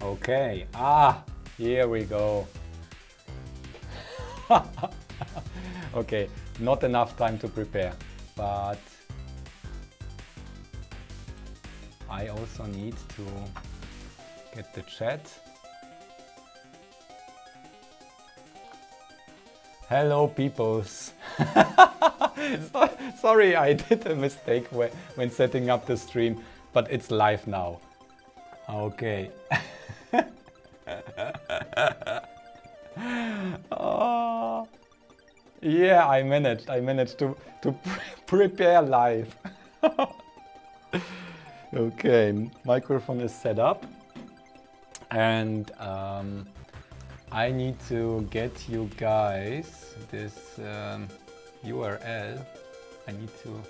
Okay, here we go. Okay, not enough time to prepare, but I also need to get the chat. Hello, peoples. Sorry, I did a mistake when setting up the stream, but it's live now. Okay. Oh, yeah, I managed to prepare live. Okay, microphone is set up, and I need to get you guys this URL. I need to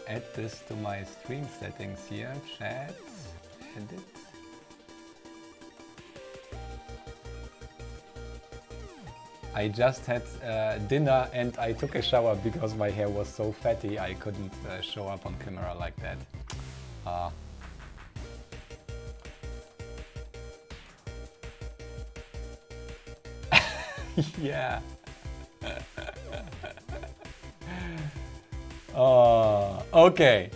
add this to my stream settings here. Chat, edit. I just had dinner and I took a shower because my hair was so fatty I couldn't show up on camera like that. Yeah. Okay.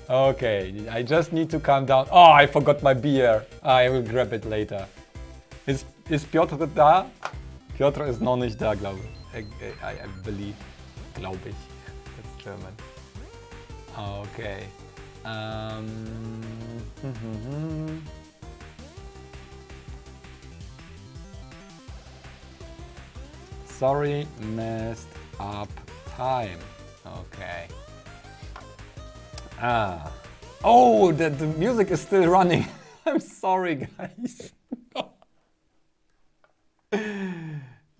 Okay, I just need to calm down. Oh, I forgot my beer. I will grab it later. Ist Piotr da? Piotr ist noch nicht da, glaube ich. I believe. Glaube ich. That's German. Okay. Sorry, messed up time. Okay. Oh, the music is still running. I'm sorry, guys.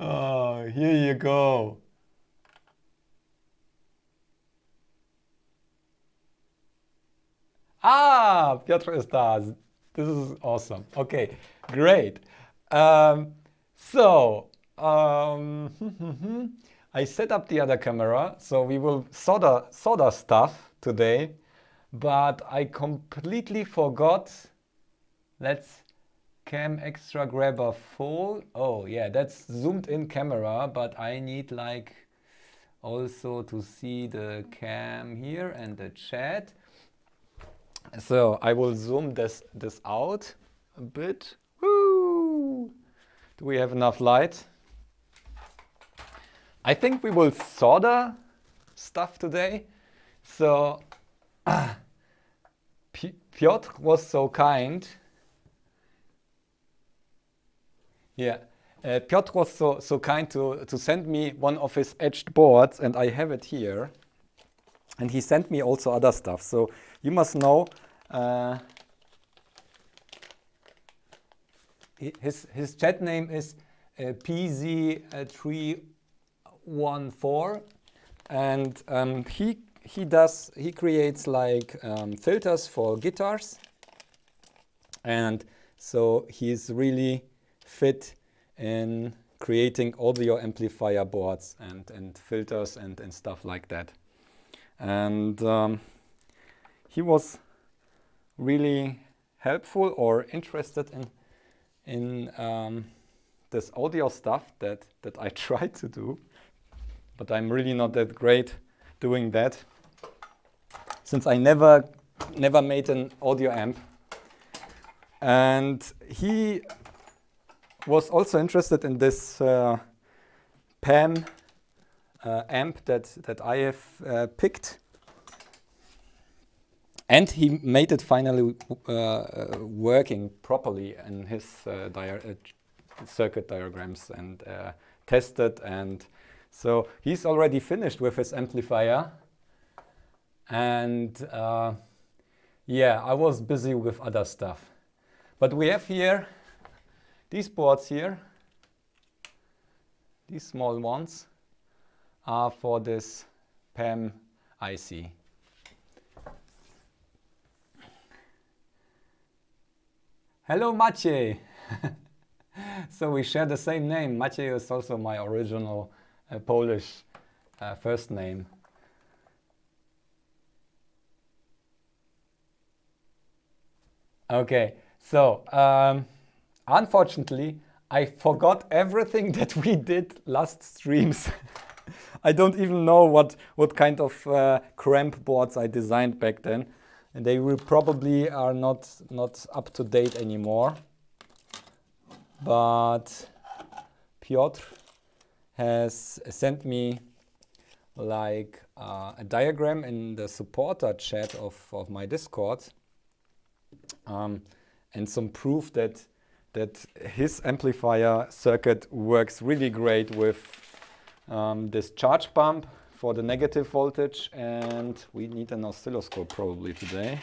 Oh, here you go. Piotr is da. This is awesome. Okay, great. I set up the other camera, so we will solder stuff today, but I completely forgot. Let's cam extra grabber full. Oh yeah, that's zoomed in camera, but I need like also to see the cam here and the chat. So I will zoom this out a bit. Woo! Do we have enough light? I think we will solder stuff today. So Piotr was so kind. Yeah, Piotr was so kind to send me one of his etched boards, and I have it here. And he sent me also other stuff. So you must know his chat name is PZ314, and he creates like filters for guitars, and so he's really fit in creating audio amplifier boards and filters and stuff like that. And he was really helpful or interested in this audio stuff that I tried to do, but I'm really not that great doing that, since I never made an audio amp. And he was also interested in this PAM amp that I have picked, and he made it finally working properly in his circuit diagrams and tested, and so he's already finished with his amplifier. And yeah, I was busy with other stuff, but we have here these boards here. These small ones are for this PAM IC. Hello, Maciej. So we share the same name. Maciej is also my original Polish first name. Okay, so Unfortunately, I forgot everything that we did last streams. I don't even know what kind of cramp boards I designed back then. And they will probably are not up to date anymore. But Piotr has sent me like a diagram in the supporter chat of my Discord, and some proof that his amplifier circuit works really great with this charge pump for the negative voltage, and we need an oscilloscope probably today,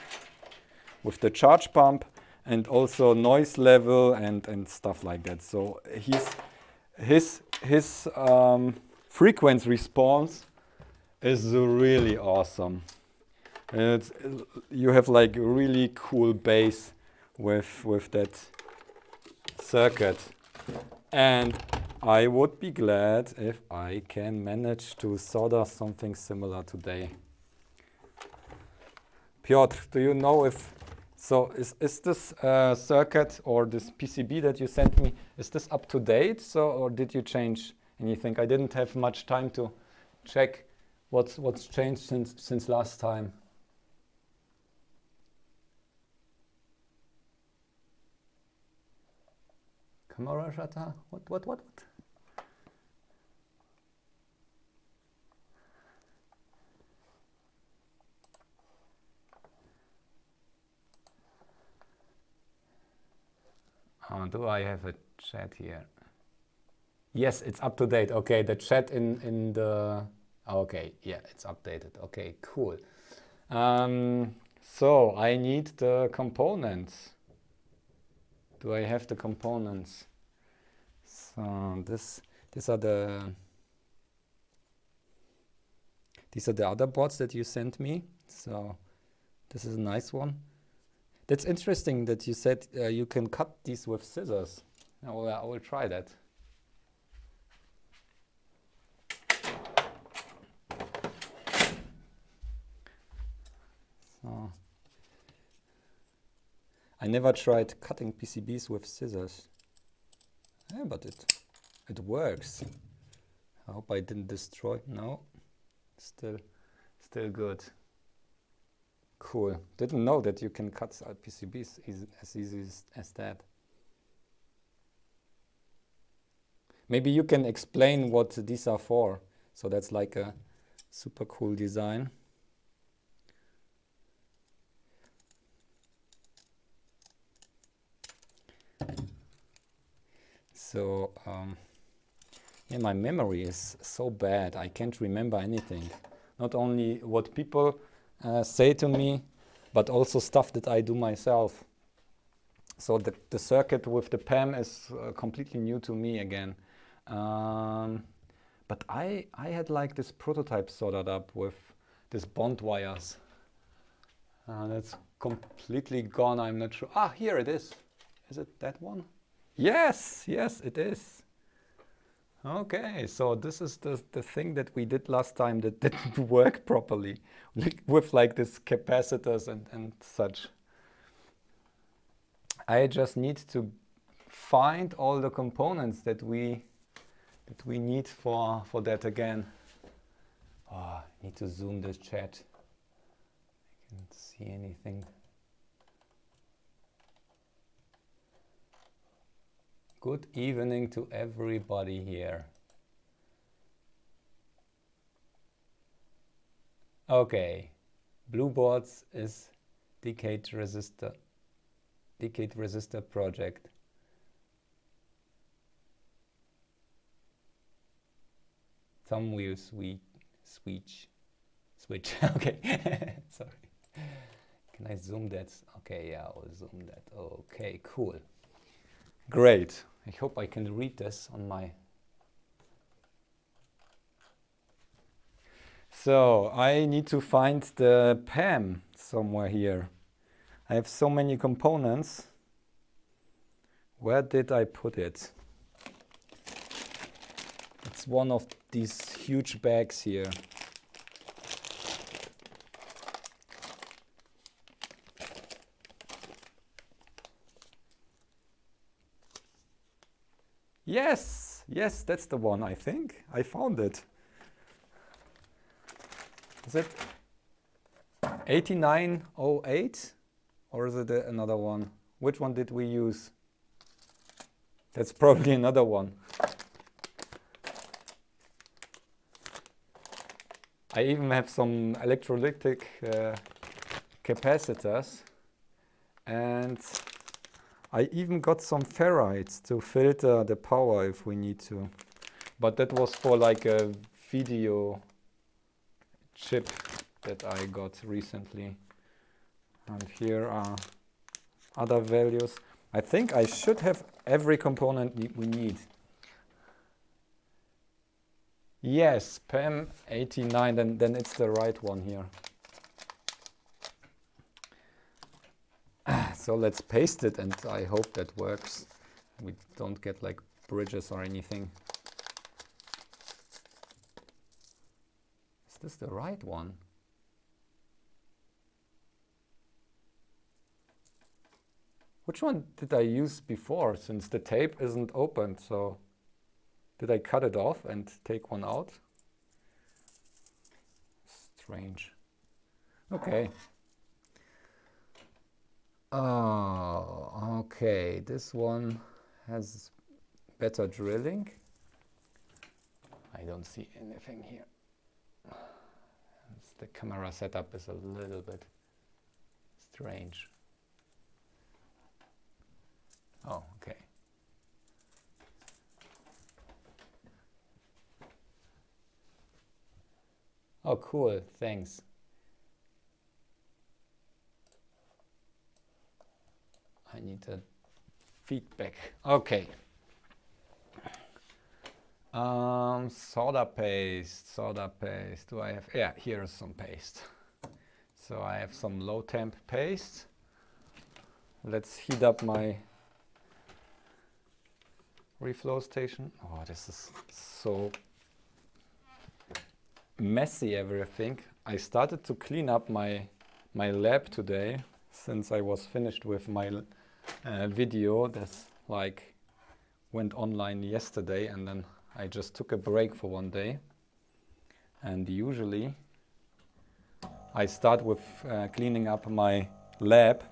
with the charge pump and also noise level and stuff like that. So his frequency response is really awesome. You have like a really cool bass with that circuit, and I would be glad if I can manage to solder something similar today. Piotr, do you know if so is this circuit or this PCB that you sent me, is this up to date? So, or did you change anything? I didn't have much time to check what's changed since last time. Camera shutter? What? Do I have a chat here? Yes, it's up to date. Okay, the chat in the... Okay, yeah, it's updated. Okay, cool. So I need the components. Do I have the components? So these are the other boards that you sent me. So this is a nice one. That's interesting that you said you can cut these with scissors. I will try that. So I never tried cutting PCBs with scissors. Yeah, but it works. I hope I didn't destroy. No, still good. Cool. Didn't know that you can cut PCBs as easy as that. Maybe you can explain what these are for. So that's like a super cool design. So yeah, my memory is so bad. I can't remember anything. Not only what people say to me, but also stuff that I do myself. So the circuit with the PAM is completely new to me again. But I had like this prototype soldered up with this bond wires. That's completely gone. I'm not sure. Ah, here it is. Is it that one? Yes, it is. Okay, so this is the thing that we did last time that didn't work properly, with like this capacitors and such. I just need to find all the components that we need for that again. Oh, I need to zoom this chat. I can't see anything. Good evening to everybody here. Okay, blue boards is decade resistor project. Thumb wheel switch. Okay, sorry. Can I zoom that? Okay, yeah, I'll zoom that. Okay, cool. Great. I hope I can read this on my... So I need to find the PAM somewhere here. I have so many components. Where did I put it? It's one of these huge bags here. Yes, yes, that's the one, I think. I found it. Is it 8908? Or is it another one? Which one did we use? That's probably another one. I even have some electrolytic capacitors, and I even got some ferrites to filter the power if we need to. But that was for like a video chip that I got recently. And here are other values. I think I should have every component we need. Yes, PAM 89, then it's the right one here. So let's paste it, and I hope that works. We don't get like bridges or anything. Is this the right one? Which one did I use before, since the tape isn't opened? So did I cut it off and take one out? Strange. Okay. Oh, okay. This one has better drilling. I don't see anything here. The camera setup is a little bit strange. Oh, okay. Oh, cool. Thanks. I need a feedback. Okay. Solder paste. Do I have? Yeah, here's some paste. So I have some low temp paste. Let's heat up my reflow station. Oh, this is so messy, everything. I started to clean up my lab today, since I was finished with my video that's like went online yesterday, and then I just took a break for one day. And usually I start with cleaning up my lab,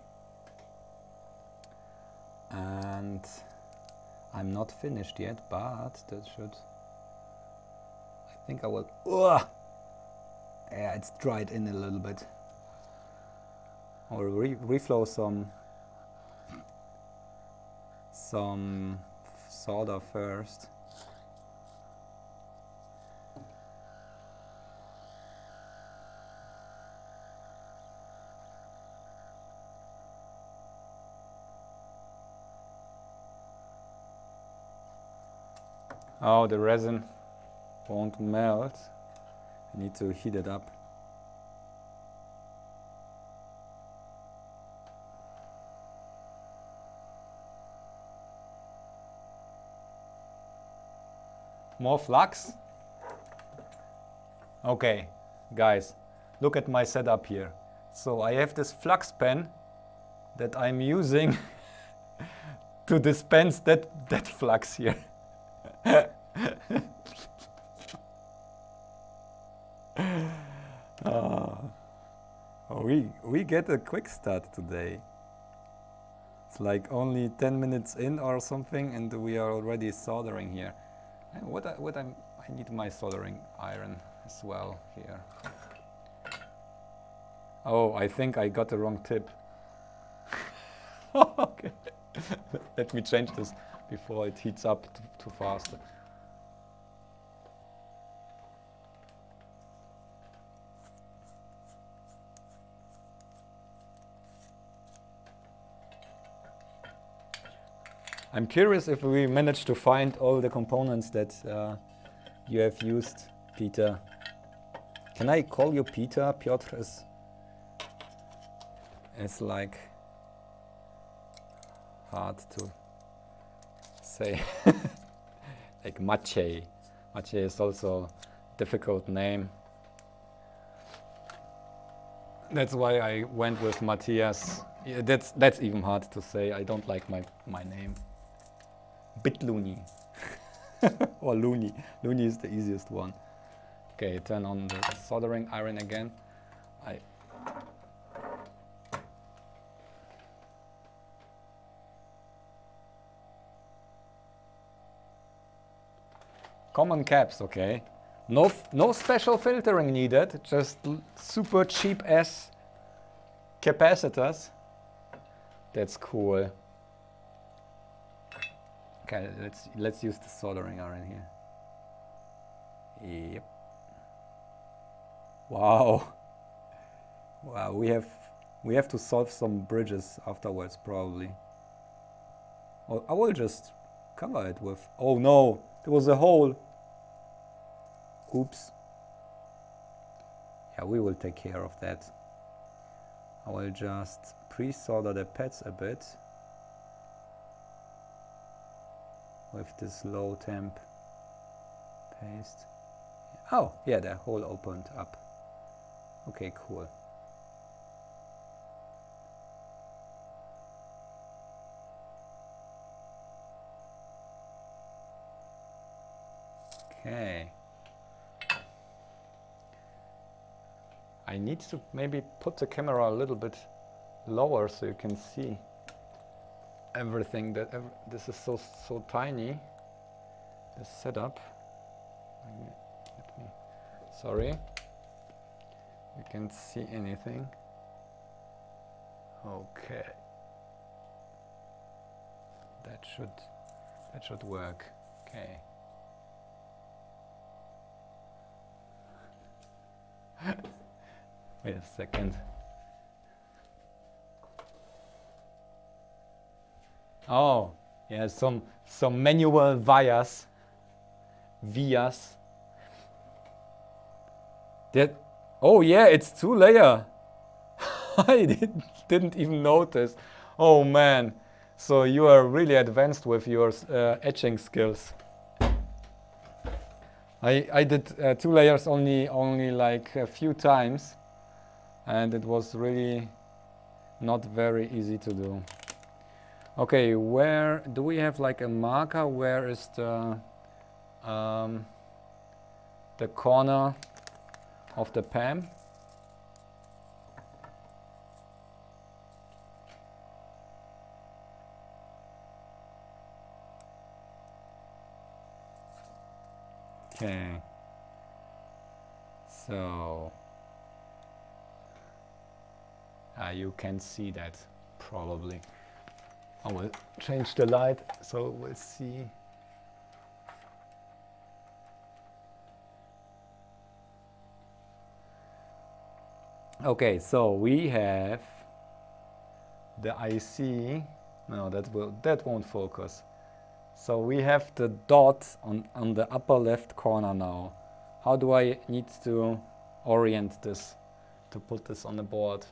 and I'm not finished yet, but that should, I think I will, yeah, it's dried in a little bit. I'll reflow some solder first. Oh, the resin won't melt. I need to heat it up. More flux? Okay, guys, look at my setup here. So I have this flux pen that I'm using to dispense that flux here. We get a quick start today. It's like only 10 minutes in or something, and we are already soldering here. And I need my soldering iron as well here. Oh, I think I got the wrong tip. Okay, let me change this before it heats up too fast. I'm curious if we managed to find all the components that you have used, Peter. Can I call you Peter? Piotr is like hard to say. Like Maciej. Maciej is also a difficult name. That's why I went with Matthias. Yeah, that's even hard to say. I don't like my name. Bitluni. Or luni. Luni is the easiest one. Okay, turn on the soldering iron again. Common caps, okay. No special filtering needed, just super cheap ass capacitors. That's cool. Okay, let's use the soldering iron here. Yep. Wow. Wow, we have to solve some bridges afterwards probably. Or I will just cover it with. Oh no, there was a hole. Oops. Yeah, we will take care of that. I will just pre-solder the pads a bit with this low temp paste. Oh, yeah, the hole opened up. Okay, cool. Okay. I need to maybe put the camera a little bit lower so you can see everything. This is so tiny, the setup. Sorry, you can't see anything. Okay, that should work. Okay. Wait a second. Oh, yeah, some manual vias. That. Oh yeah, it's 2-layer. I didn't even notice. Oh man, so you are really advanced with your etching skills. I did 2 layers only like a few times, and it was really not very easy to do. Okay, where do we have like a marker? Where is the corner of the PAM? Okay, so you can see that probably. I will change the light so we'll see. Okay, so we have the IC. No, that won't focus. So we have the dot on the upper left corner now. How do I need to orient this to put this on the board?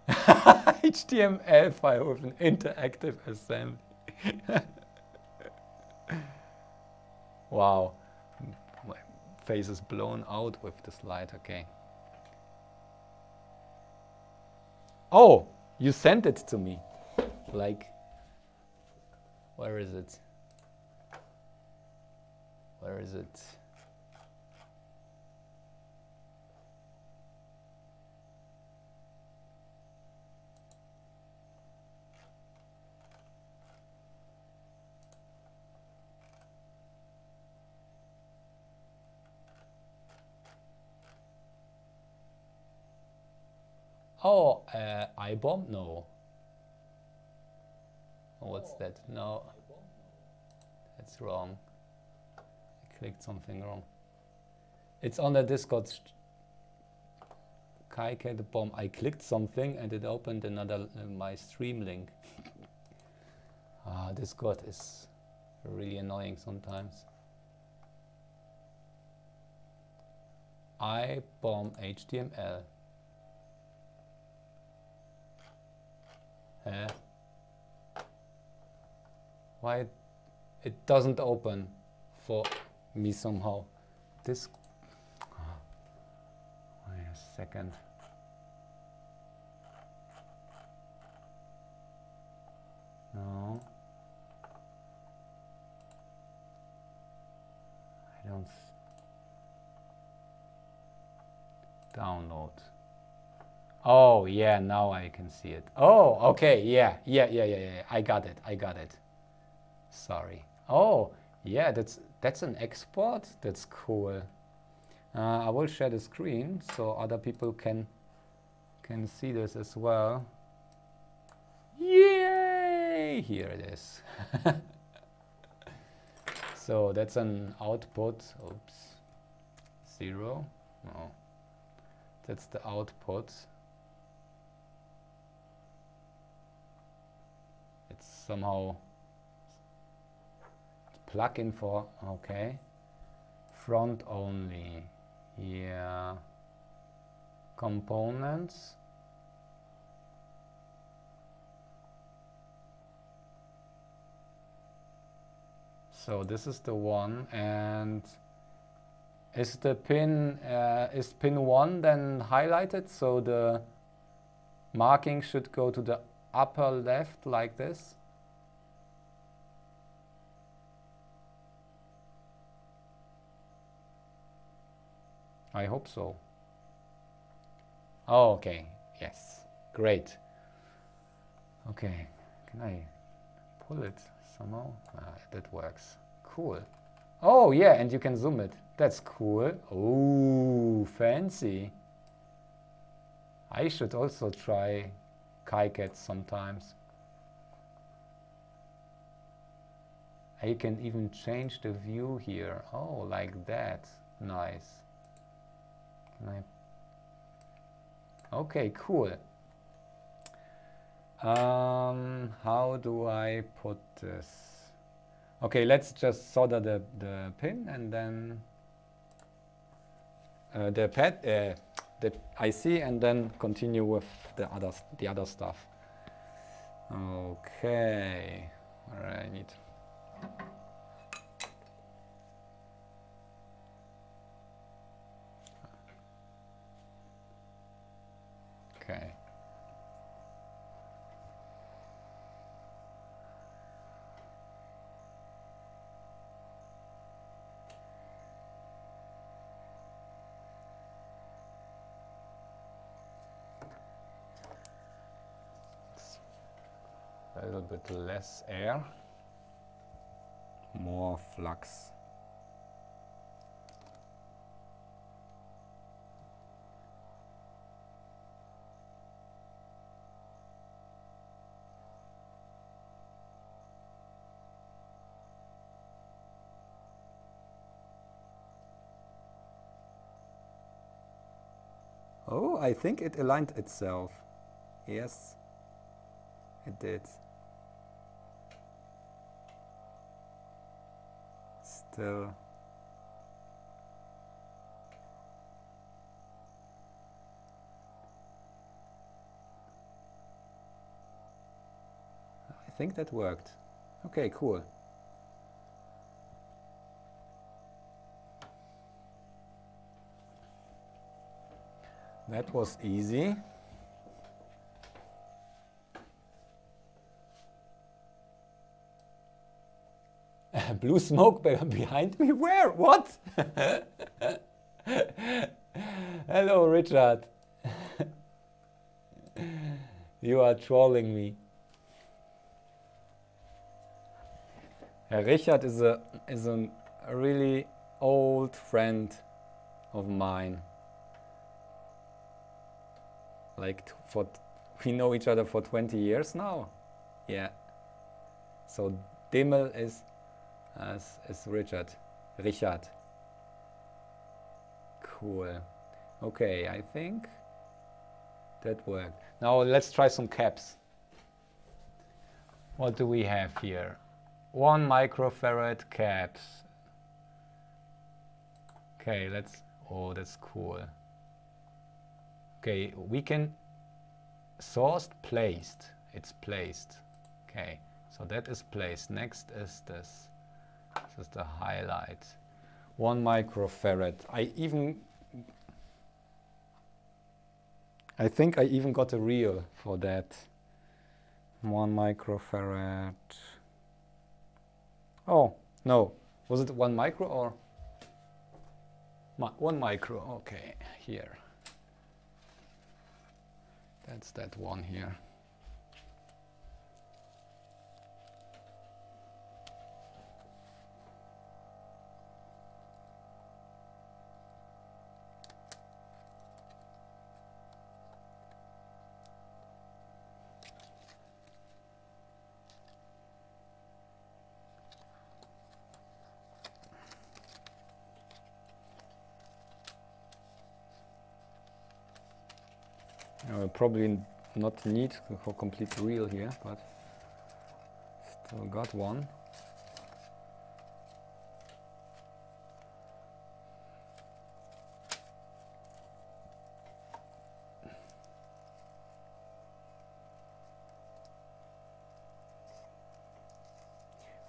HTML file with an interactive assembly. Wow, my face is blown out with this light. Okay. Oh, you sent it to me. Like, where is it? Where is it? Oh, iBomb? No. Oh, what's that? No, that's wrong. I clicked something wrong. It's on the Discord. Kaike the bomb. I clicked something and it opened another my stream link. Discord is really annoying sometimes. iBomb HTML. Why it doesn't open for me somehow? This. Wait a second. No. Download. Oh, yeah, now I can see it. Oh, okay, yeah. I got it. Sorry. Oh, yeah, that's an export. That's cool. I will share the screen so other people can see this as well. Yay! Here it is. So that's an output. Oops. 0. No. That's the output. It's somehow plug-in for, okay. Front only. Yeah. Components. So this is the one, and is the pin, is pin 1 then highlighted, so the marking should go to the upper left like this? I hope so. Oh, okay, yes, great. Okay, can I pull it somehow? That works. Cool. Oh yeah, and you can zoom it. That's cool. Oh, fancy. I should also try KiCad sometimes. I can even change the view here. Oh, like that. Nice. Can I? Okay, cool. How do I put this? Okay, let's just solder the pin and then the IC, and then continue with the other stuff. Okay, all right, I need. Okay. A little bit less air, more flux. Oh, I think it aligned itself. Yes, it did. Still. I think that worked. Okay, cool. That was easy. Blue smoke behind me? Where? What? Hello, Richard. You are trolling me. Richard is a really old friend of mine. Like we know each other for 20 years now. Yeah. So Dimmel is Richard. Cool. Okay, I think that worked. Now let's try some caps. What do we have here? 1 microfarad caps. Okay, let's, oh, that's cool. Okay, we can sourced, placed. It's placed. Okay, so that is placed. Next is this. This is the highlight. 1 microfarad. I think I even got a reel for that. 1 microfarad. Oh, no. Was it 1 micro or? 1 micro, okay, here. That's that one here. Probably not need a complete reel here, but still got one.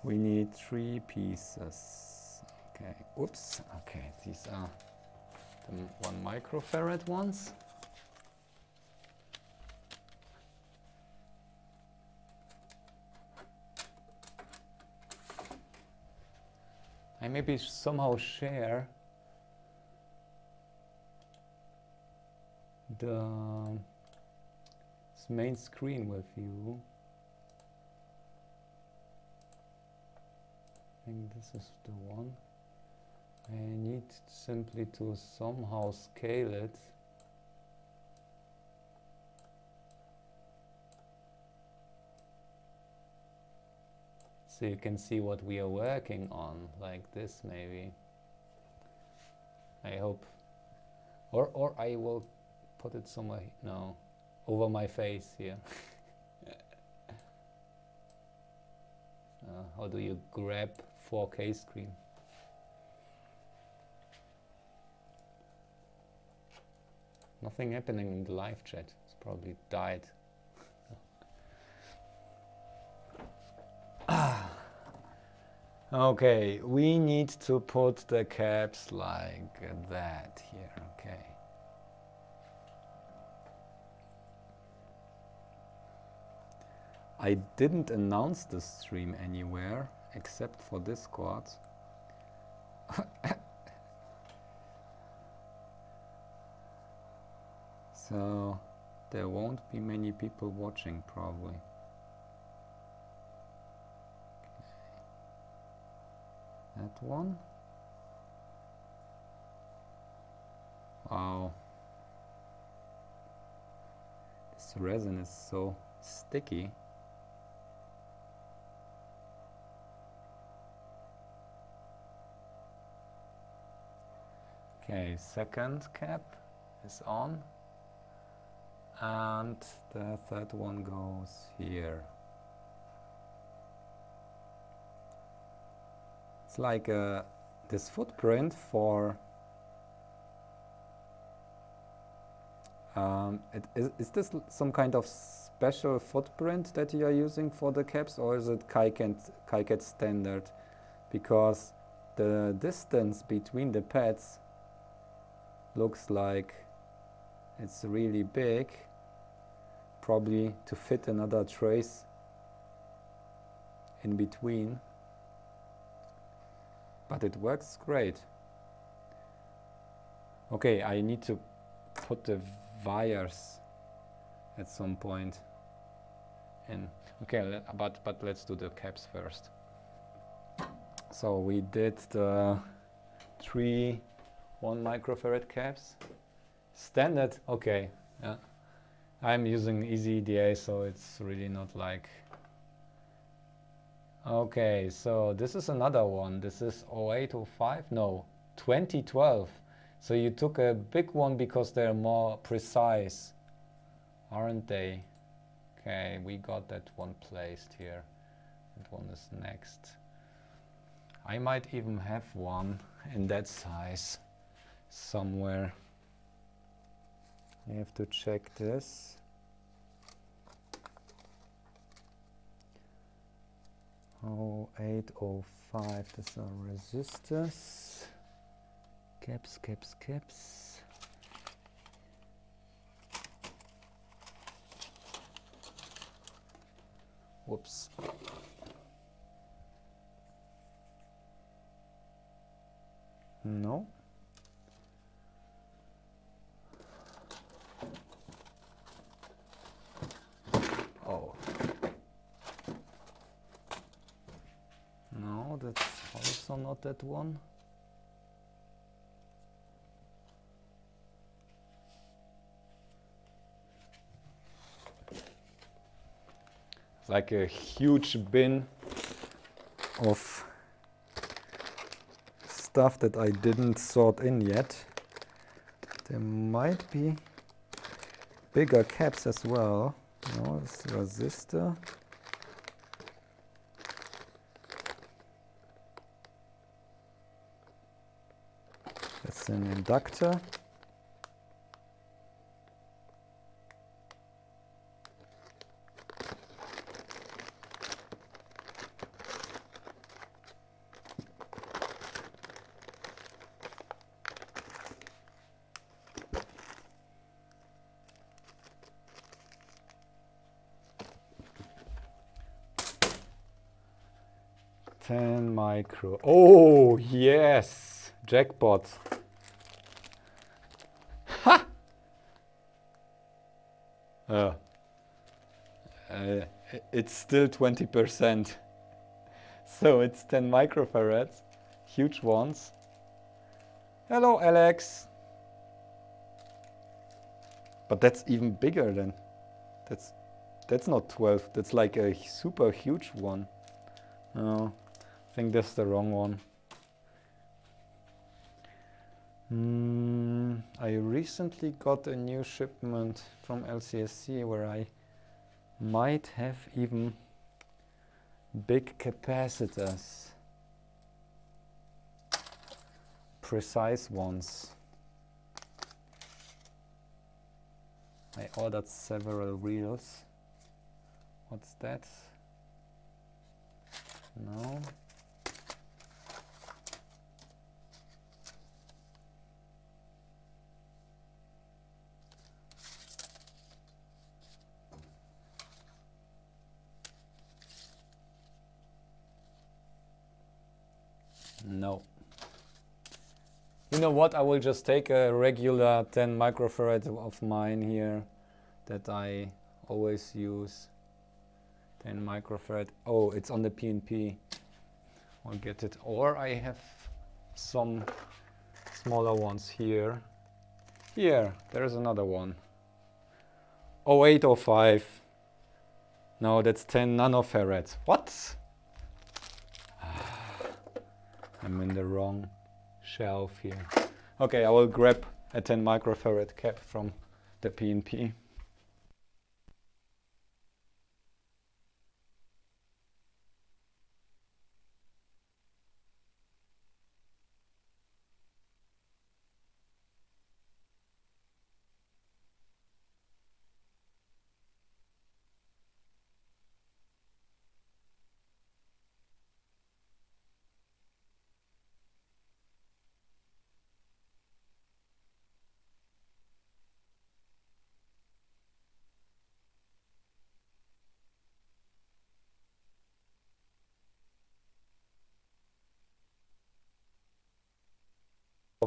We need 3 pieces. Okay, oops, okay, these are the 1 microfarad ones. I maybe somehow share the main screen with you. I think this is the one. I need simply to somehow scale it. So you can see what we are working on, like this maybe. I hope. Or I will put it somewhere, no, over my face here. How do you grab 4K screen? Nothing happening in the live chat. It's probably died. Okay, we need to put the caps like that here, okay. I didn't announce the stream anywhere except for Discord. So there won't be many people watching probably. That one. Wow. This resin is so sticky. Okay, second cap is on. And the third one goes here. It's like this footprint for is this some kind of special footprint that you are using for the caps, or is it KiCad standard? Because the distance between the pads looks like it's really big, probably to fit another trace in between. But it works great. Okay, I need to put the wires at some point in. Okay, but let's do the caps first. So we did the 3 1 microfarad caps. Standard, okay. Yeah. I'm using easy EDA, so it's really not like. Okay, so this is another one. This is 0805, no, 2012. So you took a big one because they're more precise, aren't they? Okay, we got that one placed here. That one is next. I might even have one in that size somewhere. I have to check this. 0805, these are resistors. Caps, caps, caps. Whoops. No. No, that's also not that one. Like a huge bin of stuff that I didn't sort in yet. There might be bigger caps as well. No, this resistor. That's an inductor. Micro. Oh, yes! Jackpot. Ha! It's still 20%. So it's 10 microfarads. Huge ones. Hello, Alex. But that's even bigger than... That's not 12. That's like a super huge one. No. I think that's the wrong one. I recently got a new shipment from LCSC where I might have even big capacitors. Precise ones. I ordered several reels. What's that? No. No. You know what? I will just take a regular 10 microfarad of mine here that I always use. 10 microfarad. Oh, it's on the PNP. I'll get it. Or I have some smaller ones here. Here, there's another one. 0805. No, that's 10 nanofarads. What? I'm in the wrong shelf here. Okay, I will grab a 10 microfarad cap from the PNP.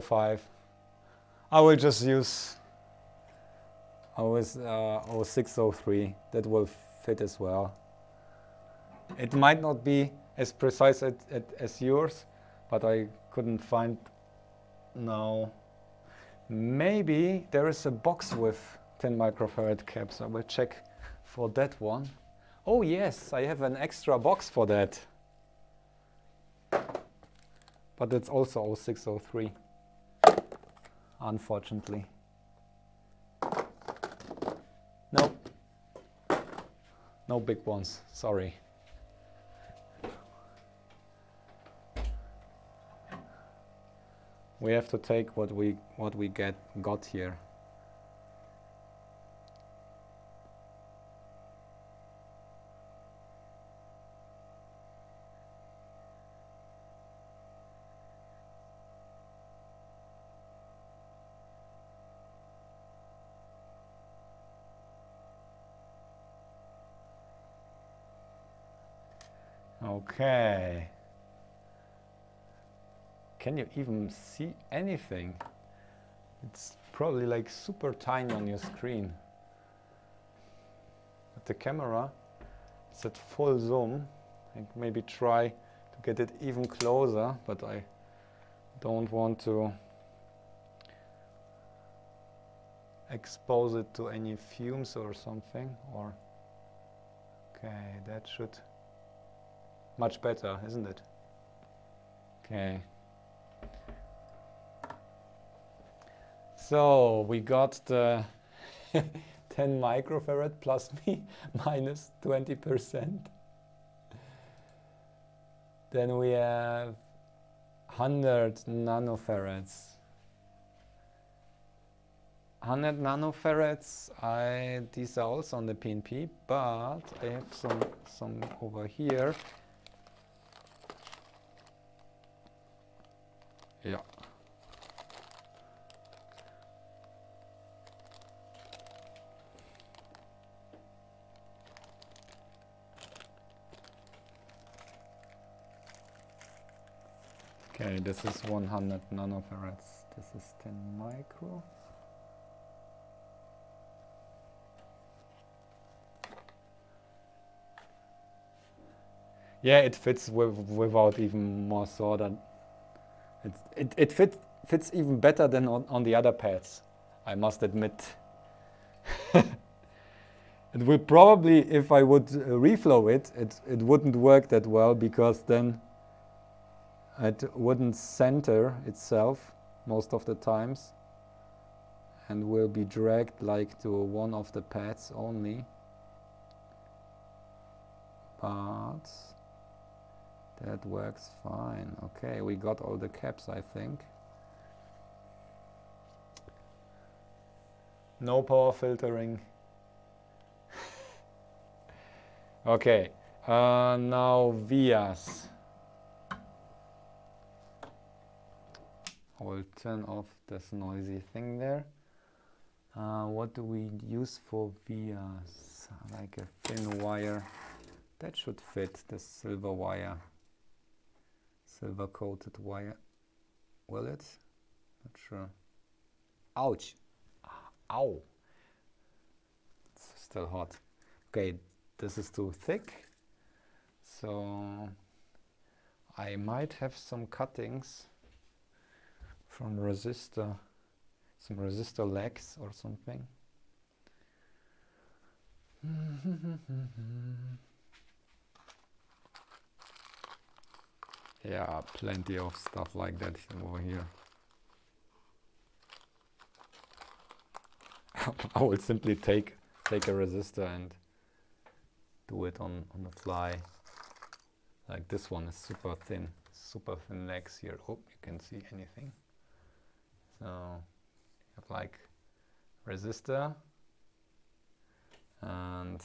Five. I will just use 0603. That will fit as well. It might not be as precise as yours, but I couldn't find now. Maybe there is a box with 10 microfarad caps. I will check for that one. Oh yes, I have an extra box for that. But it's also 0603. Unfortunately. No. No big ones, sorry. We have to take what we got here. Okay. Can you even see anything? It's probably like super tiny on your screen. But the camera is at full zoom. And maybe try get it even closer, but I don't want to expose it to any fumes or something. Or okay, that should much better, isn't it? Okay. So we got the 10 microfarad plus me minus 20%. Then we have 100 nanofarads. 100 nanofarads, these are also on the PNP, but I have some over here. Yeah. Okay, this is 100 nanofarads. This is 10 micro. Yeah, it fits without even more solder. It fits even better than on the other pads, I must admit. It would probably, if I would reflow it, it wouldn't work that well, because then it wouldn't center itself most of the times and will be dragged like to one of the pads only. But that works fine. Okay, we got all the caps, I think. No power filtering. Okay, now vias. I will turn off this noisy thing there. What do we use for vias? Like a thin wire. That should fit, the silver wire. Silver coated wire. Will it? Not sure. Ouch. Ow. It's still hot. Okay, this is too thick. So I might have some cuttings from resistor, some resistor legs or something. Yeah, plenty of stuff like that over here. I will simply take a resistor and do it on the fly. Like this one is super thin legs here. Oh, you can see anything. So you have like resistor, and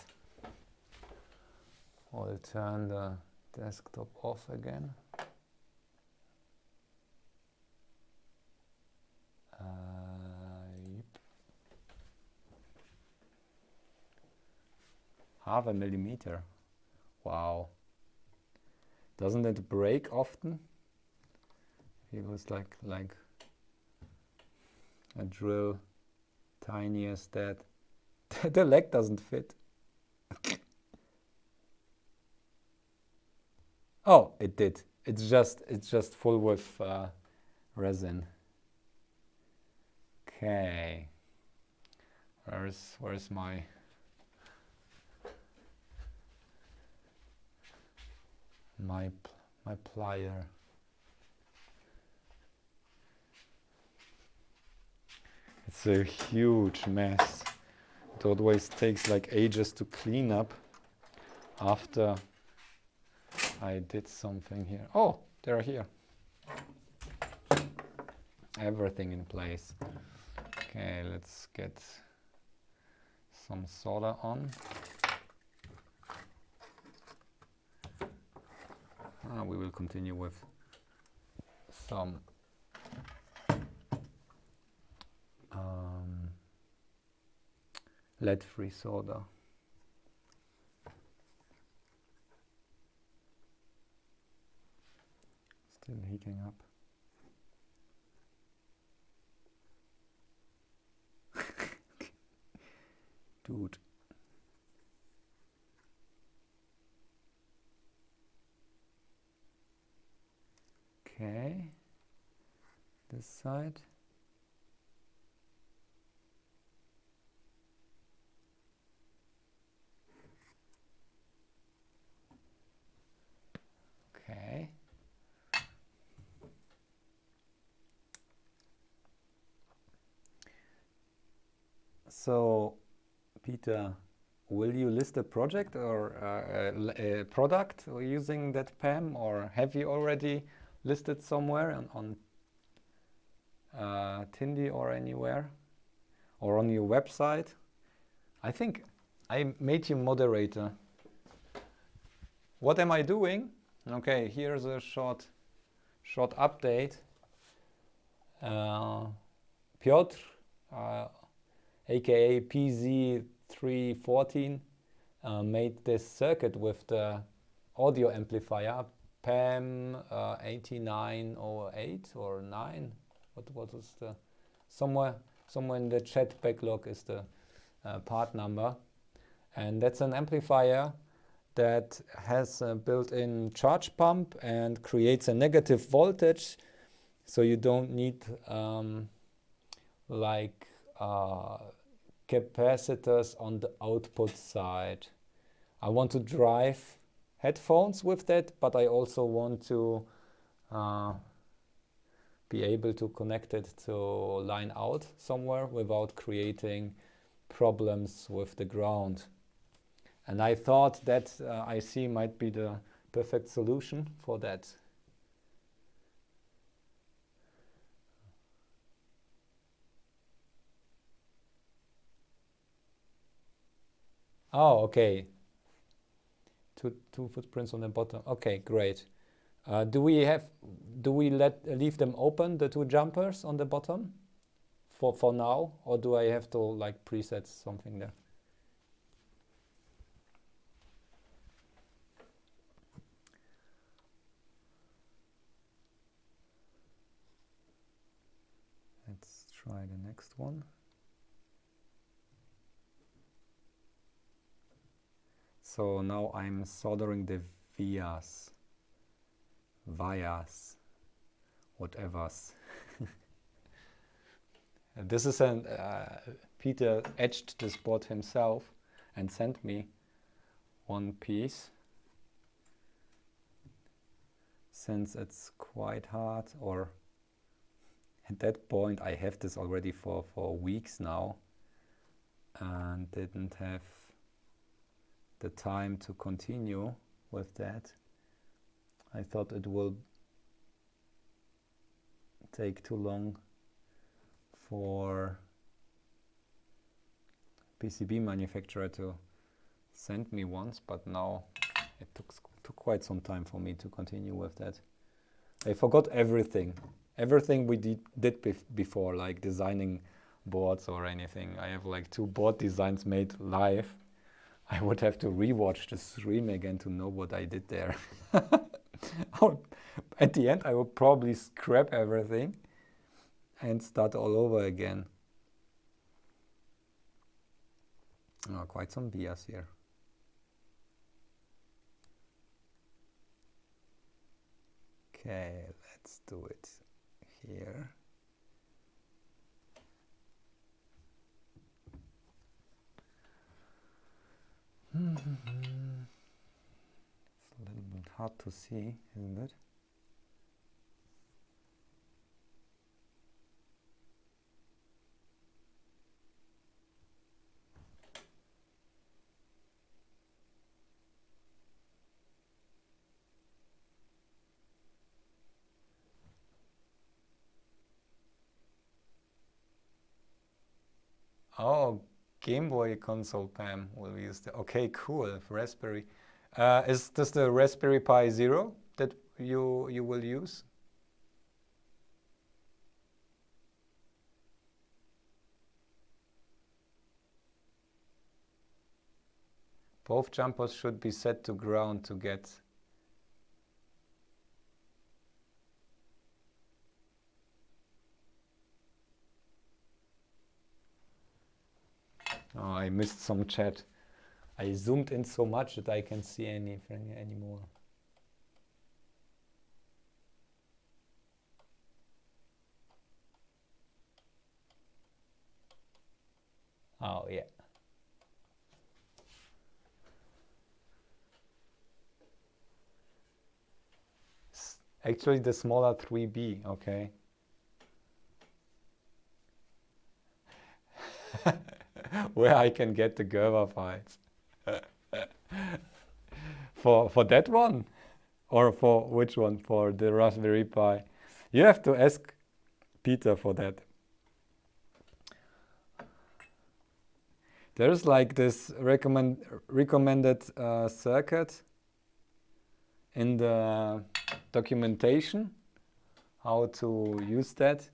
I'll turn the desktop off again. Yep. 0.5 millimeter. Wow. Doesn't it break often? It was like a drill tiny as that. The leg doesn't fit. Oh, it did. It's just full with resin. Okay. Where's my plier? It's a huge mess. It always takes like ages to clean up after I did something here. Oh, they're here. Everything in place. Okay, let's get some solder on. We will continue with some lead-free solder. Still heating up. Dude. Okay, this side. Okay. So, Peter, will you list a project or a product using that PAM, or have you already listed somewhere on Tindy or anywhere, or on your website? I think I made you moderator. What am I doing? Okay, here's a short update. Piotr, aka PZ314, made this circuit with the audio amplifier PAM 8908 or 9. What is the somewhere in the chat backlog is the part number, and that's an amplifier that has a built-in charge pump and creates a negative voltage, so you don't need like capacitors on the output side. I want to drive headphones with that, but I also want to be able to connect it to line out somewhere without creating problems with the ground. And I thought that IC might be the perfect solution for that. Oh, okay. Two footprints on the bottom. Okay, great. Do we leave them open, the two jumpers on the bottom for now, or do I have to like preset something there? Let's try the next one. So now I'm soldering the vias, whatevers. This is an Peter etched this board himself and sent me one piece. Since it's quite hard, or at that point I have this already for weeks now and didn't have the time to continue with that. I thought it will take too long for PCB manufacturer to send me once, but now it took quite some time for me to continue with that. I forgot everything we did before, like designing boards or anything. I have like 2 board designs made live. I would have to rewatch the stream again to know what I did there. At the end, I will probably scrap everything and start all over again. Oh, quite some bias here. Okay, let's do it here. It's a little bit hard to see, isn't it? Oh, Game Boy console PAM will use the. Okay, cool. Raspberry. Is this the Raspberry Pi Zero that you will use? Both jumpers should be set to ground to get. Oh, I missed some chat. I zoomed in so much that I can't see anything anymore. Oh, yeah. Actually, the smaller 3B, okay. Where I can get the Gerber files. For that one? Or for which one? For the Raspberry Pi? You have to ask Peter for that. There's like this recommended circuit in the documentation, how to use that.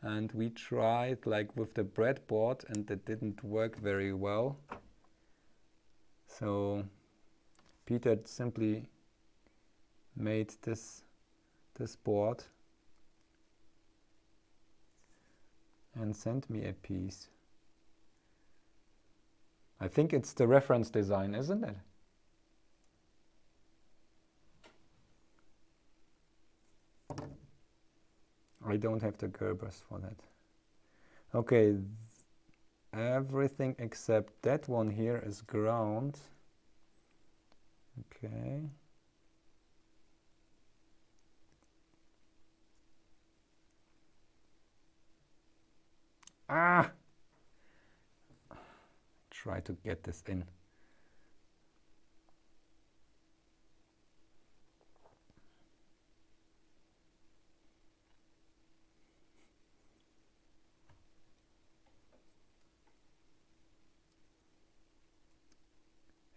And we tried like with the breadboard and it didn't work very well. So Peter simply made this board and sent me a piece. I think it's the reference design, isn't it? I don't have the Gerbers for that. Okay, everything except that one here is ground. Okay. Ah! Try to get this in.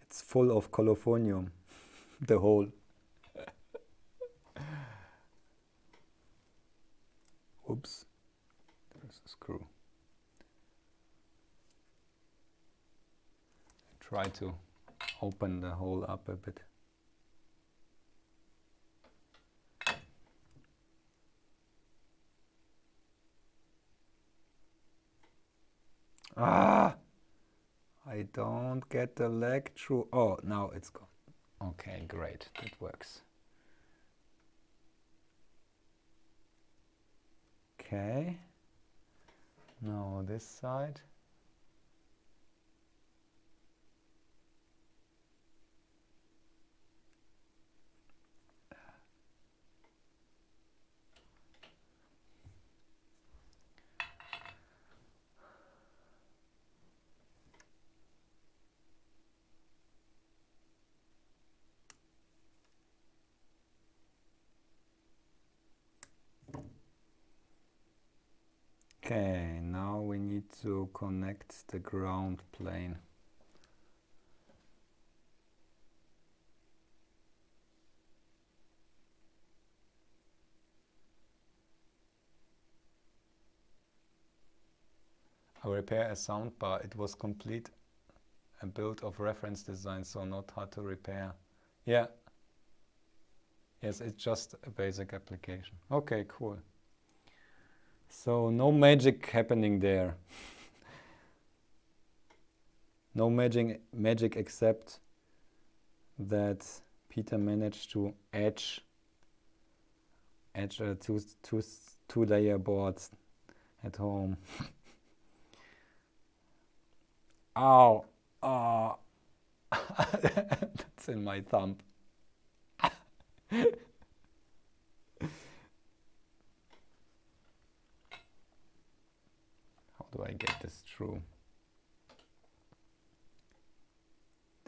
It's full of colophonium, the hole. Oops, there's a screw. Try to open the hole up a bit. Ah! I don't get the leg through. Oh, now it's gone. Okay, great, that works. Okay, now this side. Okay, now we need to connect the ground plane. I repair a soundbar. It was complete a build of reference design, so not hard to repair. Yeah. Yes, it's just a basic application. Okay, cool. So no magic happening there. No magic except that Peter managed to edge two layer boards at home. Ow! Oh. That's in my thumb. How do I get this through?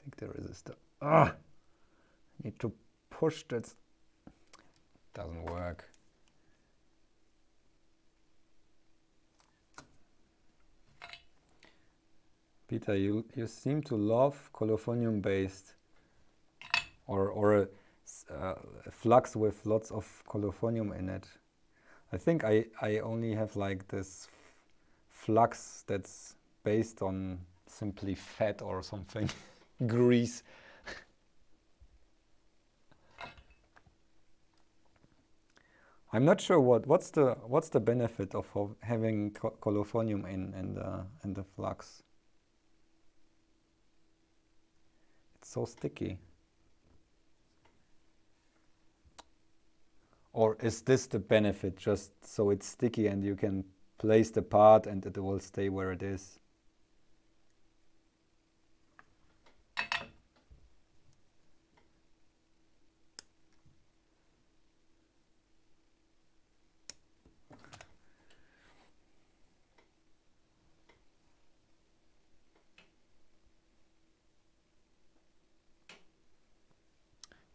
Take the resistor. Ah! Need to push that. Doesn't work. Peter, you seem to love colophonium based or a flux with lots of colophonium in it. I think I only have like this flux that's based on simply fat or something, grease. I'm not sure what's the benefit of having colophonium in the flux. It's so sticky. Or is this the benefit, just so it's sticky and you can place the part and it will stay where it is?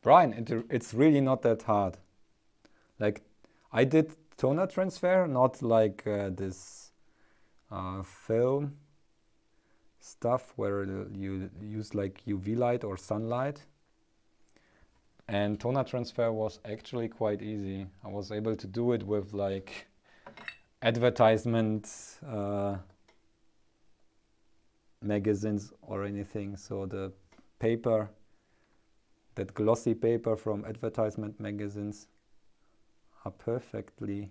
Brian, it's really not that hard. Like, I did toner transfer, not like this film stuff where you use like UV light or sunlight. And toner transfer was actually quite easy. I was able to do it with like advertisement magazines or anything. So the paper, that glossy paper from advertisement magazines, are perfectly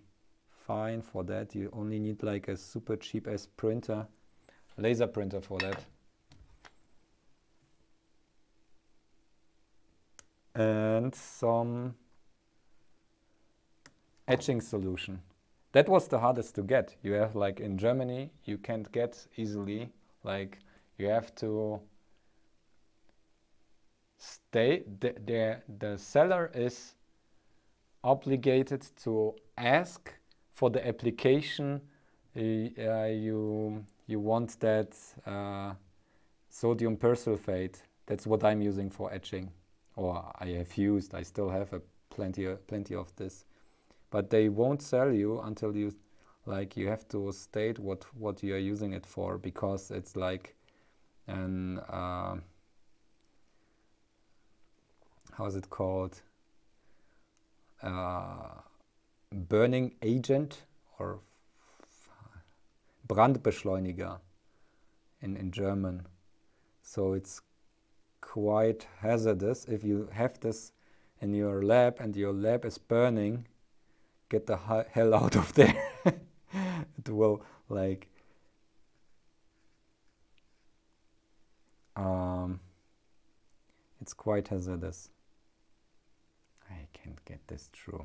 fine for that. You only need like a super cheap ass printer, laser printer for that. And some etching solution. That was the hardest to get. You have like in Germany, you can't get easily, like you have to stay, the seller is obligated to ask for the application you want that sodium persulfate. That's what I'm using for etching, or I have used. I still have plenty of this, but they won't sell you until you you have to state what you are using it for, because it's like an how is it called? Burning agent or Brandbeschleuniger in German. So it's quite hazardous if you have this in your lab and your lab is burning. Get the hell out of there. It will like it's quite hazardous. I can't get this through.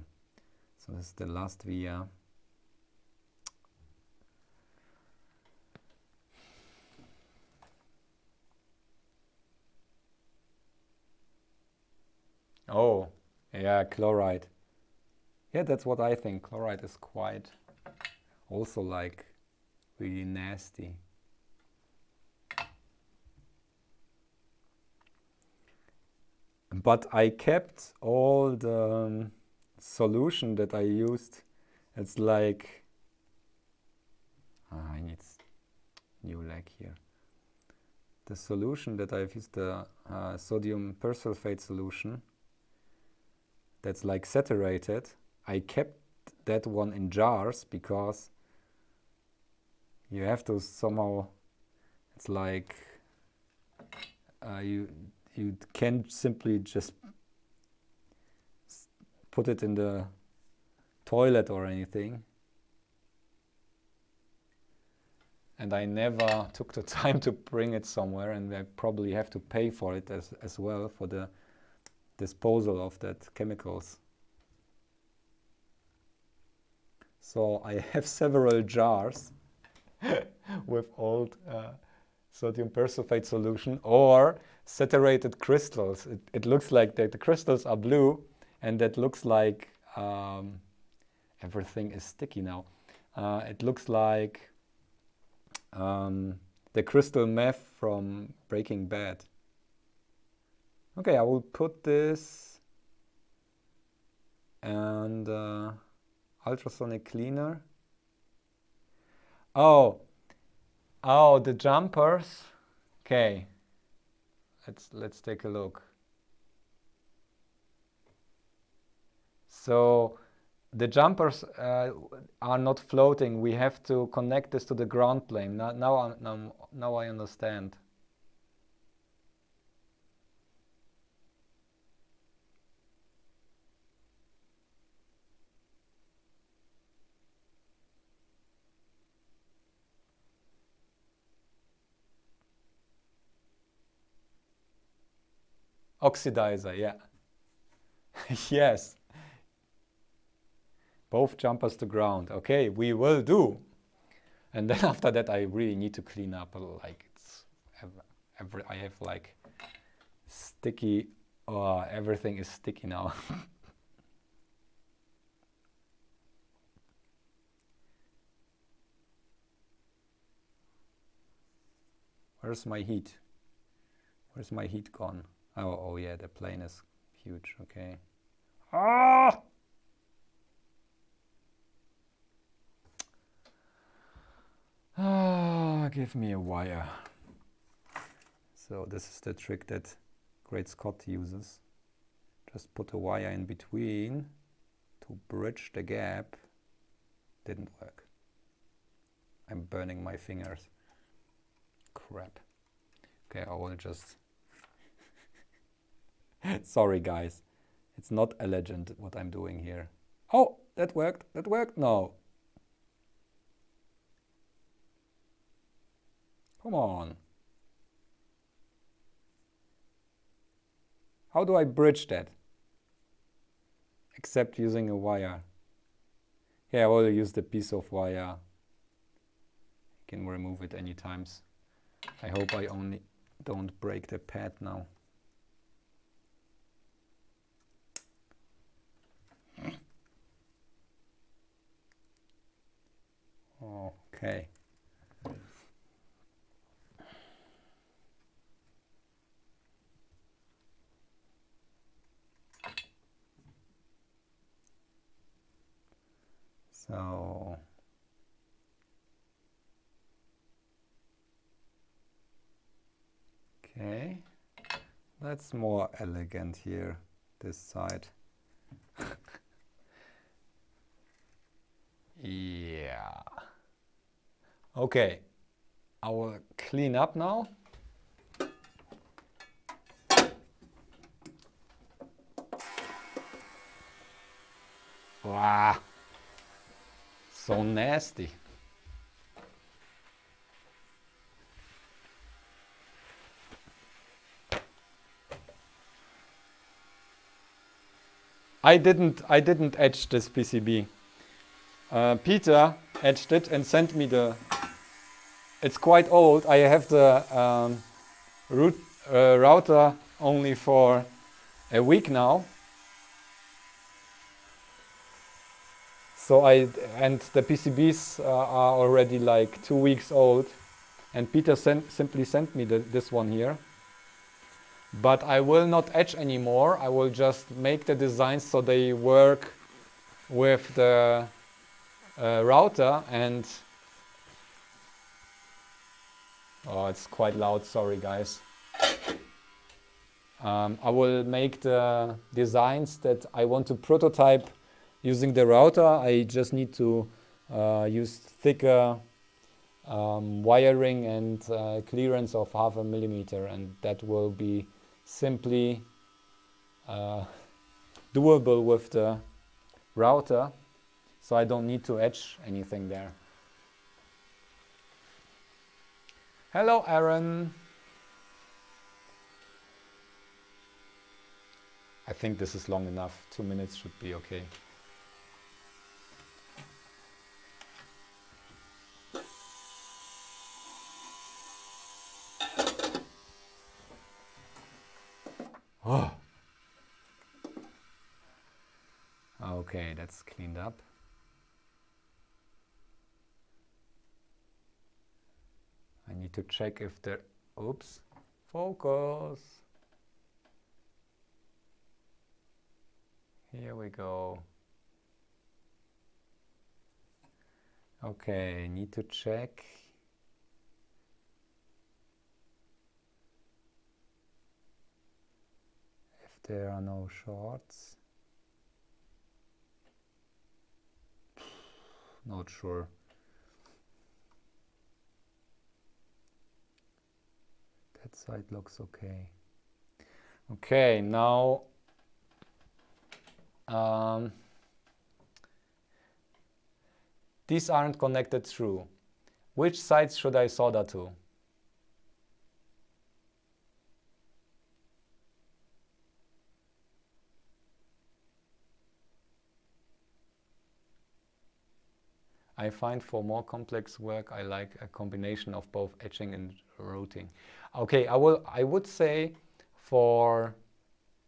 So this is the last via. Oh, yeah, chloride. Yeah, that's what I think. Chloride is quite also like really nasty. But I kept all the solution that I used. It's like I need new leg here. The solution that I've used, the sodium persulfate solution, that's like saturated. I kept that one in jars because you have to somehow, it's like you can't simply just put it in the toilet or anything. And I never took the time to bring it somewhere, and I probably have to pay for it as well, for the disposal of that chemicals. So I have several jars with old sodium persulfate solution or saturated crystals. It looks like the crystals are blue, and that looks like everything is sticky now. It looks like the crystal meth from Breaking Bad. Okay, I will put this and ultrasonic cleaner. Oh, the jumpers. Okay, let's take a look. So the jumpers are not floating. We have to connect this to the ground plane. Now I understand. Oxidizer, yeah. Yes. Both jumpers to ground. Okay, we will do. And then after that, I really need to clean up. Like it's I have like sticky. Everything is sticky now. Where's my heat? Where's my heat gone? Oh yeah, the plane is huge, okay. Ah! Ah, give me a wire. So this is the trick that Great Scott uses. Just put a wire in between to bridge the gap. Didn't work. I'm burning my fingers. Crap. Okay, I will just... Sorry guys, it's not elegant what I'm doing here. Oh, that worked, that worked, no. Come on. How do I bridge that? Except using a wire. Yeah, I will use the piece of wire. You can remove it any times. I hope I only don't break the pad now. Okay. So okay, that's more elegant here, this side. Yeah. Okay, I will clean up now. Wow, so nasty. I didn't etch this PCB. Peter etched it and sent me the... It's quite old. I have the router only for a week now. So and the PCBs are already like 2 weeks old. And Peter simply sent me this one here. But I will not etch anymore. I will just make the designs so they work with the router. And oh, it's quite loud, sorry guys. I will make the designs that I want to prototype using the router. I just need to use thicker wiring and clearance of 0.5 millimeter, and that will be simply doable with the router, so I don't need to etch anything there. Hello Aaron. I think this is long enough. 2 minutes should be okay. Oh. Okay, that's cleaned up. I need to check if there... Oops. Focus. Here we go. Okay, need to check if there are no shorts. Not sure. That side looks okay. Okay, now these aren't connected through. Which sides should I solder to? I find for more complex work, I like a combination of both etching and routing. Okay, I would say for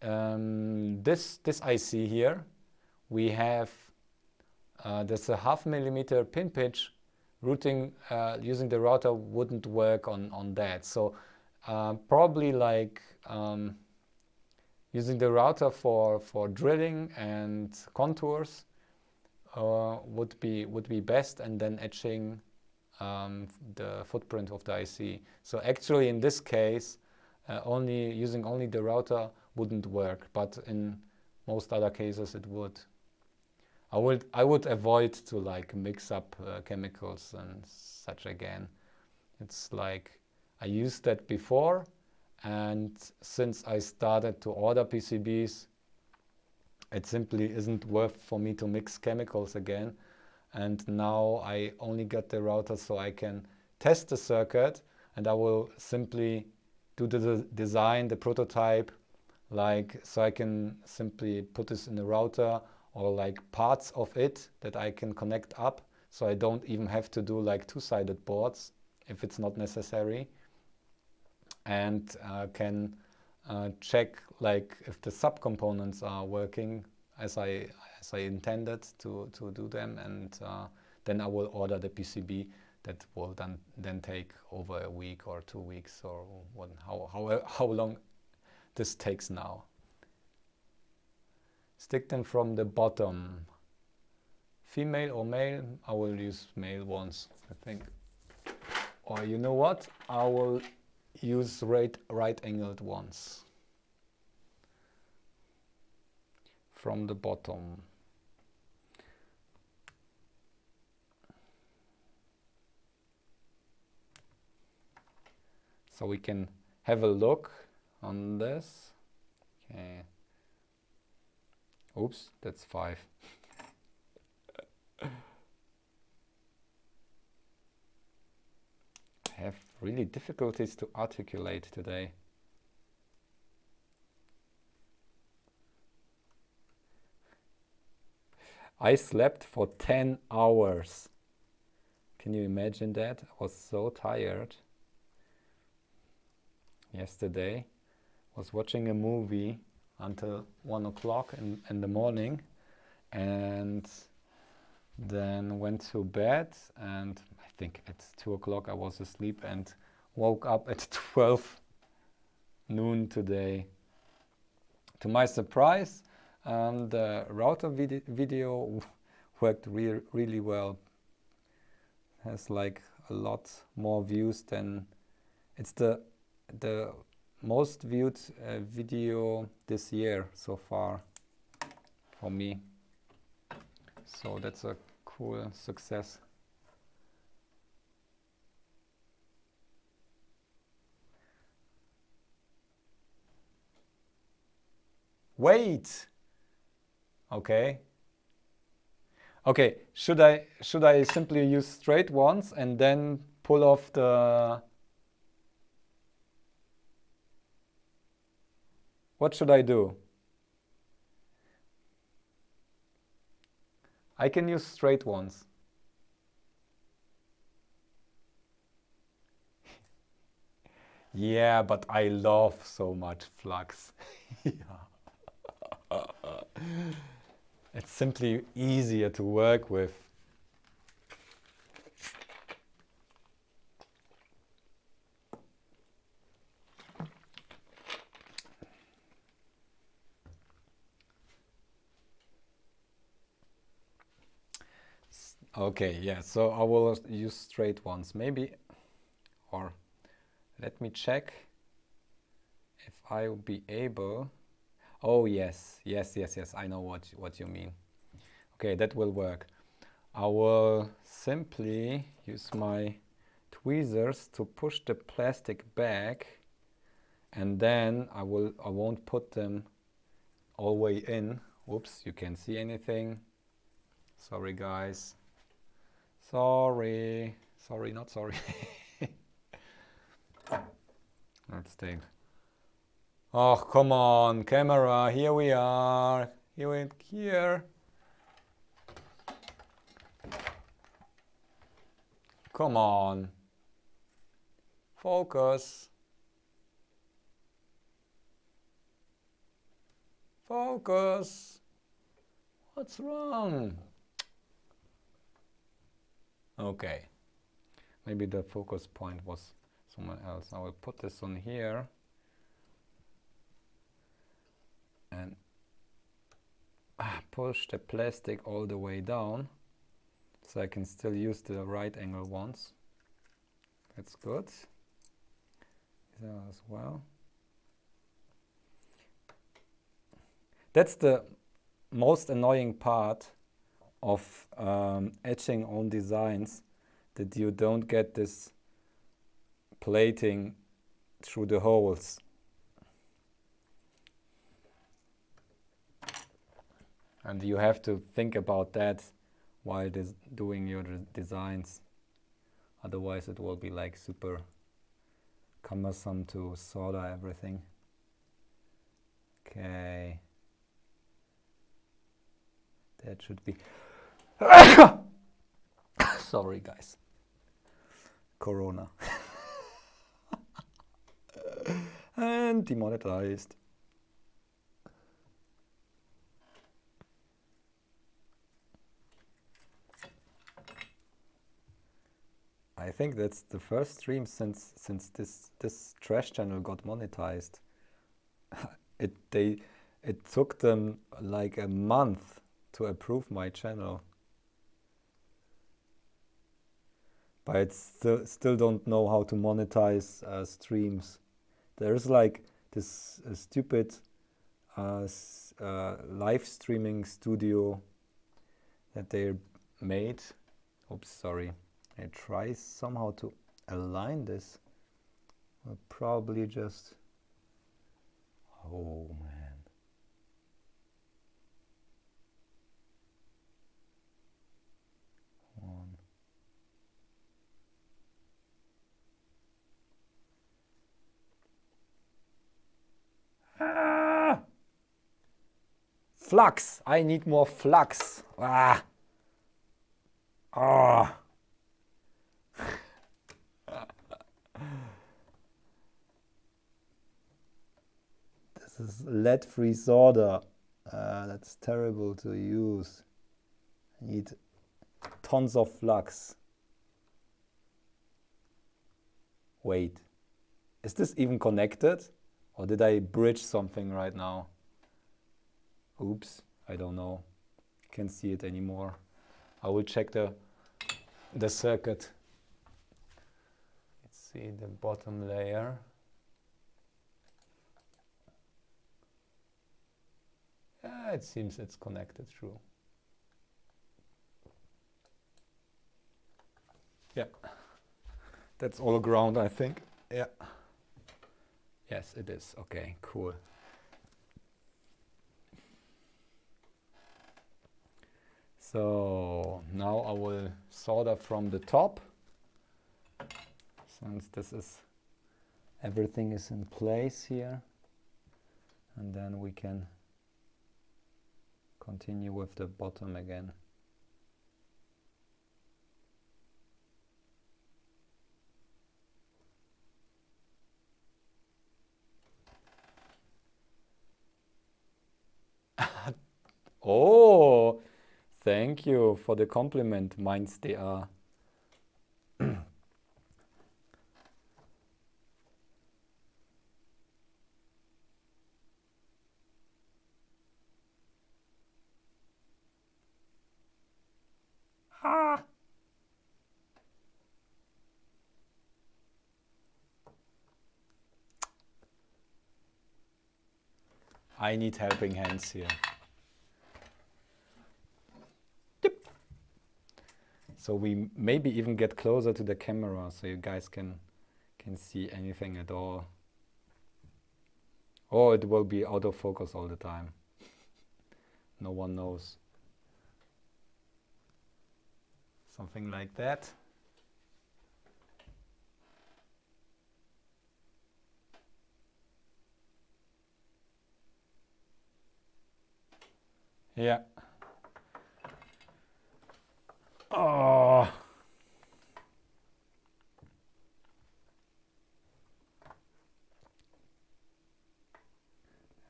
this IC here, we have there's a 0.5 millimeter pin pitch. Routing using the router wouldn't work on that. So probably like using the router for drilling and contours would be best, and then etching the footprint of the IC. So actually in this case, using only the router wouldn't work, but in most other cases it would. I would avoid to like mix up chemicals and such again. It's like I used that before, and since I started to order PCBs, it simply isn't worth for me to mix chemicals again. And now I only get the router so I can test the circuit, and I will simply do the design, the prototype, like so I can simply put this in the router, or like parts of it that I can connect up, so I don't even have to do like two-sided boards if it's not necessary, and can check like if the subcomponents are working as I intended to do them, and then I will order the PCB that will then take over a week or 2 weeks, or how long this takes now. Stick them from the bottom. Female or male? I will use male ones, I think. Or you know what? I will use right-angled ones. From the bottom. So we can have a look on this. Okay. Oops, that's 5. I have really difficulties to articulate today. I slept for 10 hours. Can you imagine that? I was so tired. Yesterday, I was watching a movie until 1 o'clock in the morning, and then went to bed, and I think at 2 o'clock I was asleep and woke up at 12 noon today. To my surprise, the router video worked really well. It has like a lot more views than, it's the most viewed video this year so far for me. So that's a cool success. Wait. Okay. Okay, should I simply use straight ones and then pull off the... What should I do? I can use straight ones. Yeah, but I love so much flux. It's simply easier to work with. Okay, yeah, so I will use straight ones, maybe, or let me check if I will be able. Oh yes, I know what you mean. Okay, that will work. I will simply use my tweezers to push the plastic back, and then I won't put them all the way in. Whoops, you can't see anything. Sorry guys. Sorry, not sorry. Let's take. Oh, come on, camera, here we are. Here. Come on. Focus. Focus. What's wrong? Okay. Maybe the focus point was somewhere else. I will put this on here. and push the plastic all the way down so I can still use the right angle ones. That's good. There as well. That's the most annoying part of etching on designs, that you don't get this plating through the holes. And you have to think about that while doing your designs. Otherwise it will be like super cumbersome to solder everything. Okay. That should be... Sorry guys. Corona. And demonetized. I think that's the first stream since this trash channel got monetized. It took them like a month to approve my channel. But I still don't know how to monetize streams. There's like this stupid live streaming studio that they made. Oops, sorry. I try somehow to align this. I'll probably just... Oh man. Ah! Flux! I need more flux. Ah! Ah! This is lead-free solder. That's terrible to use. I need tons of flux. Wait, is this even connected? Or did I bridge something right now? Oops, I don't know. Can't see it anymore. I will check the circuit. Let's see the bottom layer. Yeah, it seems it's connected through. Yeah, that's all ground, I think. Yeah. Yes, it is. Okay, cool. So now I will solder from the top, since everything is in place here, and then we can continue with the bottom again. Oh, thank you for the compliment, Mainz DA. Ah. I need helping hands here. So we maybe even get closer to the camera so you guys can see anything at all. Or it will be out of focus all the time. No one knows. Something like that. Yeah. Oh.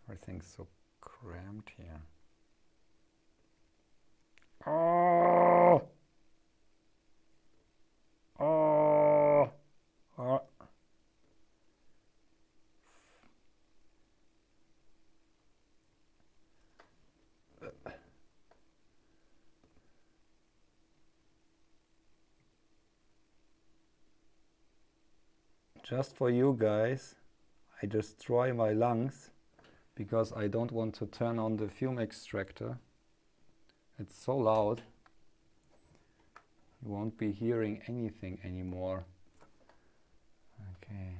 Everything's so cramped here. Oh. Oh. Oh. just for you guys, I destroy my lungs because I don't want to turn on the fume extractor. It's so loud. You won't be hearing anything anymore. Okay.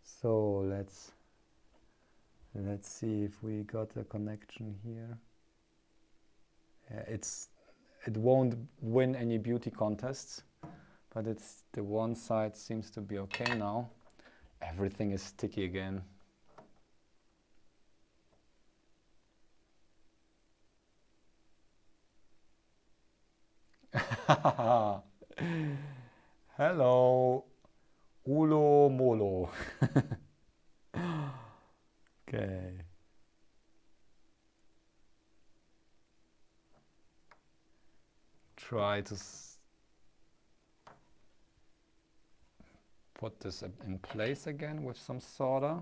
So let's see if we got a connection here. It won't win any beauty contests, but it's the one side seems to be okay now. Everything is sticky again. Hello, Ulo Molo. Okay. Try to put this in place again with some solder.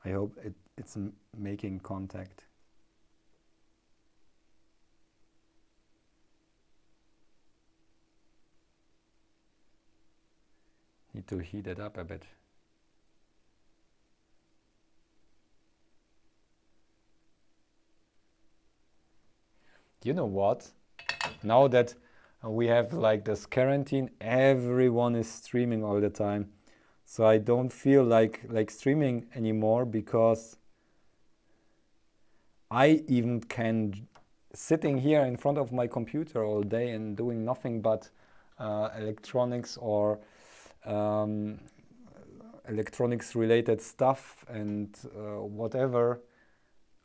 I hope it's making contact. Need to heat it up a bit. You know what? Now that we have like this quarantine, everyone is streaming all the time. So I don't feel like streaming anymore because I even can sitting here in front of my computer all day and doing nothing but electronics or electronics related stuff and whatever.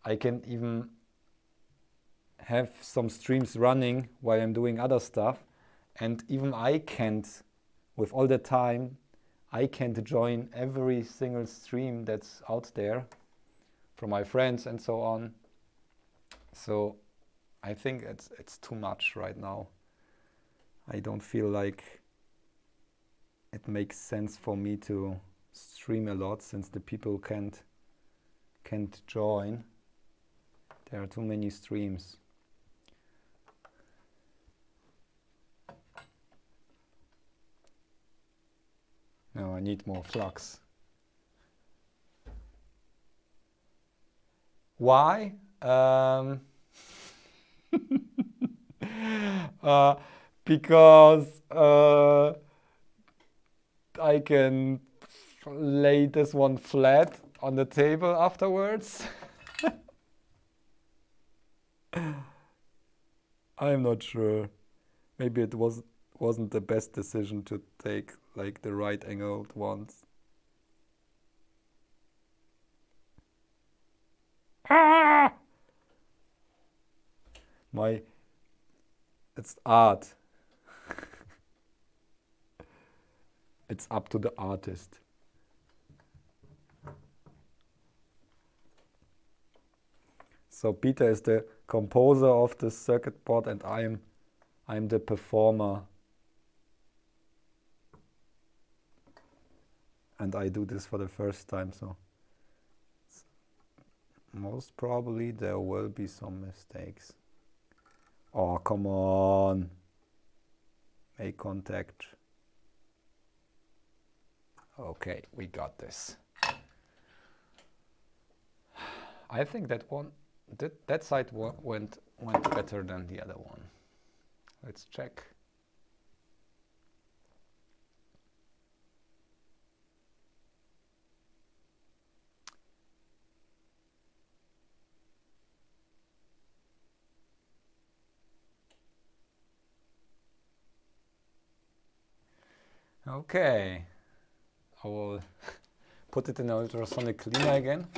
I can even have some streams running while I'm doing other stuff, and even I can't, with all the time, I can't join every single stream that's out there from my friends and so on. So I think it's too much right now. I don't feel like it makes sense for me to stream a lot since the people can't join. There are too many streams. No, I need more flux. Why? Because I can lay this one flat on the table afterwards. I'm not sure. Maybe it wasn't the best decision to take like the right angled ones. Ah! It's art. It's up to the artist. So Peter is the composer of the circuit board and I'm the performer. And I do this for the first time, so most probably there will be some mistakes. Oh, come on. Make contact. Okay, we got this. I think that side went better than the other one. Let's check. Okay, I will put it in the ultrasonic cleaner again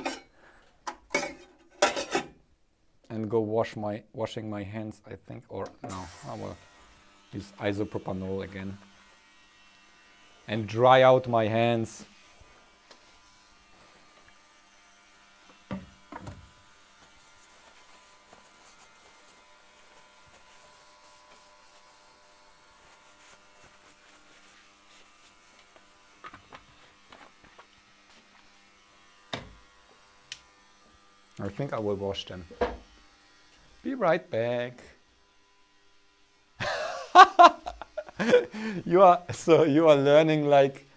and go washing my hands, I think, or no, I will use isopropanol again and dry out my hands. I think I will wash them. Be right back. You are learning like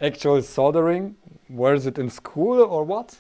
actual soldering. Where is it, in school or what?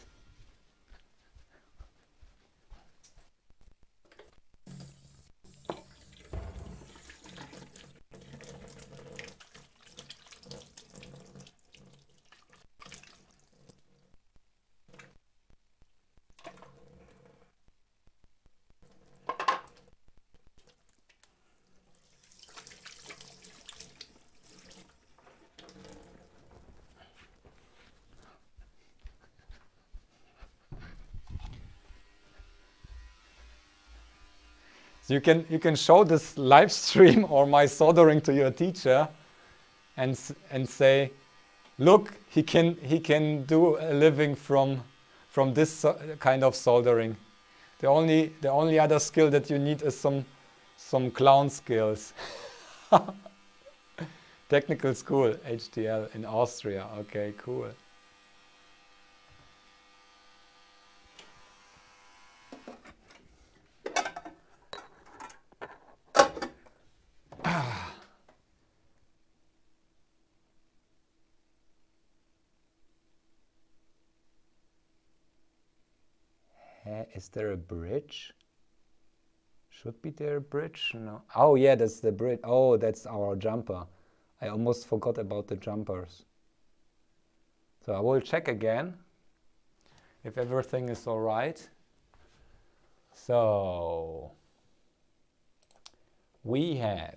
So you can show this live stream or my soldering to your teacher, and say, look, he can do a living from this kind of soldering. The only other skill that you need is some clown skills. Technical school, HTL in Austria. Okay, cool. Is there a bridge? Should be there a bridge? No. Oh yeah, that's the bridge. Oh, that's our jumper. I almost forgot about the jumpers. So I will check again if everything is all right. So we have,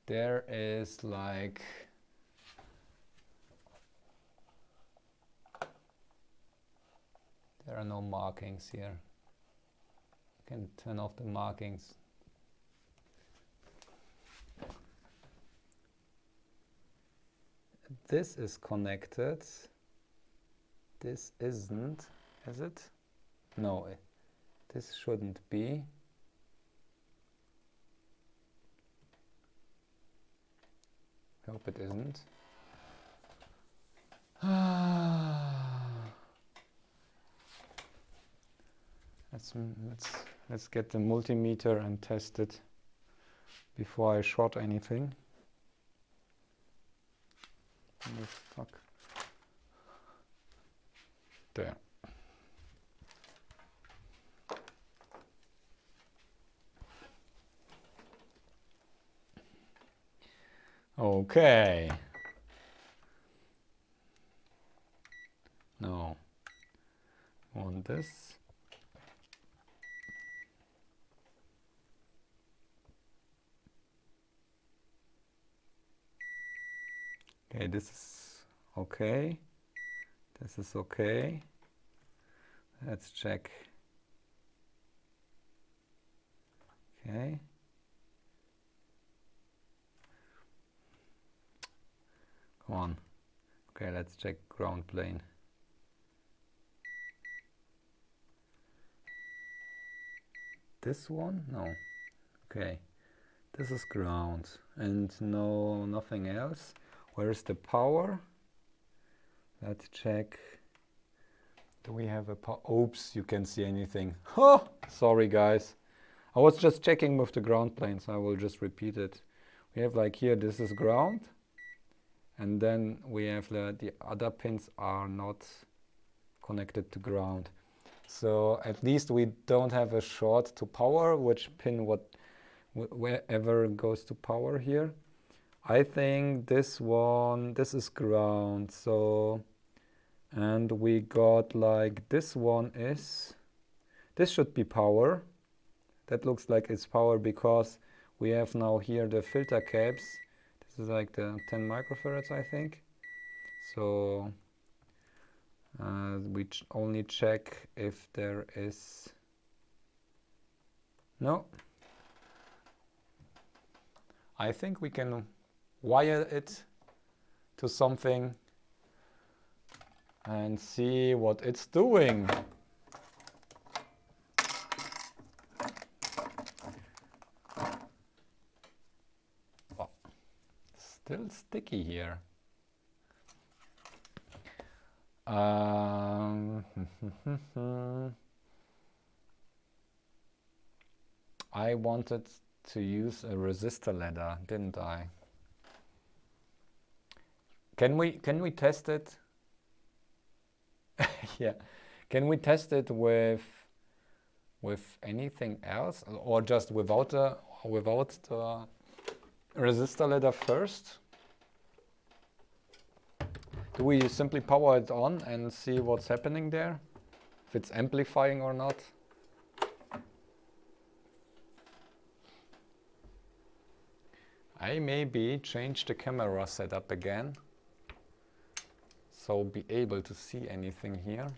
there is like, there are no markings here. You can turn off the markings. This is connected. This isn't, is it? No, this shouldn't be. Hope it isn't. Let's get the multimeter and test it before I short anything. Oh, fuck. There. Okay. No. Want this. Okay, this is okay. This is okay. Let's check. Okay. Come on. Okay, let's check ground plane. This one? No. Okay. This is ground and no, nothing else. Where is the power? Let's check. Do we have a power? Oops, you can't see anything. Oh, sorry guys. I was just checking with the ground plane, so I will just repeat it. We have like here, this is ground. And then we have the other pins are not connected to ground. So at least we don't have a short to power, which pin wherever goes to power here. I think this one, this is ground. So, and we got like this one is, this should be power. That looks like it's power because we have now here the filter caps. This is like the 10 microfarads, I think. So we only check if there is, no. I think we can wire it to something and see what it's doing. Oh, still sticky here. I wanted to use a resistor ladder, didn't I? Can we test it? Yeah. Can we test it with anything else, or just without the resistor ladder first? Do we simply power it on and see what's happening there? If it's amplifying or not? I maybe change the camera setup again, so be able to see anything here.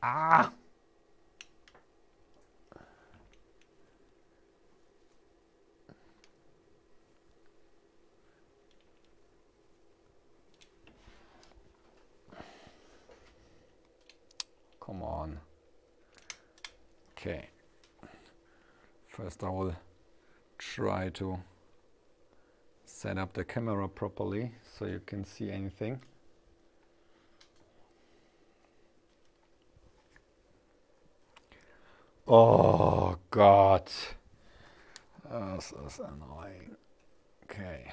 Ah! Come on. Okay. First I will try to set up the camera properly so you can see anything. Oh God. This is annoying. Okay.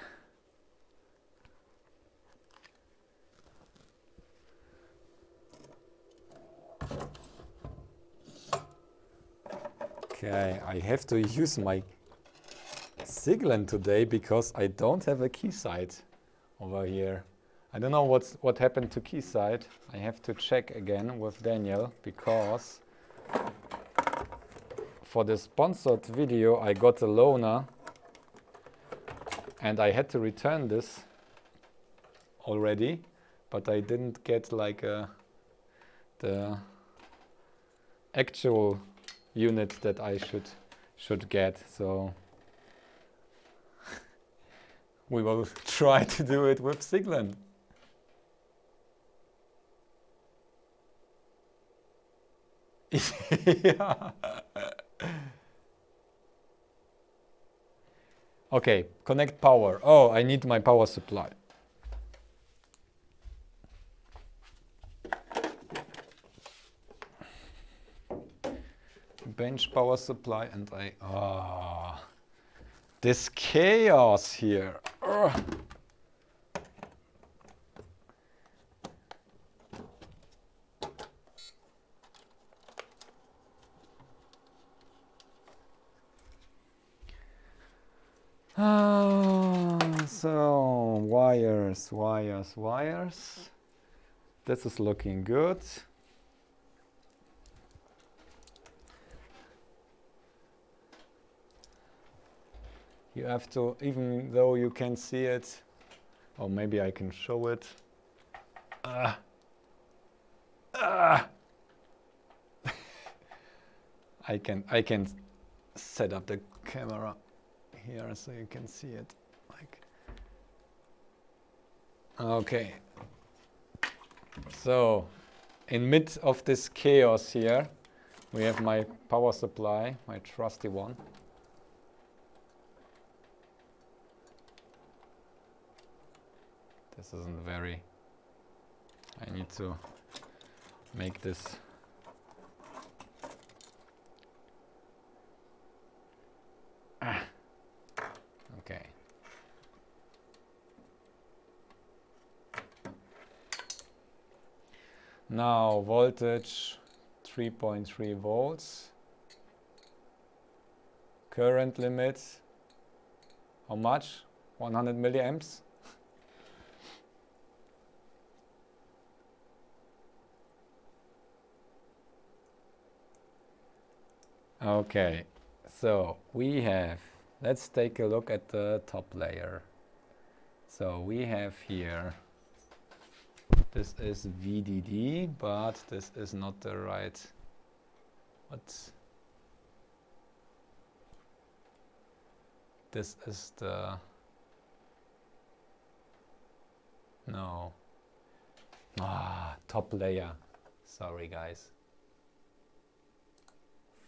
Okay, I have to use my Siglent today because I don't have a keysight over here. I don't know what happened to keysight. I have to check again with Daniel, because for the sponsored video I got a loaner and I had to return this already, but I didn't get like the actual unit that I should get, so we will try to do it with Siglent. Yeah. Okay, connect power. Oh, I need my power supply. Bench power supply, and this chaos here. So wires. This is looking good. You have to, even though you can see it, or maybe I can show it. I can set up the camera here so you can see it. Like, okay. So, in mid of this chaos here, we have my power supply, my trusty one. This isn't very. I need to make this. Okay. Now voltage 3.3 volts. Current limit, how much? 100 milliamps. Okay, so we have, let's take a look at the top layer. So we have here, this is VDD, but this is not the right, this is the, no, top layer, sorry guys.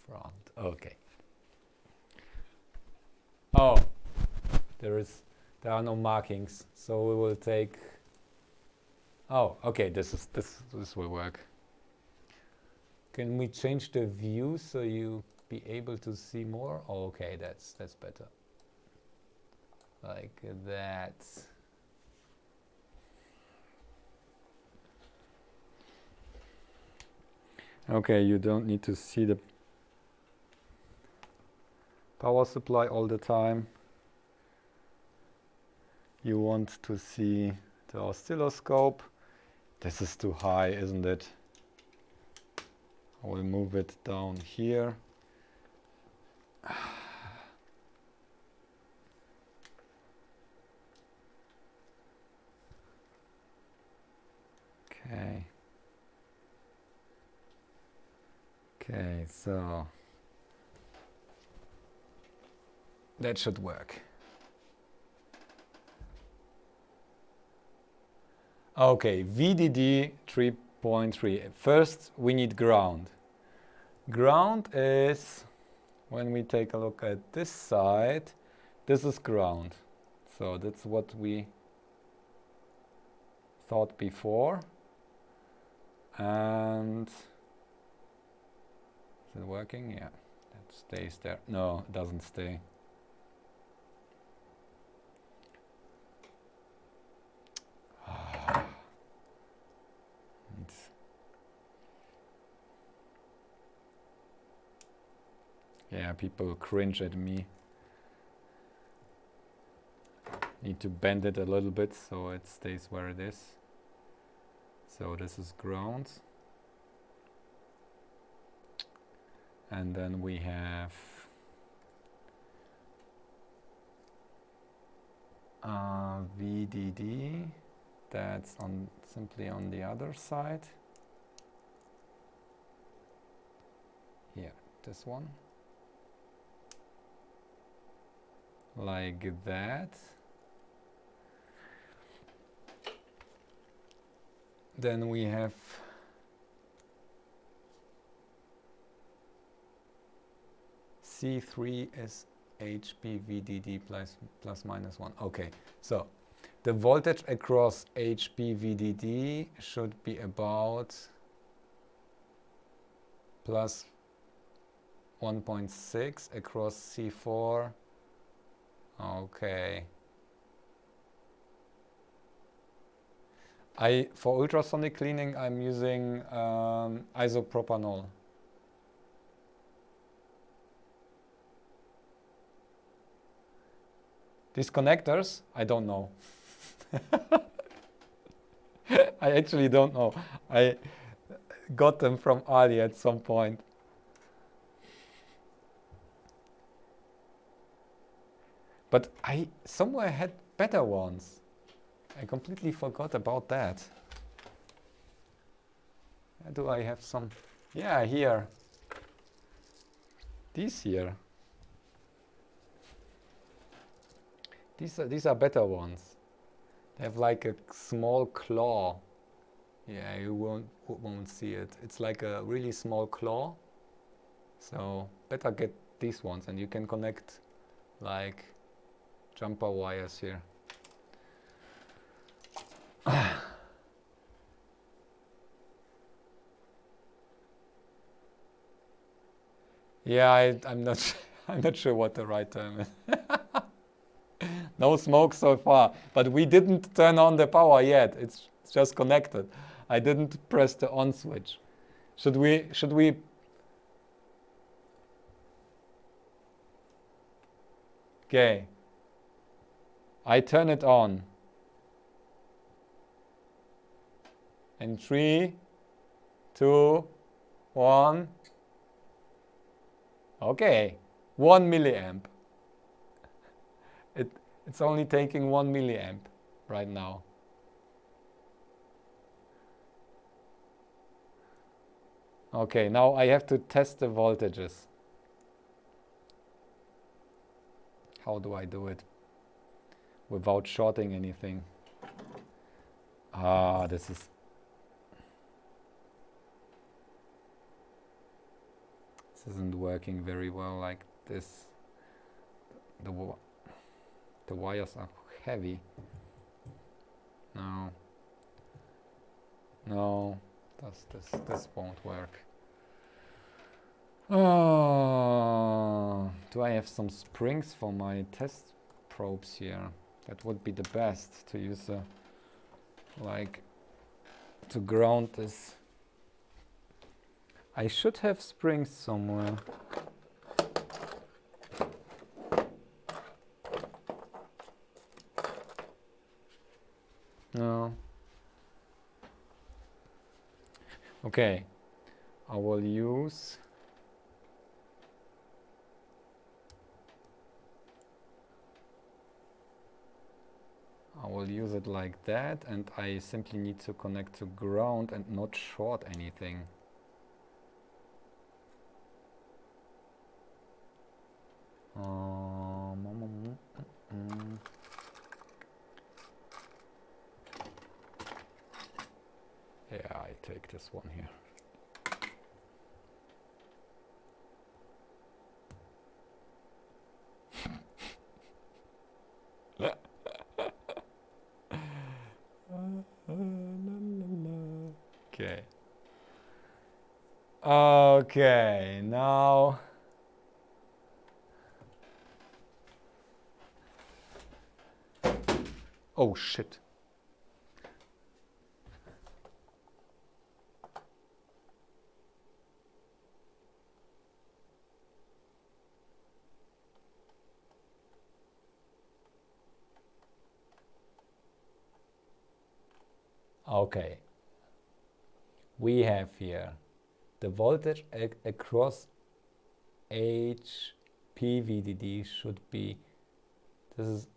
Front, okay. Oh, There are no markings, so we will take. Oh, okay. This will work. Can we change the view so you be able to see more? Oh, okay, that's better. Like that. Okay, you don't need to see the power supply all the time. You want to see the oscilloscope. This is too high, isn't it? I will move it down here. Okay. Okay, so that should work. Okay, VDD 3.3. First, we need ground. Ground is, when we take a look at this side, this is ground. So that's what we thought before. And is it working? Yeah, that stays there. No, it doesn't stay. Yeah, people cringe at me. Need to bend it a little bit so it stays where it is. So this is ground. And then we have VDD. That's simply on the other side. Here, this one. Like that. Then we have C3 is HPVDD plus minus 1. Okay, so the voltage across HPVDD should be about plus 1.6 across C4. Okay. For ultrasonic cleaning, I'm using isopropanol. These connectors, I don't know. I actually don't know. I got them from Ali at some point. But I somewhere had better ones. I completely forgot about that. Do I have some? Yeah, here. These here. These are better ones. They have like a small claw. Yeah, you won't see it. It's like a really small claw. So better get these ones, and you can connect like jumper wires here. Yeah, I'm not I'm not sure what the right term is. No smoke so far, but we didn't turn on the power yet. It's just connected. I didn't press the on switch. Should we Okay. I turn it on. In 3, 2, 1. Okay. 1 milliamp. It's only taking 1 milliamp right now. Okay, now I have to test the voltages. How do I do it without shorting anything? This isn't working very well like this. The wires are heavy. No. No, this won't work. Do I have some springs for my test probes here? That would be the best to use like to ground this. I should have springs somewhere. No. Okay, I will use it like that, and I simply need to connect to ground and not short anything. Yeah, I take this one here. Okay. Okay, now oh shit. Okay. We have here the voltage across HP VDD should be, this is,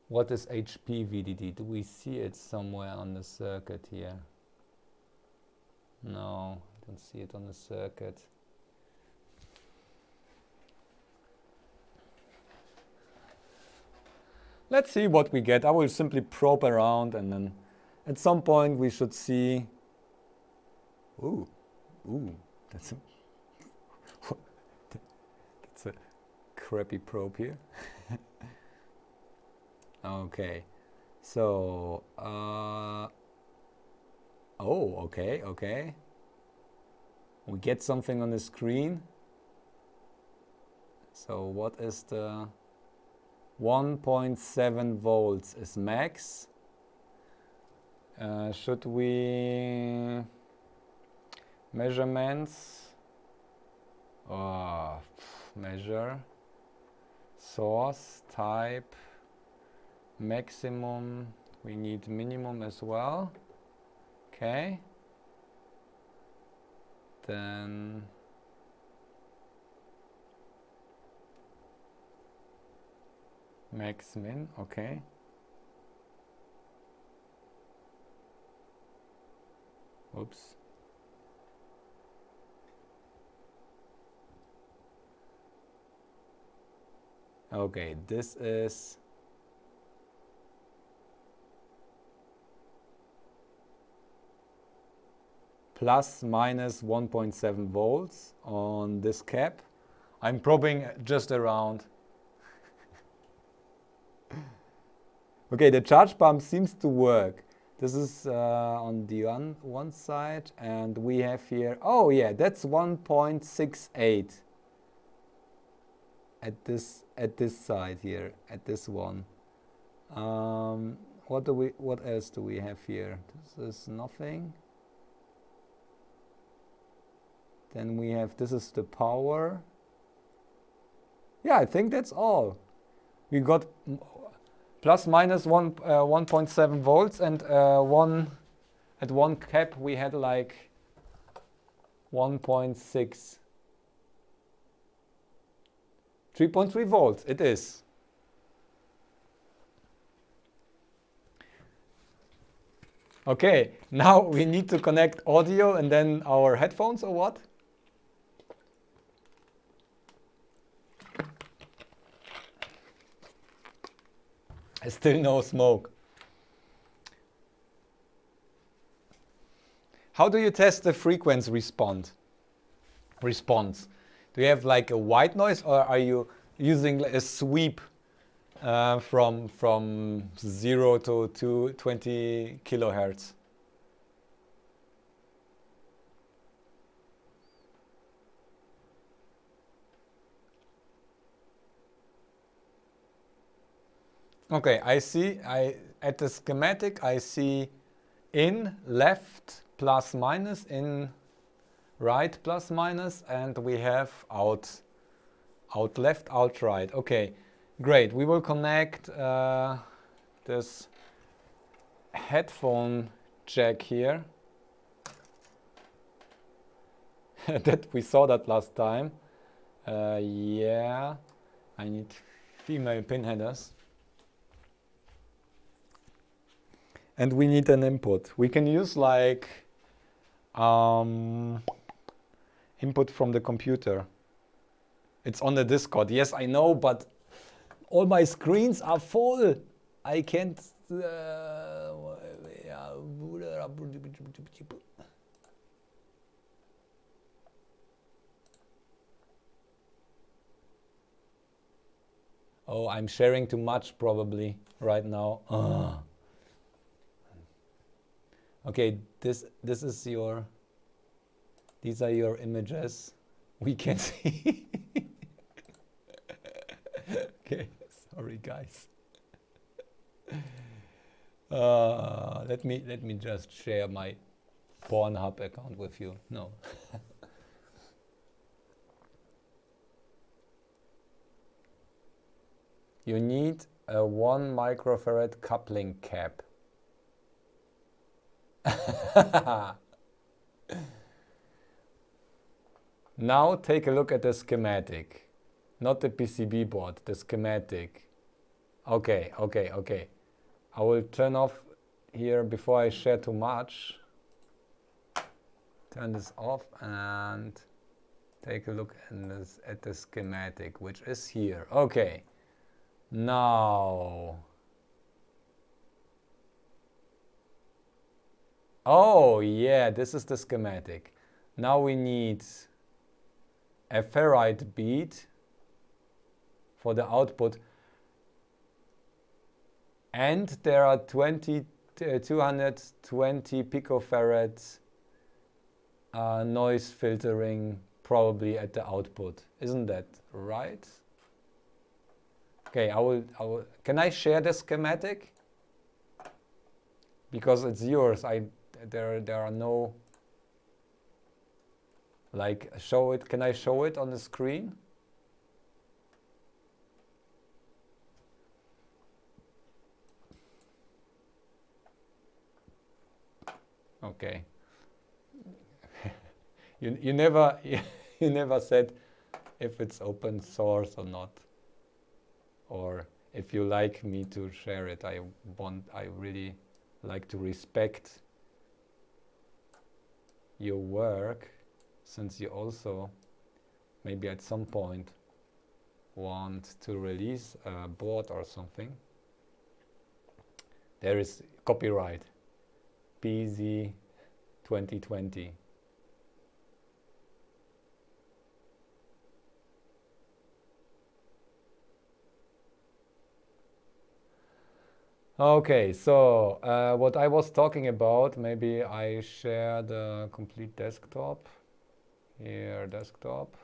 what is HP VDD? Do we see it somewhere on the circuit here? No, I don't see it on the circuit. Let's see what we get. I will simply probe around, and then at some point we should see. Ooh, that's a crappy probe here. Okay, so oh, okay. We get something on the screen. So what is the 1.7 volts is max. Should we measurements? Measure source type maximum. We need minimum as well. Okay. Then max min, okay. Oops. Okay, this is plus minus 1.7 volts on this cap. I'm probing just around. Okay, the charge pump seems to work. This is on the one side, and we have here, oh yeah, that's 1.68 at this side here, at this one. What else do we have here? This is nothing. Then we have, this is the power. Yeah, I think that's all. We got plus minus 1.7 volts, and at one cap we had like 1.6. 3.3 volts, it is. Okay, now we need to connect audio and then our headphones, or what? Still no smoke. How do you test the frequency response? Do you have like a white noise, or are you using a sweep from 0 to 220 kilohertz? Okay, I see. At the schematic I see in left plus minus, in right plus minus, and we have out left, out right. Okay, great. We will connect this headphone jack here. That we saw that last time. Yeah, I need female pin headers. And we need an input. We can use like input from the computer. It's on the Discord. Yes, I know, but all my screens are full. I can't. Oh, I'm sharing too much probably right now. Okay, this is your. These are your images. We can see. Okay, sorry guys. Let me just share my Pornhub account with you. No. You need a 1 microfarad coupling cap. Now take a look at the schematic. Not the PCB board, the schematic. Okay. I will turn off here before I share too much. Turn this off and take a look at the schematic, which is here. Okay. Now. Oh, yeah, this is the schematic. Now we need a ferrite bead for the output. And there are 220 picofarads noise filtering probably at the output. Isn't that right? Okay, I will. Can I share the schematic? Because it's yours. There are no. Like, show it. Can I show it on the screen? Okay. You never you never said if it's open source or not, or if you like me to share it. I really like to respect your work, since you also maybe at some point want to release a board or something. There is copyright PZ 2020. Okay, so what I was talking about, maybe I share the complete desktop. Here, desktop.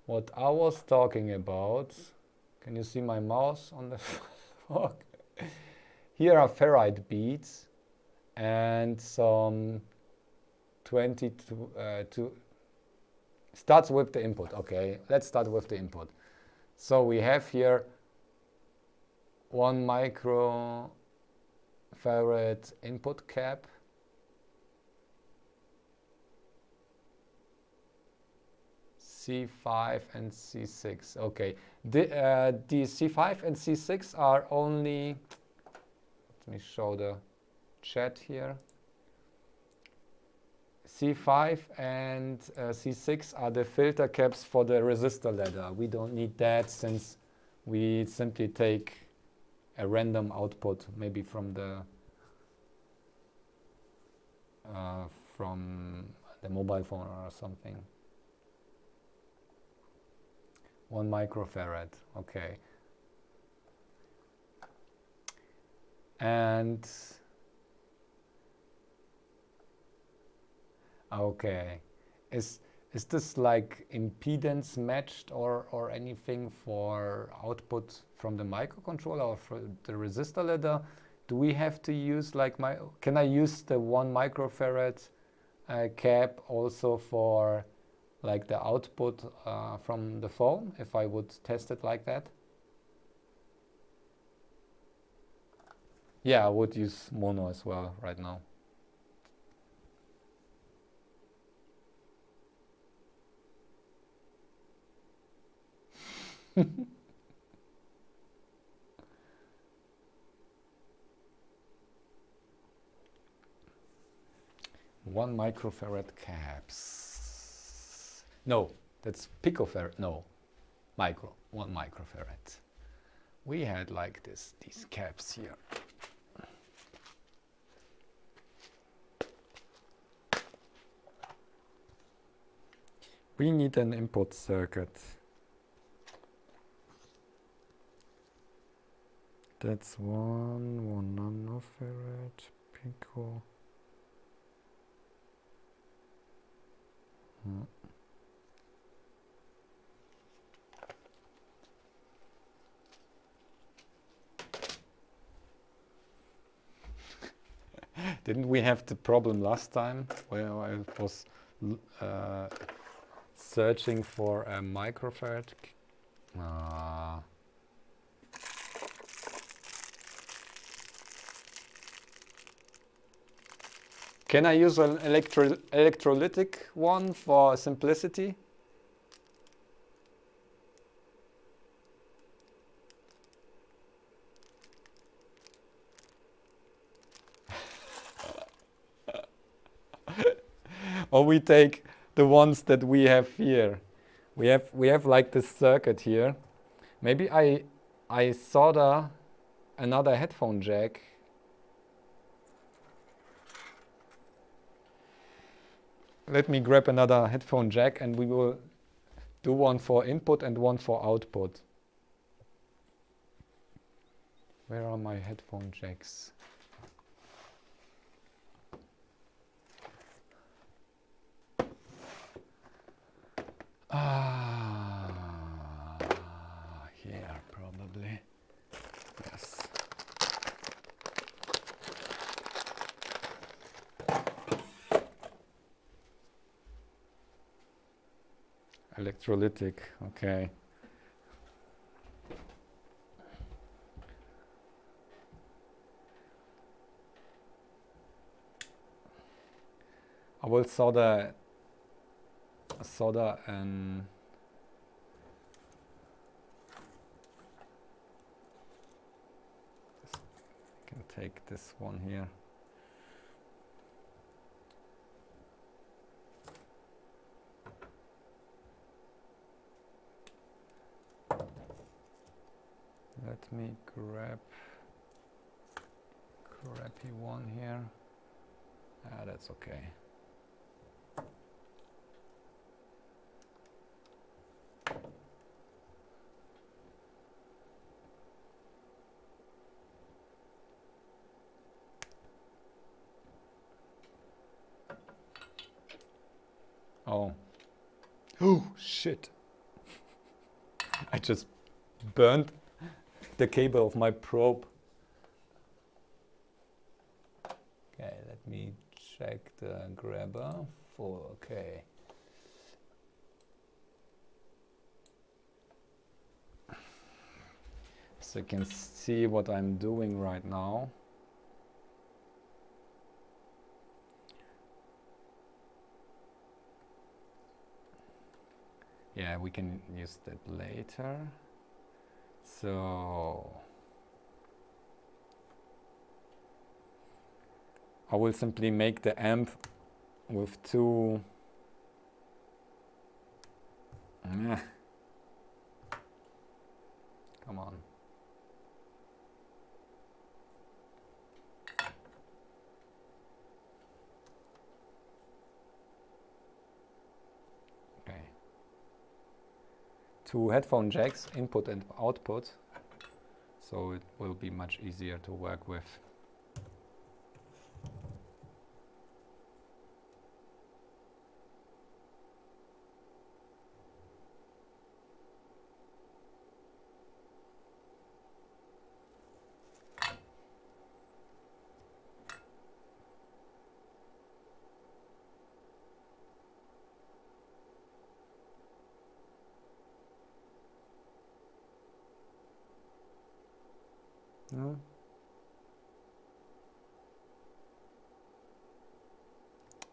What I was talking about, can you see my mouse on the fork? Here are ferrite beads and some 22, starts with the input. Okay, let's start with the input. So we have here 1 microfarad input cap. C5 and C6. Okay, the C5 and C6 are only, let me show the chat here. C5 and C6 are the filter caps for the resistor ladder. We don't need that, since we simply take a random output, maybe from the mobile phone or something. 1 microfarad, okay. And okay, is this like impedance matched or anything for output from the microcontroller or for the resistor ladder? Do we have to use like can I use the 1 microfarad cap also for like the output from the phone if I would test it like that? Yeah, I would use mono as well right now. One microfarad caps. No, that's picofarad. No, 1 microfarad. We had like these caps here. We need an input circuit. That's 1 nanofarad, pico. Didn't we have the problem last time where I was searching for a microfarad? Can I use an electrolytic one for simplicity? Or we take the ones that we have here. We have like this circuit here. Maybe I solder another headphone jack. Let me grab another headphone jack and we will do one for input and one for output. Where are my headphone jacks? Here probably. Yes. Electrolytic, okay. I will solder and I can take this one here. Let me grab crappy one here. That's okay. Oh shit. I just burned the cable of my probe. Okay, let me check the grabber for, okay. So you can see what I'm doing right now. Yeah, we can use that later. So I will simply make the amp with two come on. Okay. two headphone jacks, input and output, so it will be much easier to work with. No.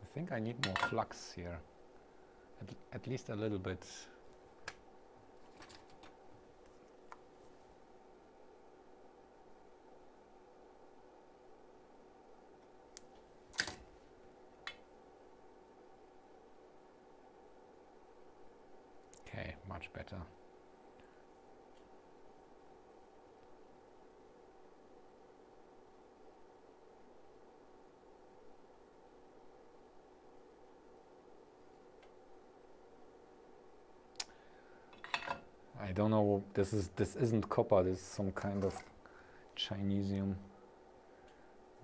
I think I need more flux here, at least a little bit. Okay, much better. I don't know, this isn't copper, this is some kind of Chinesium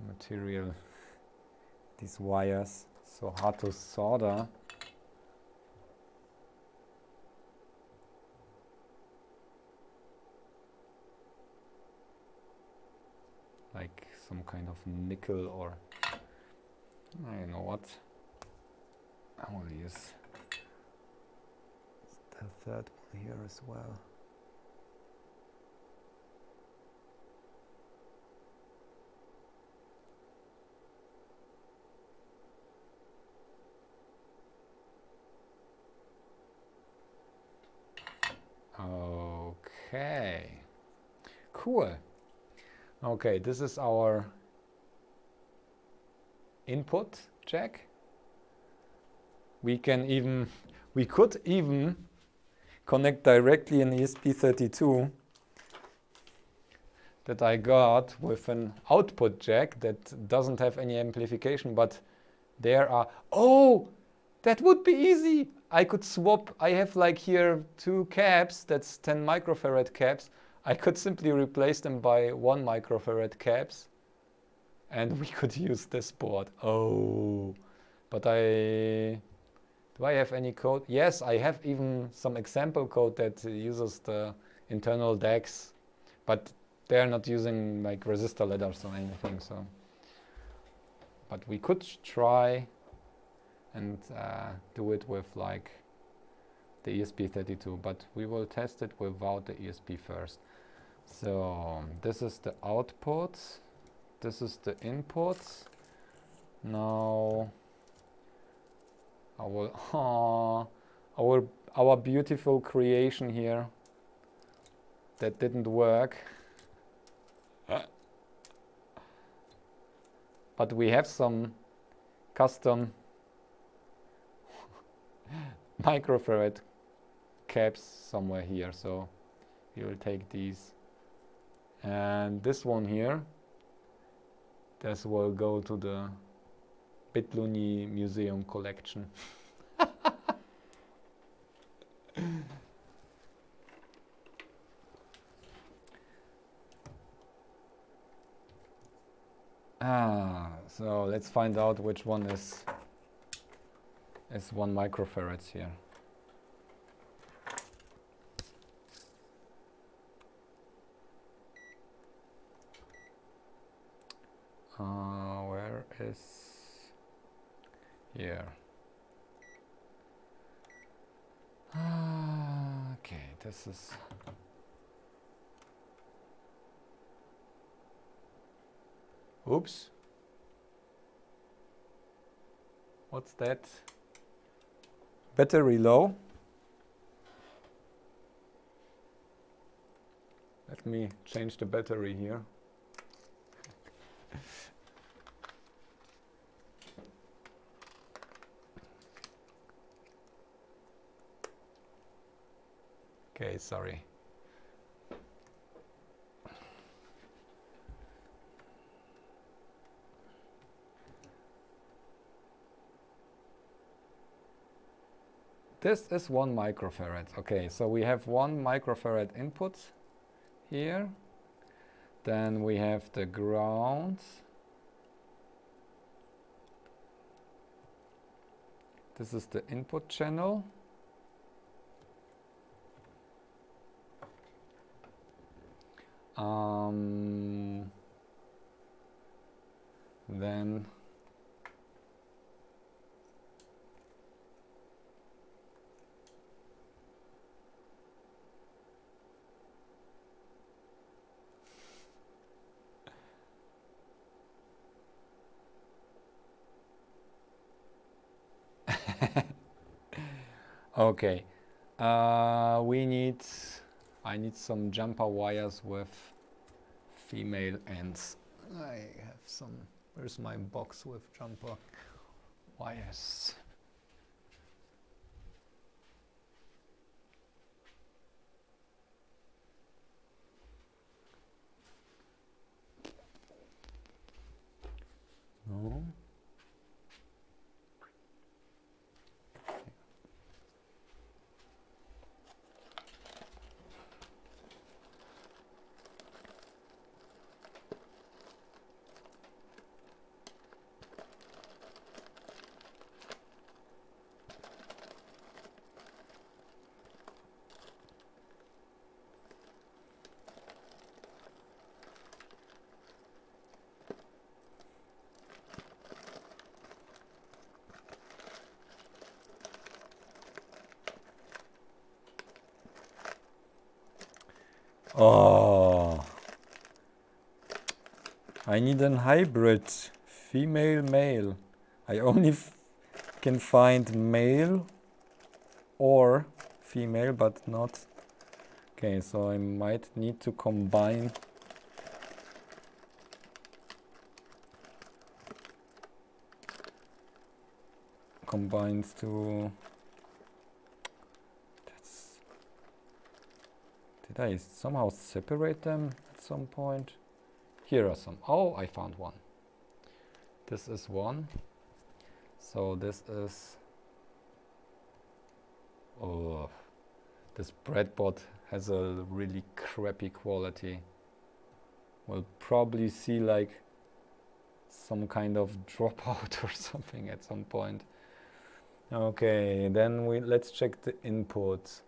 material. These wires, so hard to solder. Like some kind of nickel, or I don't know what. I will use the third one here as well. Okay, cool. Okay, this is our input jack. We could even connect directly an ESP32 that I got with an output jack that doesn't have any amplification, but there are, oh, that would be easy. I could swap, I have like here two caps, that's 10 microfarad caps. I could simply replace them by 1 microfarad caps and we could use this board. Oh, but do I have any code? Yes, I have even some example code that uses the internal DACs, but they're not using like resistor ladders or anything, so. But we could try and do it with like the ESP32, but we will test it without the ESP first. So this is the output, this is the input. Now our beautiful creation here that didn't work. But we have some custom microfarad caps somewhere here, so we will take these. And this one here, this will go to the bitluni museum collection. So let's find out which one is 1 microfarad here. Where is here? Okay, this is oops. What's that? Battery low. Let me change the battery here. Okay, sorry. this is 1 microfarad. Okay, so we have 1 microfarad input here. Then we have the ground. This is the input channel. Then okay, I need some jumper wires with female ends. I have some, where's my box with jumper wires? No. Oh, I need a hybrid, female, male. I only can find male or female, but not. Okay, so I might need to combine. Combines to. Did I somehow separate them at some point? Here are some. Oh, I found one. This is one. So this is. Oh, this breadboard has a really crappy quality. We'll probably see like some kind of dropout or something at some point. Okay, then let's check the inputs.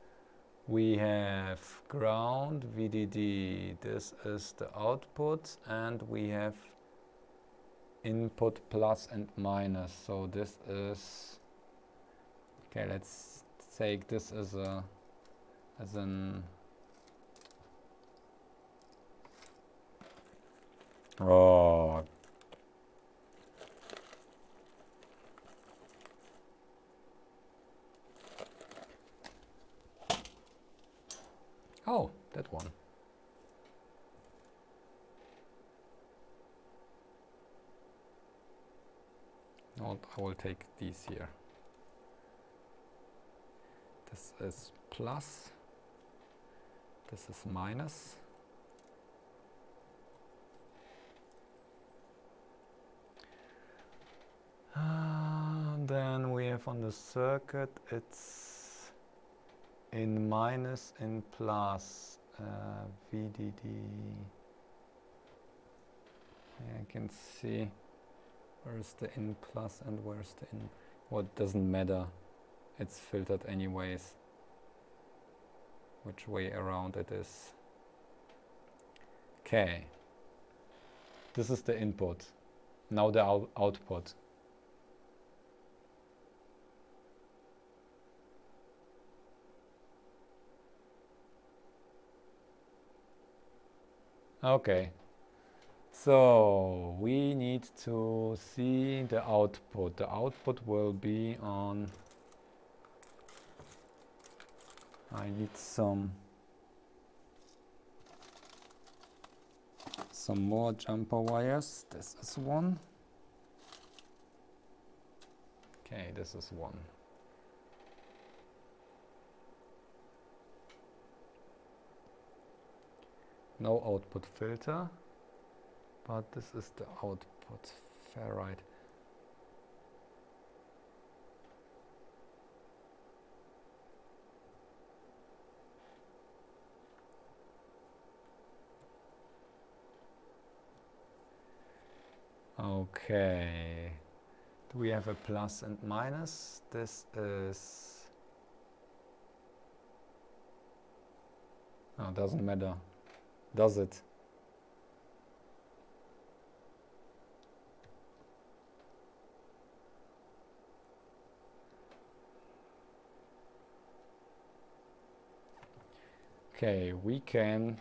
We have ground, VDD, this is the output, and we have input plus and minus. So this is, okay, let's take this as an, oh, oh, that one. No, I will take these here. This is plus, this is minus. Then we have on the circuit, it's in minus, in plus, VDD. I can see where's the in plus and where's the in. Well, it doesn't matter. It's filtered anyways. Which way around it is. Okay. This is the input. Now the output. Okay. So we need to see the output. The output will be on. I need some more jumper wires. This is one. Okay, this is one. No output filter, but this is the output ferrite. Okay. Do we have a plus and minus? This is... Oh, doesn't matter, does it? Okay, we can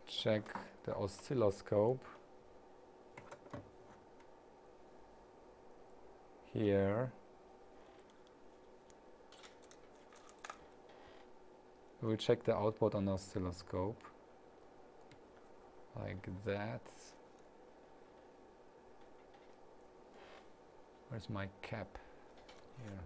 check the oscilloscope here. We'll check the output on the oscilloscope like that. Where's my cap? Here.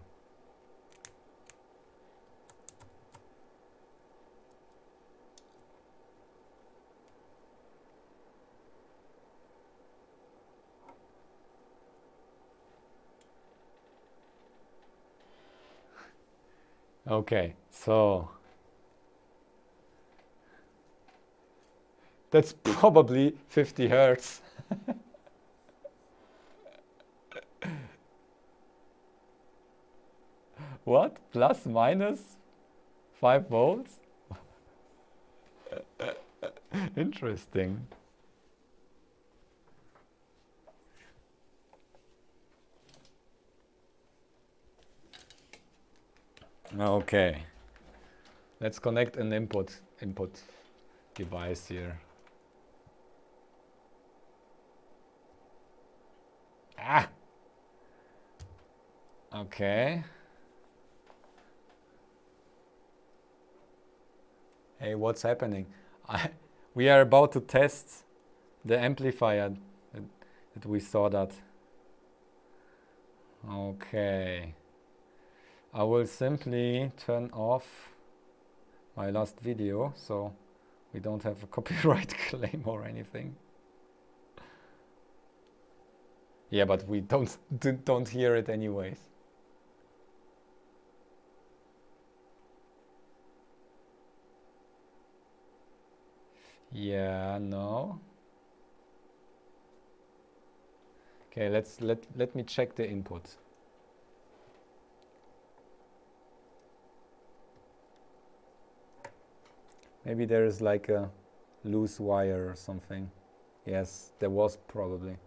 Okay, so that's probably 50 hertz. What? Plus minus 5 volts? Interesting. Okay. Let's connect an input device here. Ah. Okay. Hey, what's happening? We are about to test the amplifier that we saw that. Okay. I will simply turn off my last video so we don't have a copyright claim or anything. Yeah, but we don't hear it anyways. Yeah, no. Okay, let me check the input. Maybe there is like a loose wire or something. Yes, there was probably.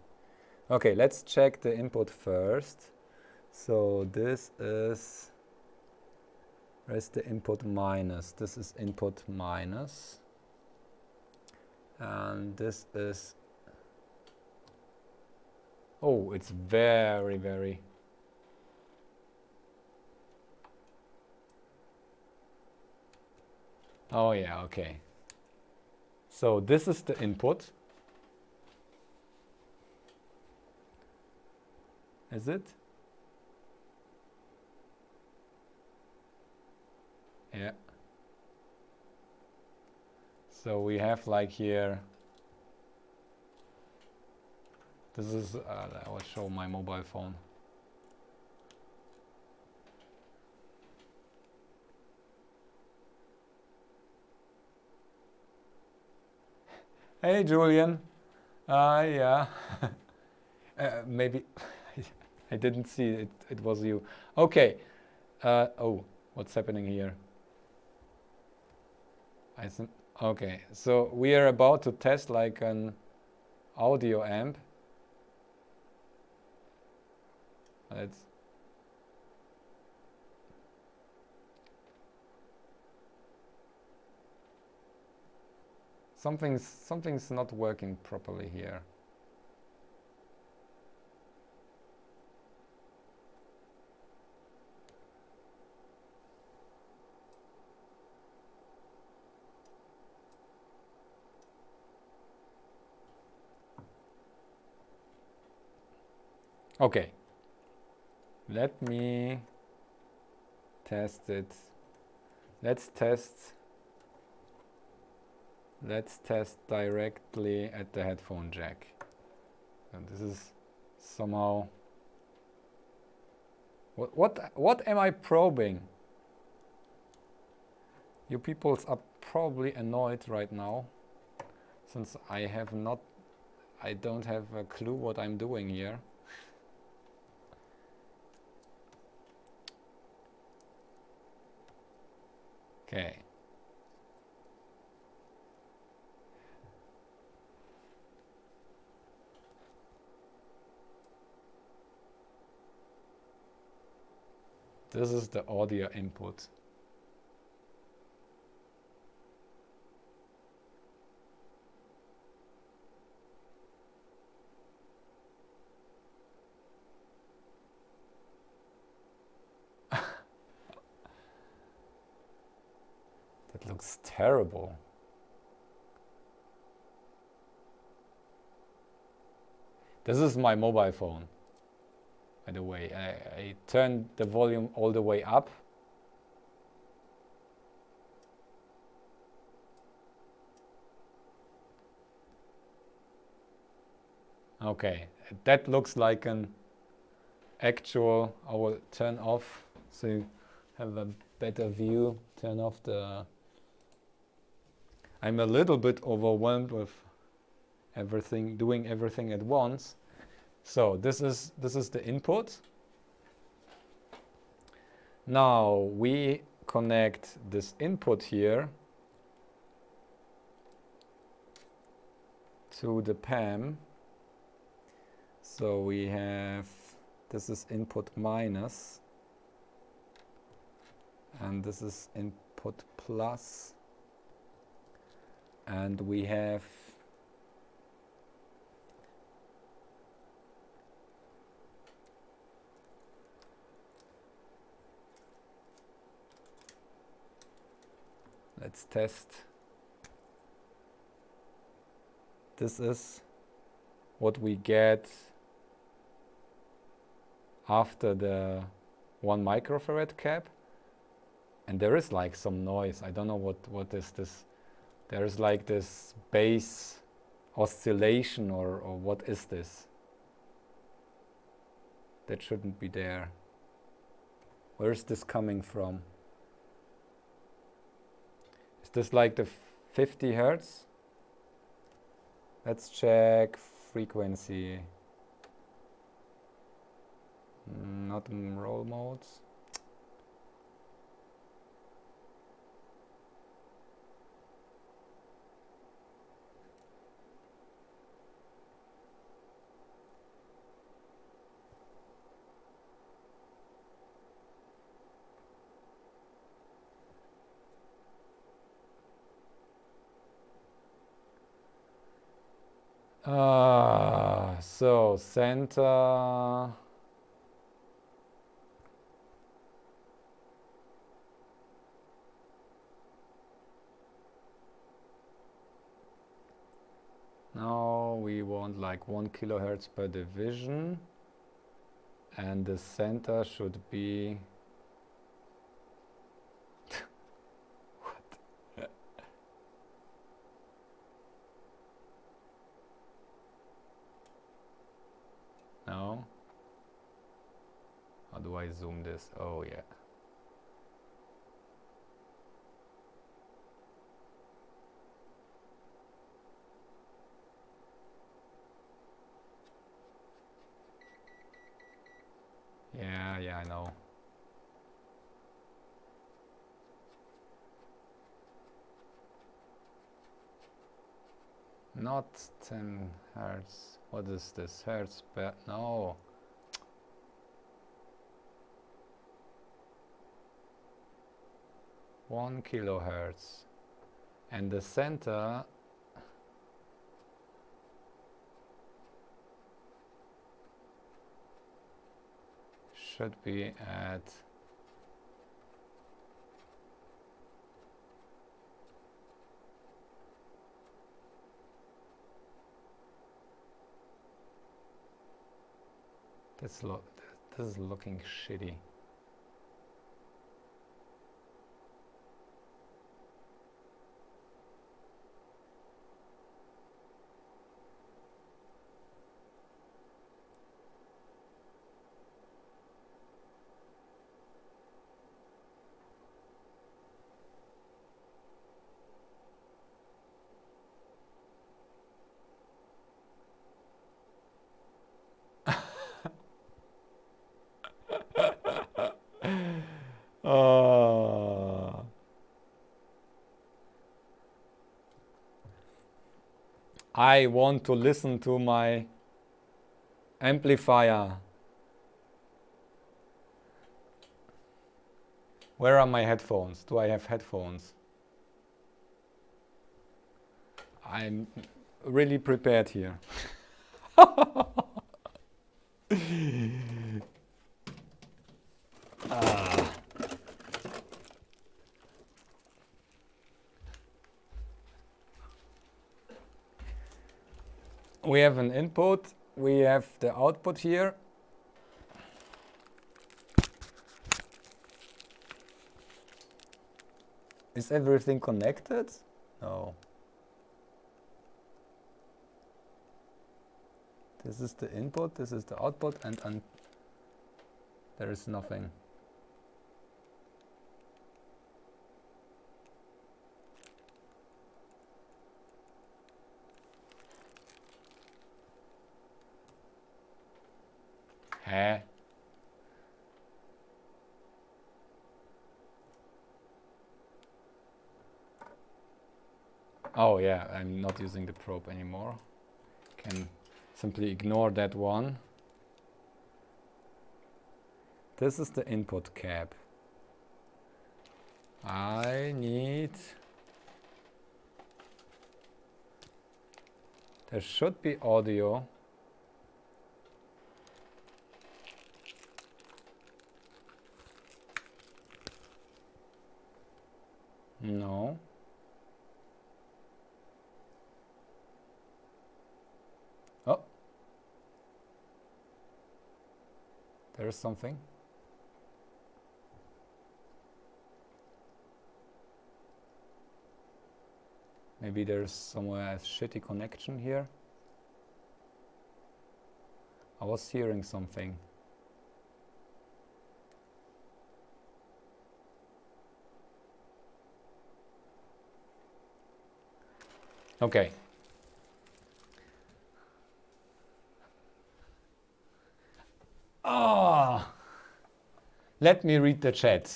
Okay, let's check the input first. So this is, where's the input minus? This is input minus. And this is, oh, it's very, very. Oh yeah, okay. So this is the input. Is it? Yeah. So we have like here, this is, I will show my mobile phone. Hey Julian, yeah, maybe I didn't see it, it was you. Okay, oh, what's happening here? Okay, so we are about to test like an audio amp. Let's something's not working properly here. Okay, let me test it. Let's test directly at the headphone jack. And this is somehow, what am I probing? You peoples are probably annoyed right now, since I I don't have a clue what I'm doing here. Okay. This is the audio input. That looks terrible. This is my mobile phone, by the way. I turned the volume all the way up. Okay, that looks like an actual. I will turn off so you have a better view. Turn off the. I'm a little bit overwhelmed with everything, doing everything at once. So this is the input. Now we connect this input here to the PAM. So we have, this is input minus, and this is input plus, and we have let's test. This is what we get after the 1 microfarad cap, and there is like some noise. I don't know what is this. There is like this bass oscillation, or what is this? That shouldn't be there. Where is this coming from? Is this like the 50 hertz? Let's check frequency. Not in roll modes. So center. Now we want like 1 kilohertz per division, and the center should be what? No. How do I zoom this? Oh yeah. Yeah, I know. Not 10 hertz. What is this? Hertz per, no. One kilohertz. And the center should be at this is looking shitty. I want to listen to my amplifier. Where are my headphones? Do I have headphones? I'm really prepared here. We have an input, we have the output here. Is everything connected? No. This is the input, this is the output, and there is nothing. Huh? Oh yeah, I'm not using the probe anymore. Can simply ignore that one. This is the input cap. I need... There should be audio. No. Oh. There's something. Maybe there's somewhere a shitty connection here. I was hearing something. Okay. Ah, let me read the chat.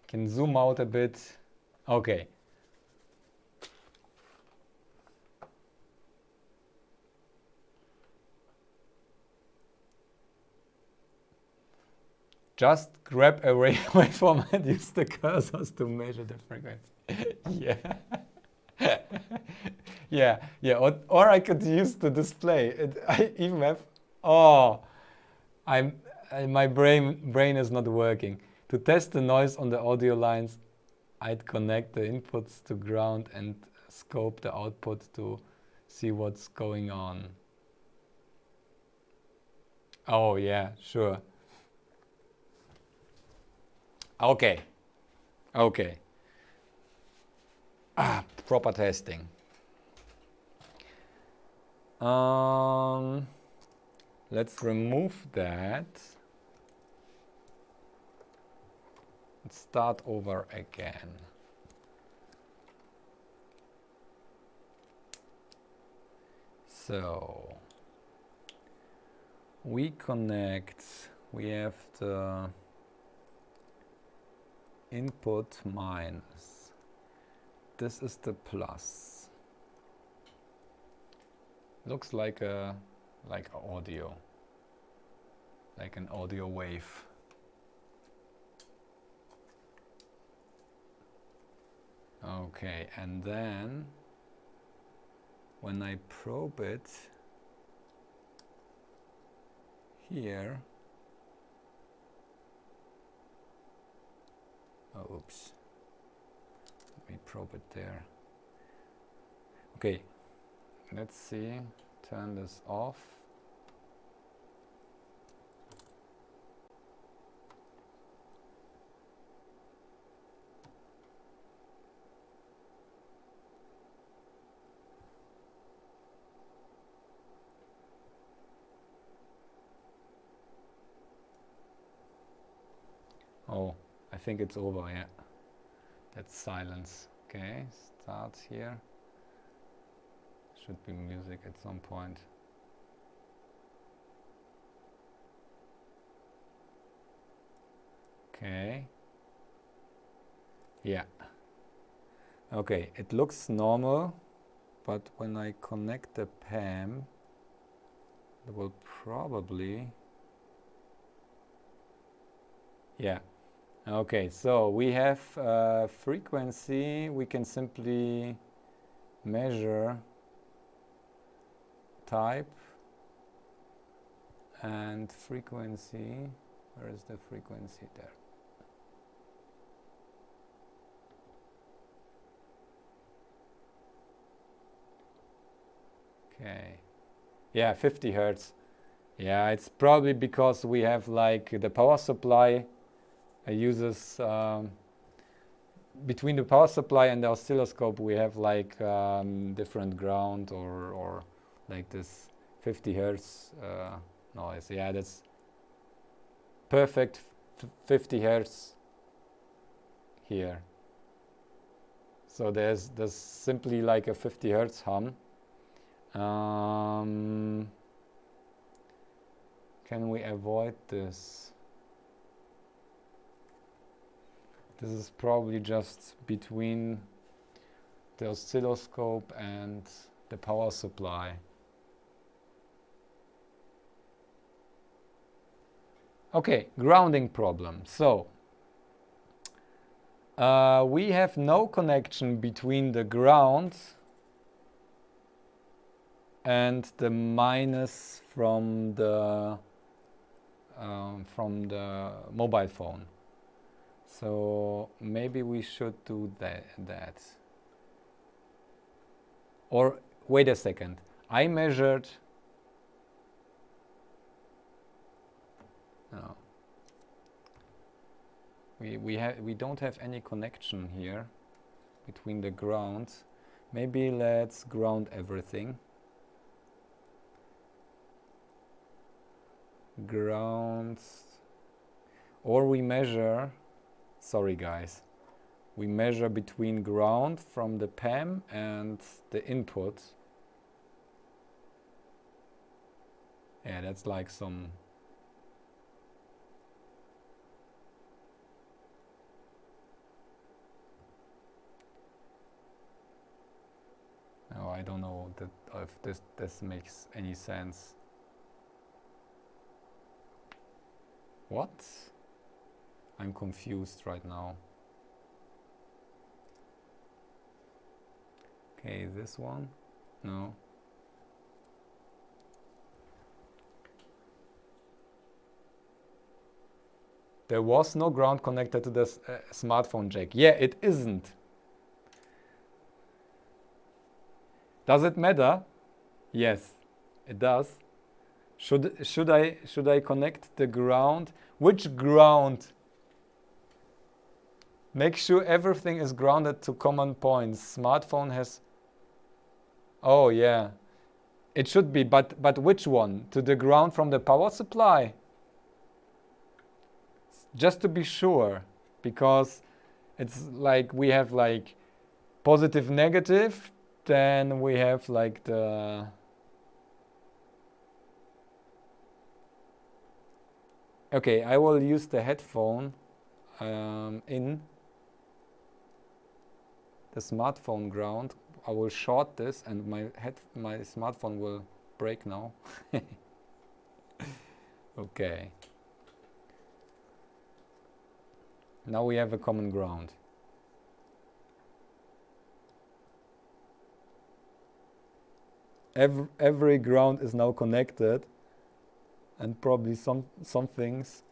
Can zoom out a bit. Okay. Just grab a waveform and use the cursors to measure the frequency. Yeah. yeah. Or I could use the display. I even have. Oh, my brain is not working. To test the noise on the audio lines, I'd connect the inputs to ground and scope the output to see what's going on. Oh yeah, sure. Okay. Proper testing. Let's remove that. Let's start over again. So we have the input minus. This is the plus. Looks like audio, like an audio wave. Okay, and then when I probe it here, oh, oops, let me probe it there. Okay, let's see, turn this off. Oh, I think it's over, yeah. That's silence. Okay, start here. Should be music at some point. Okay. Yeah. Okay, it looks normal, but when I connect the PAM, it will probably, yeah. Okay, so we have frequency. We can simply measure type and frequency. Where is the frequency? There. Okay. Yeah, 50 hertz. Yeah, it's probably because we have like the power supply uses between the power supply and the oscilloscope we have like different ground or like this 50 hertz noise. Yeah, that's perfect 50 hertz here. So there's simply like a 50 hertz hum. Can we avoid this? This is probably just between the oscilloscope and the power supply. Okay, grounding problem. So we have no connection between the ground and the minus from the mobile phone. So maybe we should do that. Or wait a second. I measured. No. We don't have any connection here between the grounds. Maybe let's ground everything. Grounds. Or we measure. Sorry guys. We measure between ground from the PAM and the input. Yeah, that's like some. No, I don't know if this makes any sense. What? I'm confused right now. Okay, this one? No. There was no ground connected to this smartphone jack. Yeah, it isn't. Does it matter? Yes, it does. Should I connect the ground? Which ground? Make sure everything is grounded to common points. Smartphone has. Oh yeah, it should be. But which one? To the ground from the power supply? Just to be sure, because it's like we have like positive, negative. Then we have like the. Okay, I will use the headphone in the smartphone ground. I will short this and my smartphone will break now. Okay. Now we have a common ground. Every ground is now connected, and probably some things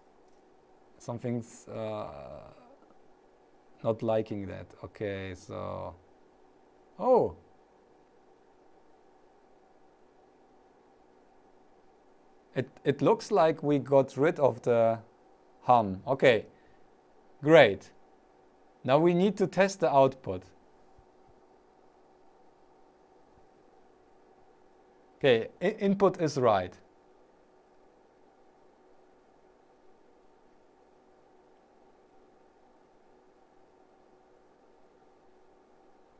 not liking that. Okay, so oh, it looks like we got rid of the hum. Okay, great. Now we need to test the output. Okay, input is right.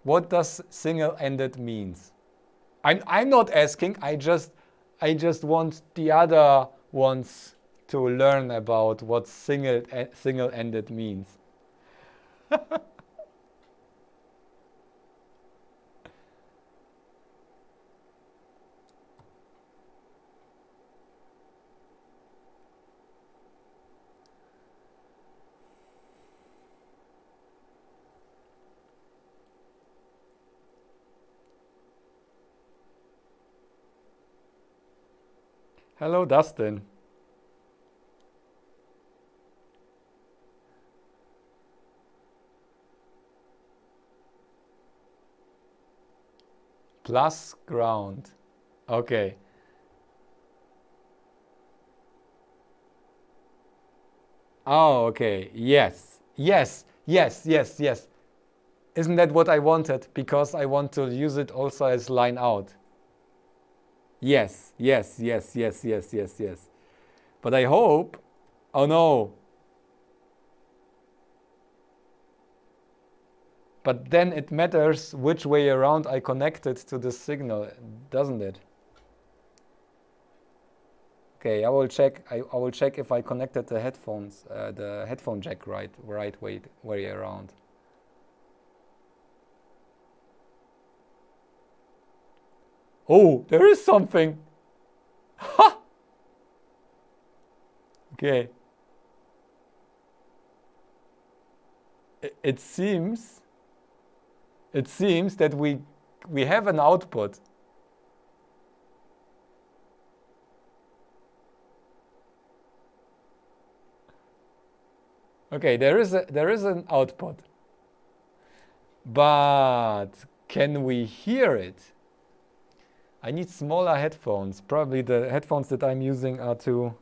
What does single-ended means? I'm not asking. I just want the other ones to learn about what single-ended means. Hello, Dustin. Plus ground. Okay. Oh, okay. Yes. Yes. Yes. Yes. Yes. Isn't that what I wanted? Because I want to use it also as line out. Yes. Yes. Yes. Yes. Yes. Yes. Yes. But I hope. Oh no. But then it matters which way around I connect it to the signal, doesn't it? Okay, I will check. I will check if I connected the headphones, the headphone jack right way around. Oh, there is something. Ha! Okay. It seems that we have an output. Okay, there is an output. But can we hear it? I need smaller headphones. Probably the headphones that I'm using are too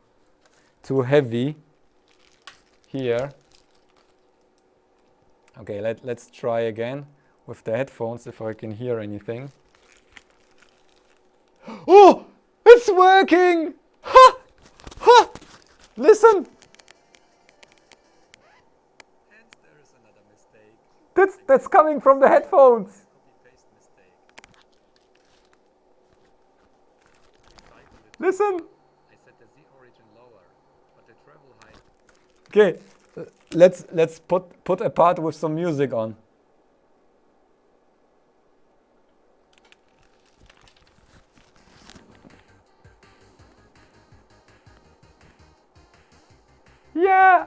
heavy here. Okay, let's try again with the headphones if I can hear anything. Oh, it's working! Ha! Ha! Listen! And there is another mistake. That's coming from the headphones. Copy-paste mistake. Listen! I set the Z origin lower, but the treble high. Okay, let's put a part with some music on. Yeah!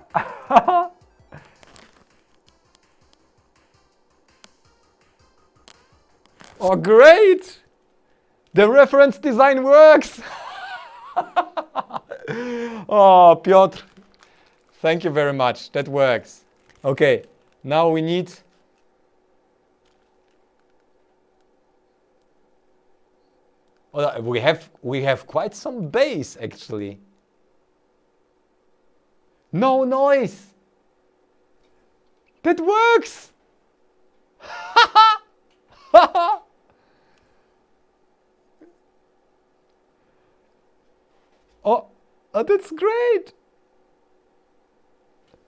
Oh, great! The reference design works! Oh, Piotr, thank you very much. That works. Okay, now we need... Oh, we have quite some bass, actually. No noise! That works! Oh, that's great!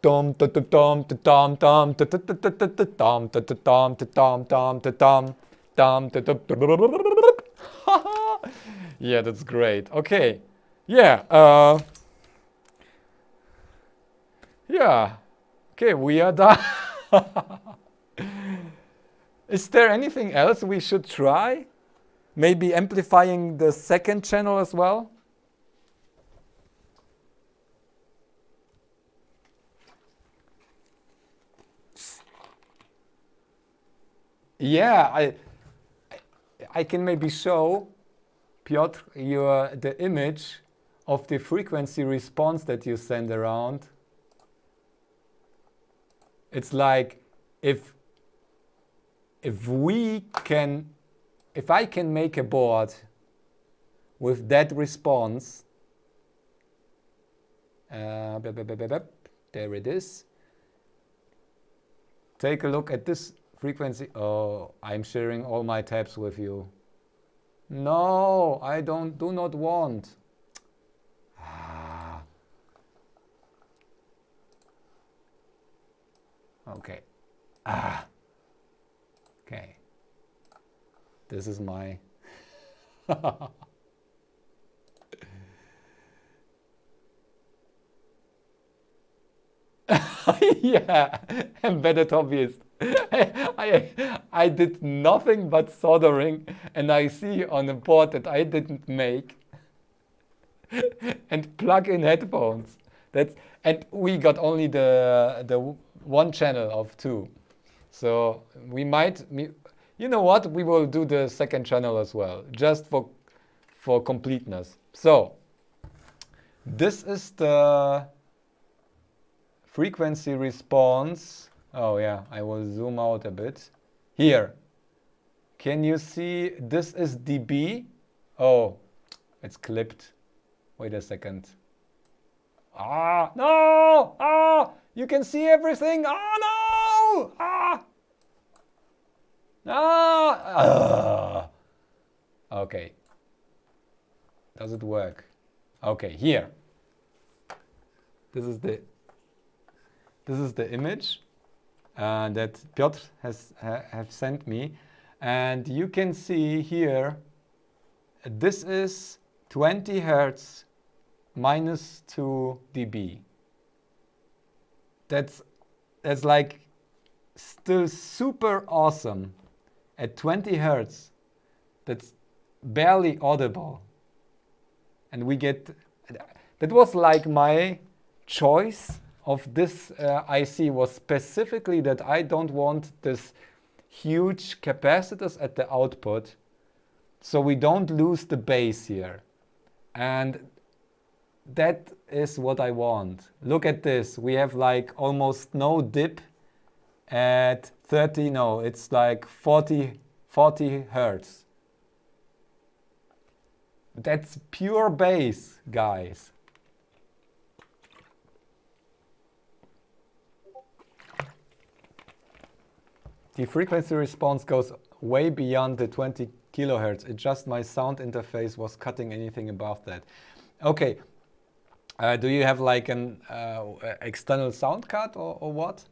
Tom tom tom tom tom tom tom tom tom tom tom. Yeah, that's great. Okay, yeah, yeah. Okay, we are done. Is there anything else we should try? Maybe amplifying the second channel as well? Yeah, I can maybe show Piotr the image of the frequency response that you send around. It's like if I can make a board with that response, there it is. Take a look at this frequency. Oh, I'm sharing all my tabs with you. No, I do not want. Okay. Okay. This is my... Yeah, embedded hobbyist. I did nothing but soldering, and I see on a board that I didn't make and plug in headphones. And we got only the one channel of 2. So we might, you know what? We will do the second channel as well, just for completeness. So This is the frequency response. Oh yeah, I will zoom out a bit. Here, can you see this is dB? Oh, it's clipped. Wait a second. Ah, no! Ah, you can see everything. Oh no! Ah! Ah! Okay. Does it work? Okay, here. This is the image that Piotr have sent me, and you can see here. This is 20 hertz minus 2 dB. That's like still super awesome. At 20 hertz, that's barely audible. And we get, that was like my choice of this IC was specifically that I don't want this huge capacitors at the output, so we don't lose the bass here. And that is what I want. Look at this. We have like almost no dip at 30, no, it's like 40 hertz. That's pure bass, guys. The frequency response goes way beyond the 20 kilohertz. It's just my sound interface was cutting anything above that. Okay. Do you have like an external sound card or what?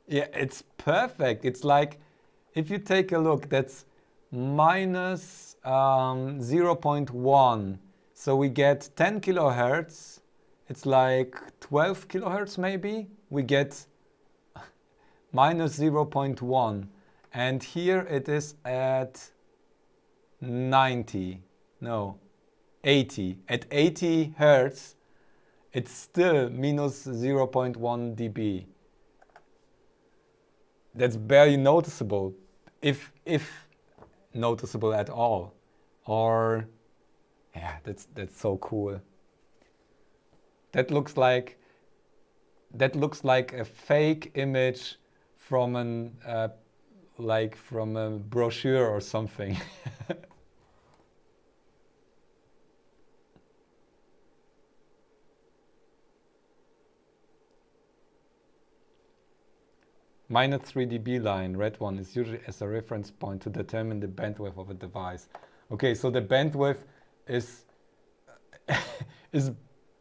Yeah, it's perfect. It's like, if you take a look, that's minus 0.1. So we get 10 kilohertz. It's like 12 kilohertz maybe. We get minus 0.1. And here it is at 90. No, 80. At 80 hertz, it's still minus 0.1 dB. That's barely noticeable, if noticeable at all. Or yeah, that's so cool. That looks like a fake image from an like from a brochure or something. Minus 3 dB line, red one, is usually as a reference point to determine the bandwidth of a device. Okay, so the bandwidth is is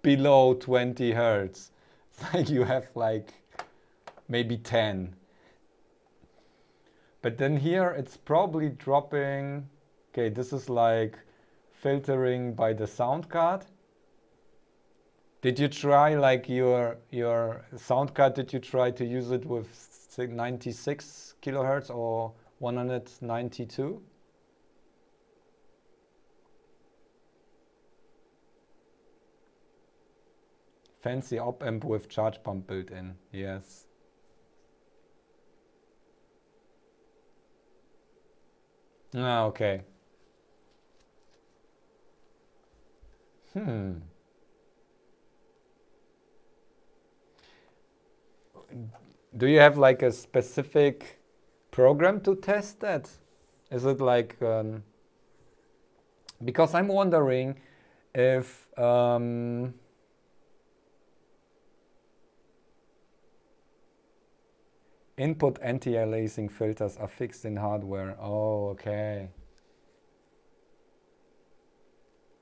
below 20 hertz. Like you have like maybe 10. But then here it's probably dropping. Okay, this is like filtering by the sound card. Did you try like your sound card? Did you try to use it with 96 kilohertz or 192? Fancy op amp with charge pump built in. Yes. Ah, okay. Do you have like a specific program to test that? Is it like because I'm wondering if input anti-aliasing filters are fixed in hardware. Oh, okay.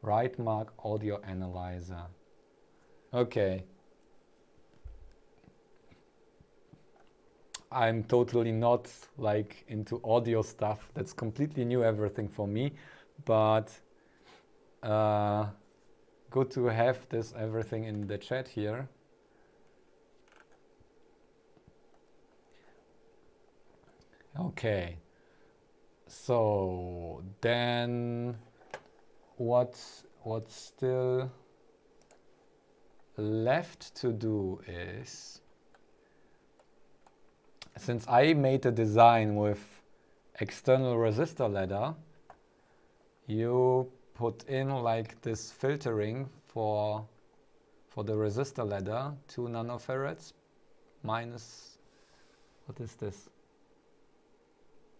Right mark audio analyzer. Okay. I'm totally not like into audio stuff. That's completely new everything for me. But good to have this everything in the chat here. Okay. So then what's still left to do is, since I made a design with external resistor ladder, you put in like this filtering for the resistor ladder, 2 nanofarads minus, what is this?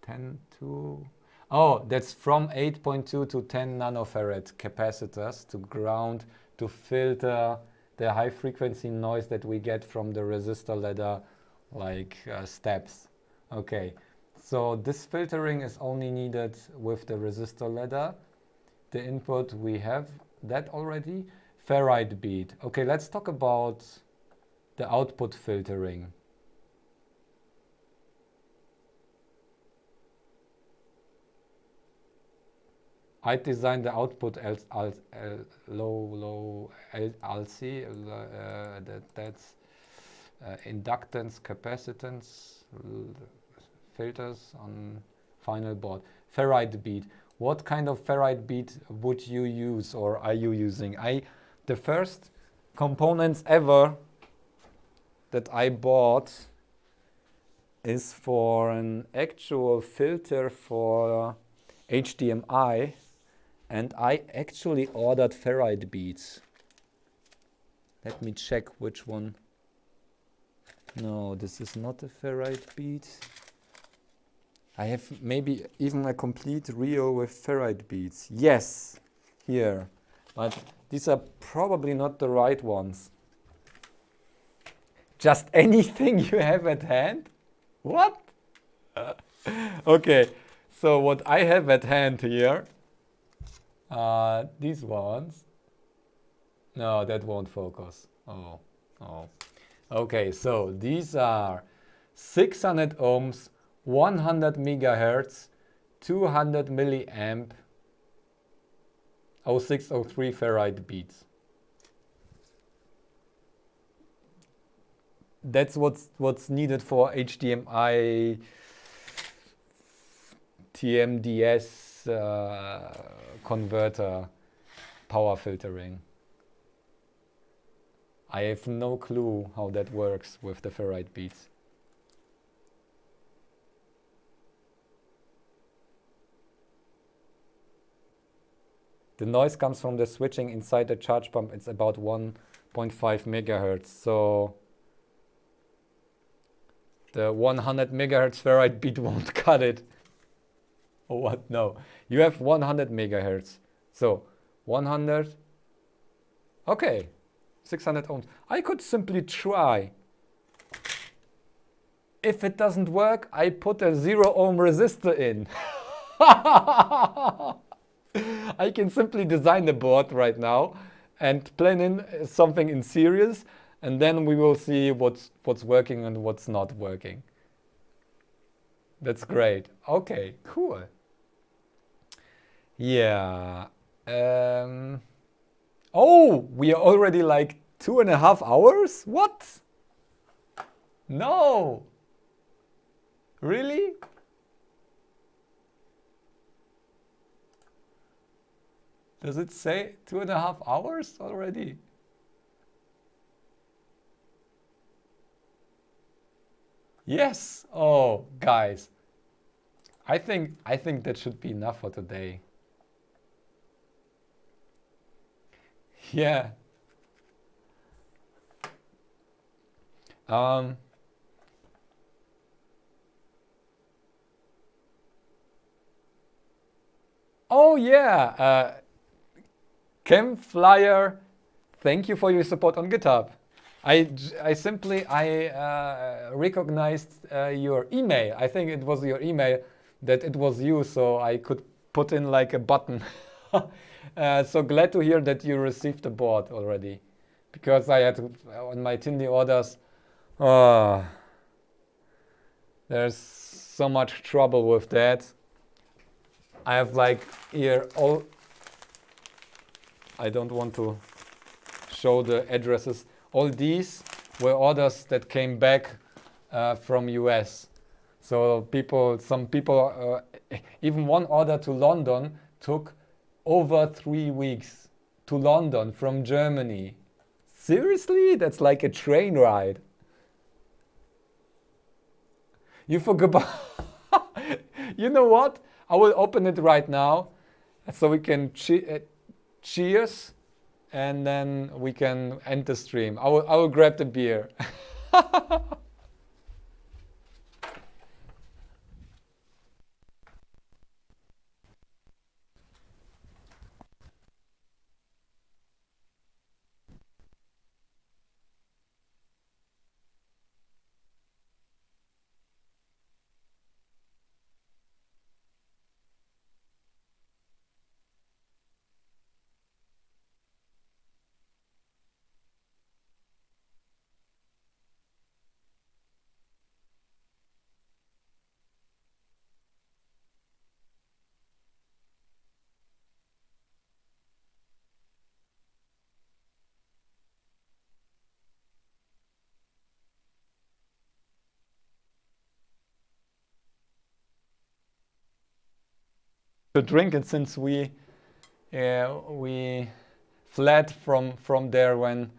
10 to, oh, that's from 8.2 to 10 nanofarad capacitors to ground to filter the high frequency noise that we get from the resistor ladder like steps. Okay, so this filtering is only needed with the resistor ladder. The input, we have that already. Ferrite bead. Okay, let's talk about the output filtering. I designed the output low LC, that's inductance, capacitance, filters on final board. Ferrite bead. What kind of ferrite bead would you use, or are you using? The first components ever that I bought is for an actual filter for HDMI, and I actually ordered ferrite beads. Let me check which one. No, this is not a ferrite bead. I have maybe even a complete reel with ferrite beads. Yes, here. But these are probably not the right ones. Just anything you have at hand? What? Okay, so what I have at hand here, these ones. No, that won't focus. Oh. Okay, so these are 600 ohms, 100 megahertz, 200 milliamp, 0603 ferrite beads. That's what's needed for HDMI TMDS converter power filtering. I have no clue how that works with the ferrite beads. The noise comes from the switching inside the charge pump. It's about 1.5 megahertz. So the 100 megahertz ferrite bead won't cut it. Oh, what? No. You have 100 megahertz. So 100. Okay. 600 ohms. I could simply try. If it doesn't work, I put a 0 ohm resistor in. I can simply design the board right now and plan in something in series, and then we will see what's working and what's not working. That's great. Okay, cool. Yeah. Oh, we are already like 2.5 hours? What? No. Really? Does it say 2.5 hours already? Yes. Oh, guys. I think that should be enough for today. Yeah. Oh yeah. Campflyer, thank you for your support on GitHub. I simply recognized your email. I think it was your email that it was you, so I could put in like a button. So glad to hear that you received the board already, because I had on my Tindy orders. There's so much trouble with that. I have like here all. I don't want to show the addresses. All these were orders that came back from US. So some people, even one order to London took over 3 weeks to London from Germany. Seriously? That's like a train ride. You forgot about... You know what? I will open it right now. So we can cheers, and then we can end the stream. I will grab the beer. To drink it, since we fled from there when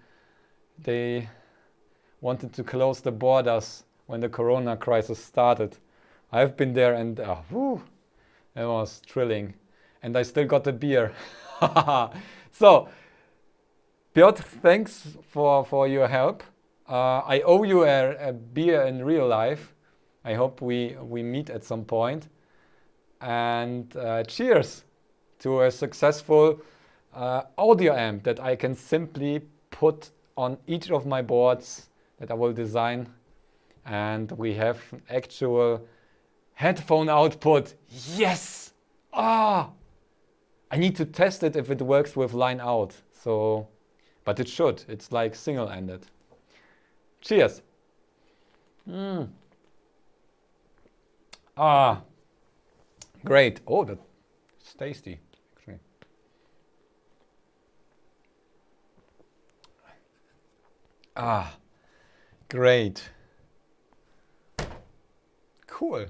they wanted to close the borders when the corona crisis started. I've been there, and whew, it was thrilling. And I still got the beer. So, Piotr, thanks for your help. I owe you a beer in real life. I hope we meet at some point. And cheers to a successful audio amp that I can simply put on each of my boards that I will design. And we have actual headphone output. Yes! Ah! I need to test it if it works with line out. So, but it should. It's like single-ended. Cheers. Ah, great. Oh, that's tasty, actually. Ah, great. Cool.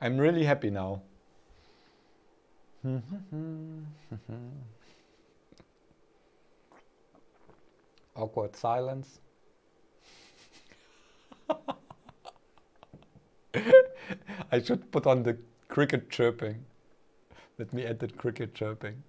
I'm really happy now. Awkward silence. I should put on the cricket chirping. Let me add the cricket chirping.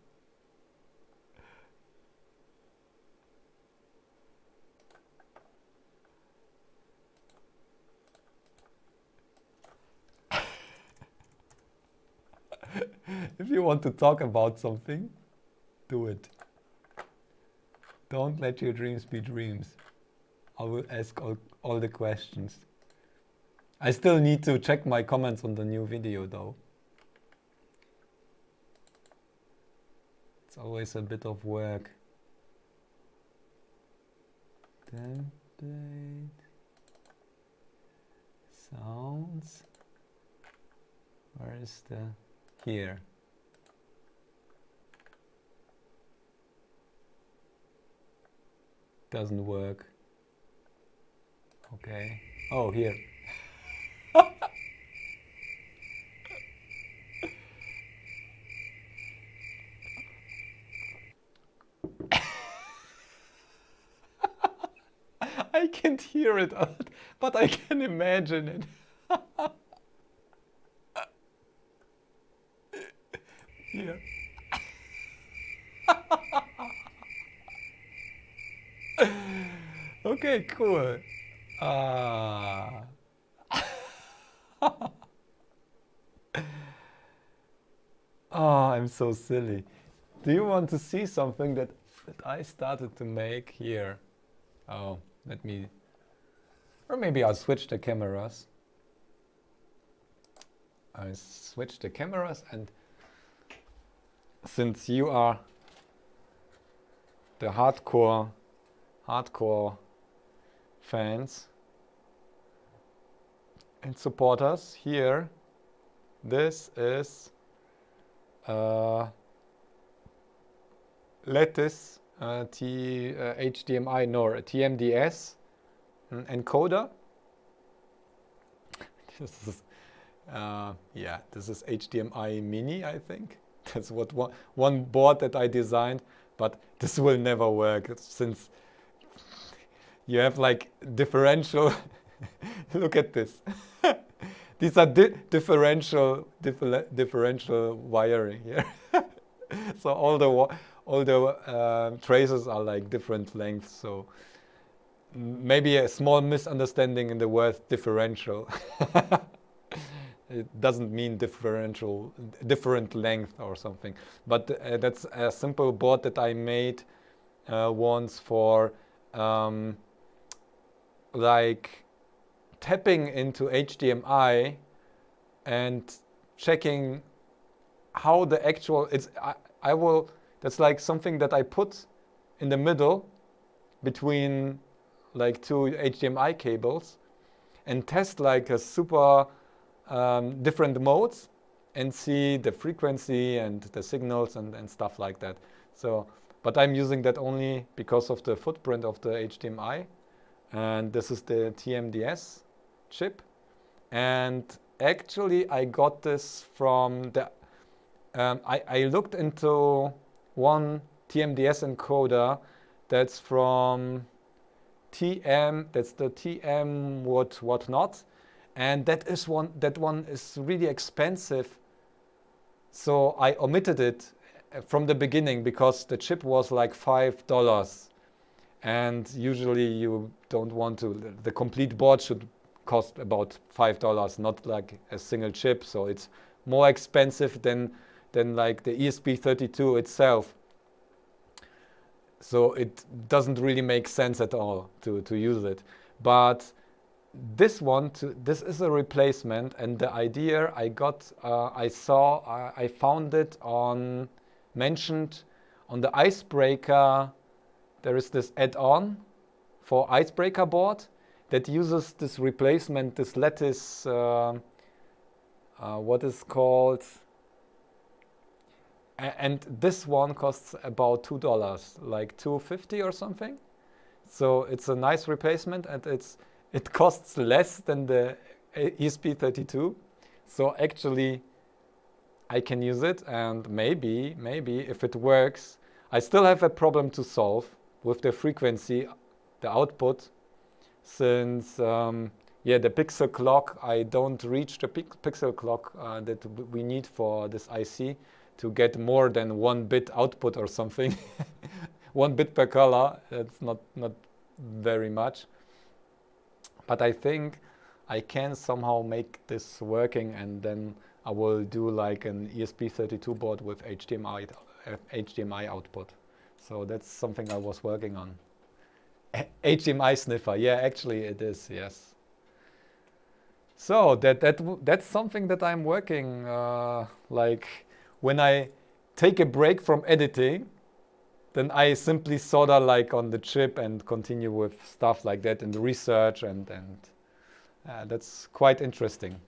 If you want to talk about something, do it. Don't let your dreams be dreams. I will ask all the questions. I still need to check my comments on the new video though. It's always a bit of work. Template. Sounds. Where is the... Here. Doesn't work. Okay. Oh, here. I can't hear it, but I can imagine it. Here. Okay, cool. Oh, I'm so silly. Do you want to see something that I started to make here? Oh, let me... Or maybe I'll switch the cameras. I switch the cameras, and since you are the hardcore fans and supporters, here, this is lattice HDMI nor TMDS encoder. This is yeah, this is HDMI mini, I think. That's what one board that I designed, but this will never work since you have like differential. Look at this. These are differential wiring here. So all the traces are like different lengths. So maybe a small misunderstanding in the word differential. It doesn't mean different length or something. But that's a simple board that I made once for like tapping into HDMI and checking how the actual that's like something that I put in the middle between like two HDMI cables and test like a super different modes and see the frequency and the signals and stuff like that. So, but I'm using that only because of the footprint of the HDMI. And this is the TMDS chip. And actually I got this from the, I looked into one TMDS encoder that's from TM, that's the TM whatnot. And that one is really expensive. So I omitted it from the beginning because the chip was like $5. And usually you don't want to, the complete board should cost about $5, not like a single chip. So it's more expensive than like the ESP32 itself. So it doesn't really make sense at all to use it. But this is a replacement, and the idea I got, I found it mentioned on the Icebreaker. There is this add-on for Icebreaker board that uses this replacement, this lattice, what is called, and this one costs about $2, like $2.50 or something. So it's a nice replacement, and it costs less than the ESP32. So actually I can use it, and maybe if it works, I still have a problem to solve with the frequency, the output, since yeah, the pixel clock, I don't reach the pixel clock that we need for this IC to get more than 1 bit output or something. 1 bit per color, that's not very much. But I think I can somehow make this working, and then I will do like an ESP32 board with HDMI output. So that's something I was working on. HDMI sniffer, yeah, actually it is, yes. So that's something that I'm working, like when I take a break from editing, then I simply solder like on the chip and continue with stuff like that in the research, and that's quite interesting.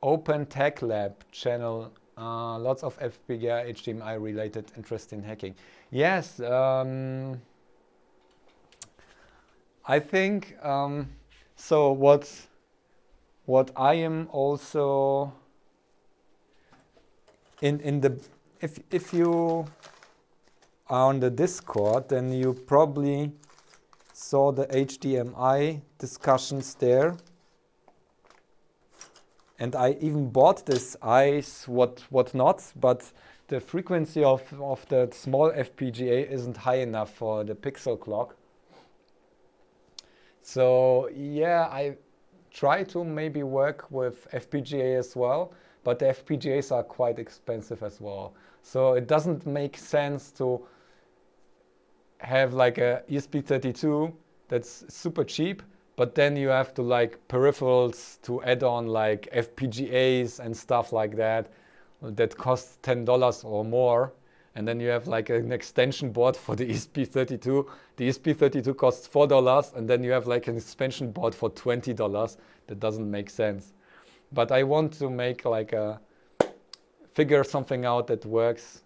Open Tech Lab channel, lots of FPGA HDMI related interest in hacking. Yes, I think so. What I am also in the, if you are on the Discord, then you probably saw the HDMI discussions there. And I even bought this ICE whatnot, but the frequency of that small FPGA isn't high enough for the pixel clock. So yeah, I try to maybe work with FPGA as well, but the FPGAs are quite expensive as well. So it doesn't make sense to have like a ESP32 that's super cheap, but then you have to like peripherals to add on like FPGAs and stuff like that that costs $10 or more. And then you have like an extension board for the ESP32. The ESP32 costs $4, and then you have like an expansion board for $20. That doesn't make sense. But I want to make like figure something out that works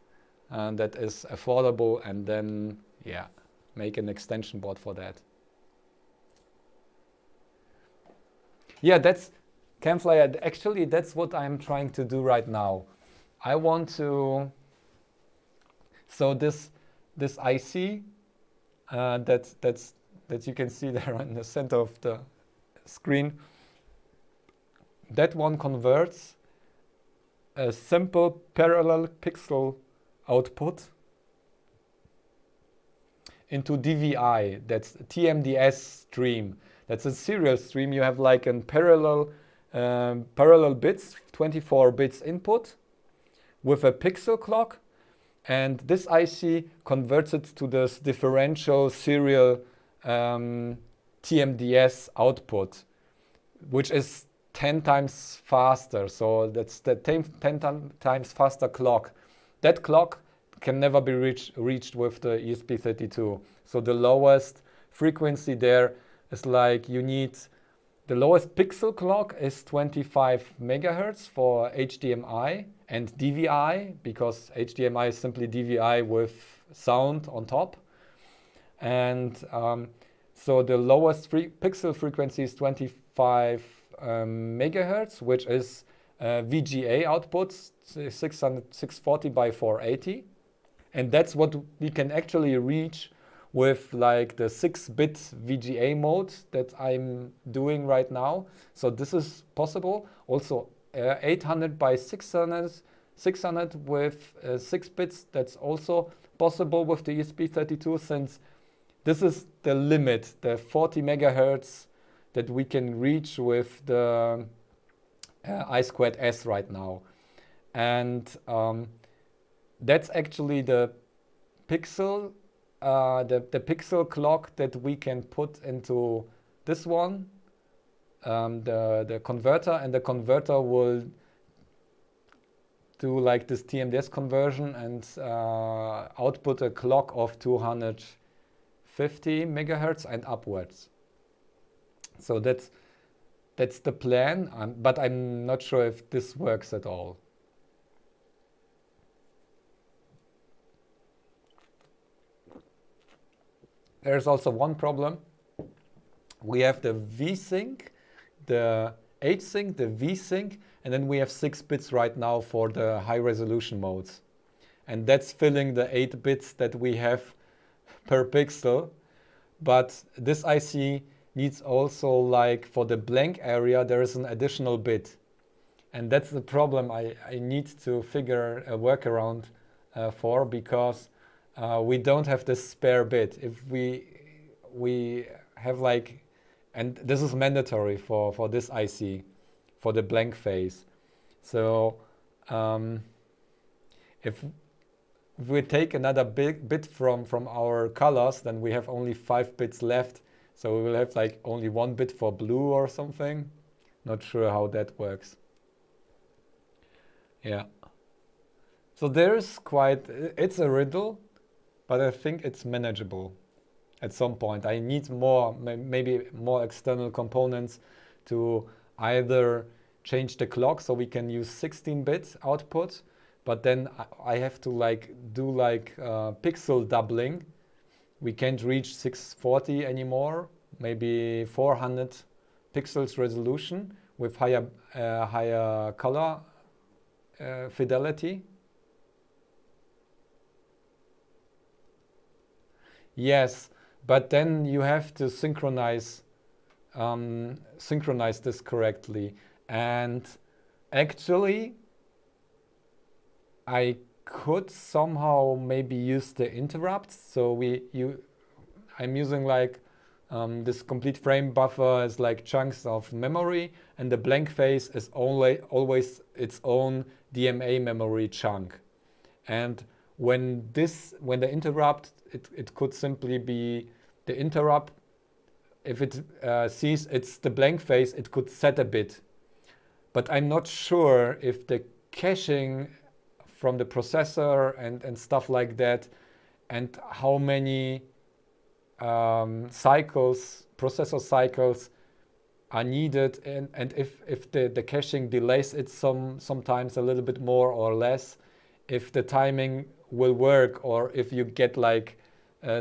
and that is affordable, and then yeah, make an extension board for that. Yeah, that's Campfire. Actually, that's what I'm trying to do right now. I want to. So this IC that you can see there in the center of the screen, that one converts a simple parallel pixel output into DVI, that's TMDS stream. That's a serial stream. You have like a parallel bits, 24 bits input with a pixel clock, and this IC converts it to this differential serial TMDS output, which is 10 times faster. So that's the 10 times faster clock. That clock can never be reached with the ESP32. So the lowest frequency there is like you need, the lowest pixel clock is 25 megahertz for HDMI and DVI, because HDMI is simply DVI with sound on top. And so the lowest pixel frequency is 25 megahertz, which is VGA output, 640 by 480. And that's what we can actually reach with like the 6-bit VGA mode that I'm doing right now. So this is possible. Also 800 by 600 with 6 bits, that's also possible with the ESP32, since this is the limit, the 40 megahertz that we can reach with the I2S right now. And that's actually the pixel pixel clock that we can put into this one, the converter, and the converter will do like this TMDS conversion and output a clock of 250 megahertz and upwards. So that's the plan, but I'm not sure if this works at all. There's also one problem. We have the V-Sync, the H-Sync, the V-Sync, and then we have 6 bits right now for the high resolution modes. And that's filling the 8 bits that we have per pixel. But this IC needs also, like for the blank area, there is an additional bit. And that's the problem I need to figure a workaround for, because we don't have this spare bit. If we have like, and this is mandatory for this IC, for the blank phase. So if we take another big bit from our colors, then we have only 5 bits left. So we will have like only 1 bit for blue or something. Not sure how that works. Yeah. So there's quite, it's a riddle, but I think it's manageable at some point. I need more, maybe more external components to either change the clock so we can use 16-bit output, but then I have to like do like pixel doubling. We can't reach 640 anymore, maybe 400 pixels resolution with higher color fidelity. Yes, but then you have to synchronize this correctly. And actually, I could somehow maybe use the interrupts. So I'm using like this complete frame buffer as like chunks of memory, and the blank phase is always its own DMA memory chunk. And when the interrupt, it could simply be the interrupt. If it sees it's the blank phase, it could set a bit. But I'm not sure if the caching from the processor and stuff like that, and how many processor cycles are needed, and if the caching delays it sometimes a little bit more or less, if the timing will work, or if you get like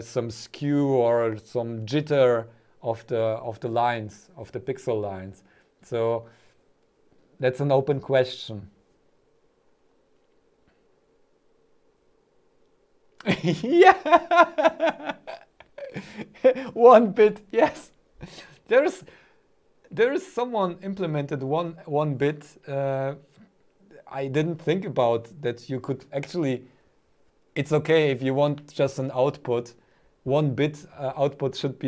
some skew or some jitter of the lines, of the pixel lines. So that's an open question. Yeah. 1 bit, yes. there is someone implemented one bit. I didn't think about that you could actually, it's okay if you want just an output. 1 bit output should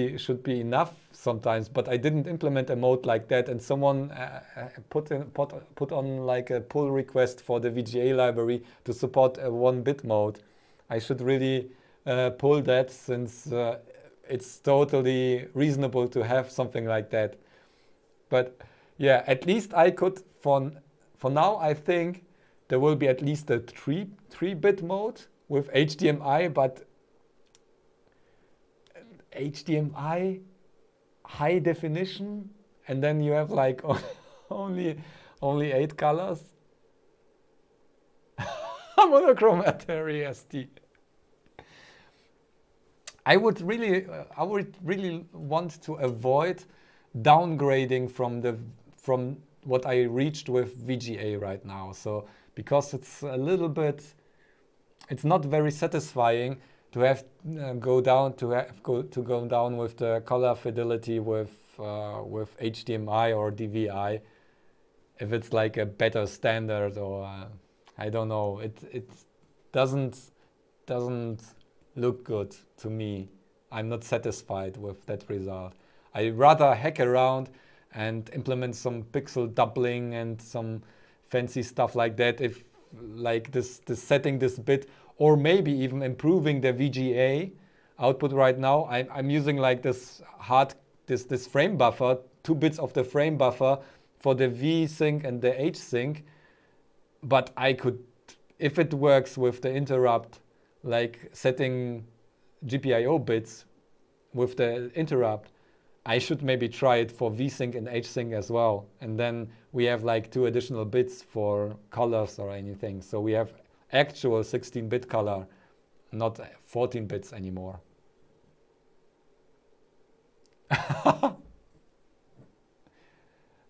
be enough sometimes, but I didn't implement a mode like that, and someone put on like a pull request for the VGA library to support a 1 bit mode. I should really pull that, since it's totally reasonable to have something like that. But yeah, at least I could, for now, I think there will be at least a 3-bit mode with HDMI, but HDMI high definition, and then you have like only 8 colors. Monochromatary SD. I would really want to avoid downgrading from what I reached with VGA right now. So because it's a little bit, it's not very satisfying to have go down with the color fidelity with HDMI or DVI, if it's like a better standard, or I don't know. It doesn't look good to me. I'm not satisfied with that result. I rather hack around and implement some pixel doubling and some fancy stuff like that, if like this setting this bit, or maybe even improving the VGA output. Right now I'm using like this frame buffer, 2 bits of the frame buffer for the V sync and the H sync. But I could, if it works with the interrupt, like setting GPIO bits with the interrupt, I should maybe try it for V-Sync and H-Sync as well. And then we have like 2 additional bits for colors or anything. So we have actual 16-bit color, not 14 bits anymore.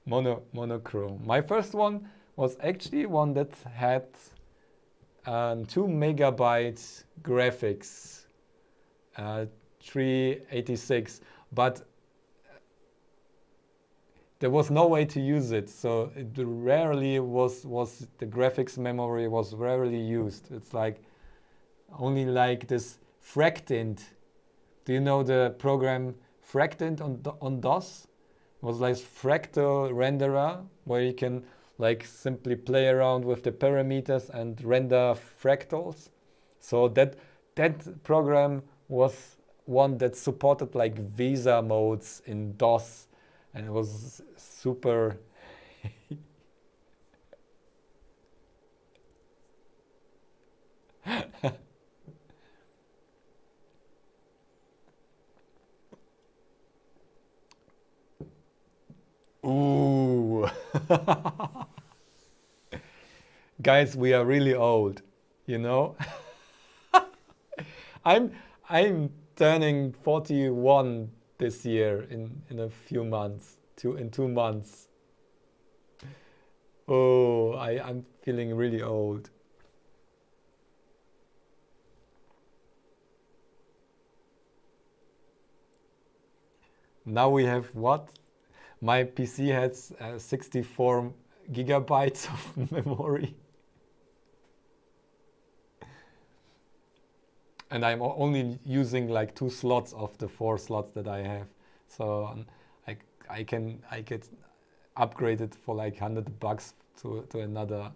Monochrome. My first one was actually one that had 2 megabyte graphics, 386, but there was no way to use it, so it rarely was the graphics memory was rarely used. It's like only like this Fractint. Do you know the program Fractint on DOS? It was like fractal renderer, where you can like simply play around with the parameters and render fractals. So that program was one that supported like VESA modes in DOS, and it was super ooh. Guys, we are really old, you know. I'm turning 41 this year in a few months, in 2 months. Oh, I'm feeling really old. Now we have what? My PC has 64 gigabytes of memory. And I'm only using like 2 slots of the 4 slots that I have. So I get upgraded for like $100 to another.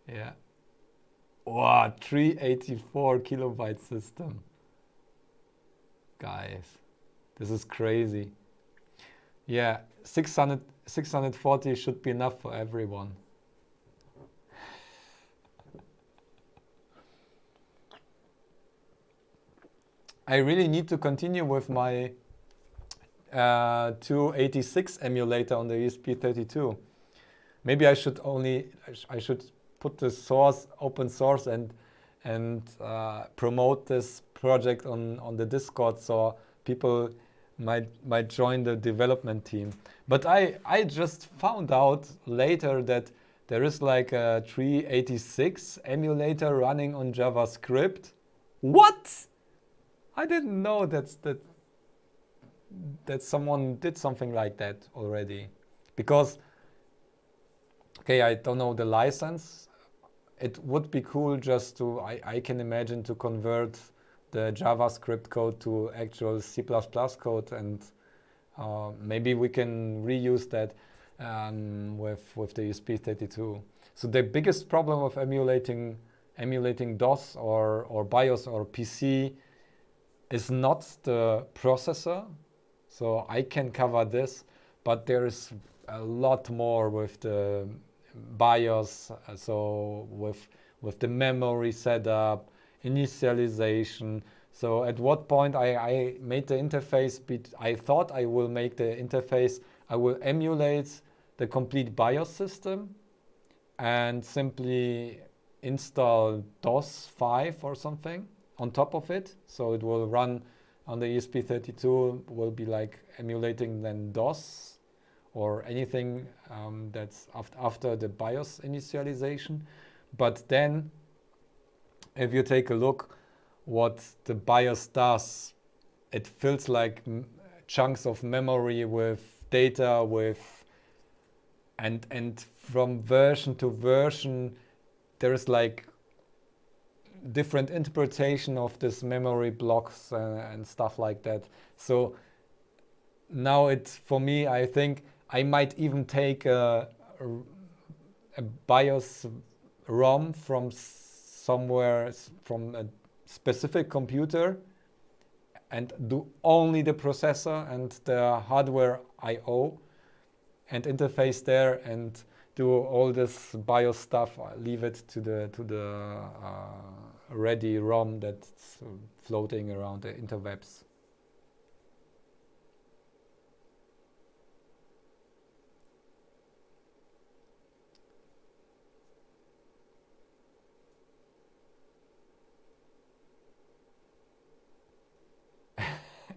Yeah. Wow, 384 kilobyte system. Guys, this is crazy. Yeah, 640 should be enough for everyone. I really need to continue with my 286 emulator on the ESP32. Maybe I should put the source open source and promote this project on the Discord, so people might join the development team. But I just found out later that there is like a 386 emulator running on JavaScript. What? I didn't know that someone did something like that already. Because, okay, I don't know the license. It would be cool just to, I can imagine, to convert the JavaScript code to actual C++ code, and maybe we can reuse that with the ESP32. So the biggest problem of emulating DOS or BIOS or PC is not the processor. So I can cover this, but there is a lot more with the BIOS. So with the memory setup, initialization. So at what point I made the interface, I thought I will make the interface, I will emulate the complete BIOS system and simply install DOS 5 or something on top of it. So it will run on the ESP32, will be like emulating then DOS or anything that's after the BIOS initialization. But then if you take a look what the BIOS does, it fills like chunks of memory with data, and from version to version there is like different interpretation of this memory blocks and stuff like that. So now it's, for me, I think I might even take a BIOS ROM from somewhere, from a specific computer, and do only the processor and the hardware I/O and interface there and do all this BIOS stuff. Leave it to the ready ROM that's floating around the interwebs.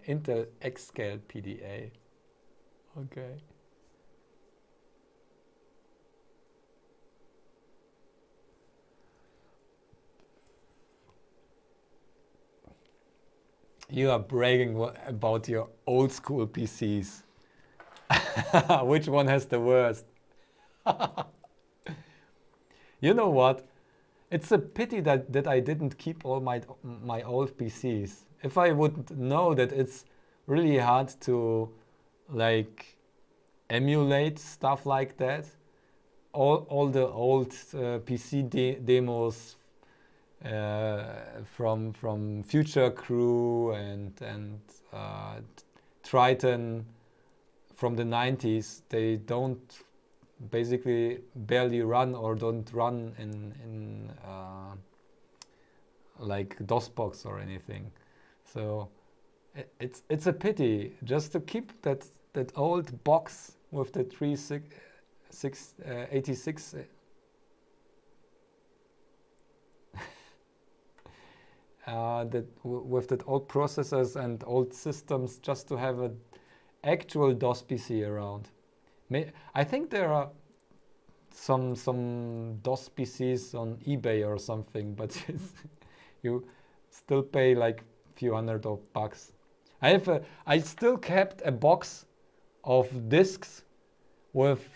Intel X-Scale PDA. Okay. You are bragging about your old school PCs. Which one has the worst? You know what? It's a pity that I didn't keep all my old PCs. If I would know that it's really hard to like emulate stuff like that, all the old PC demos from Future Crew and Triton from the 90s, they don't basically barely run or don't run in like DOSBox or anything. So it's a pity just to keep that old box with the 86 with that old processors and old systems, just to have an actual DOS PC around. I think there are some DOS PCs on eBay or something, but you still pay like a few hundred of bucks. I still kept a box of discs with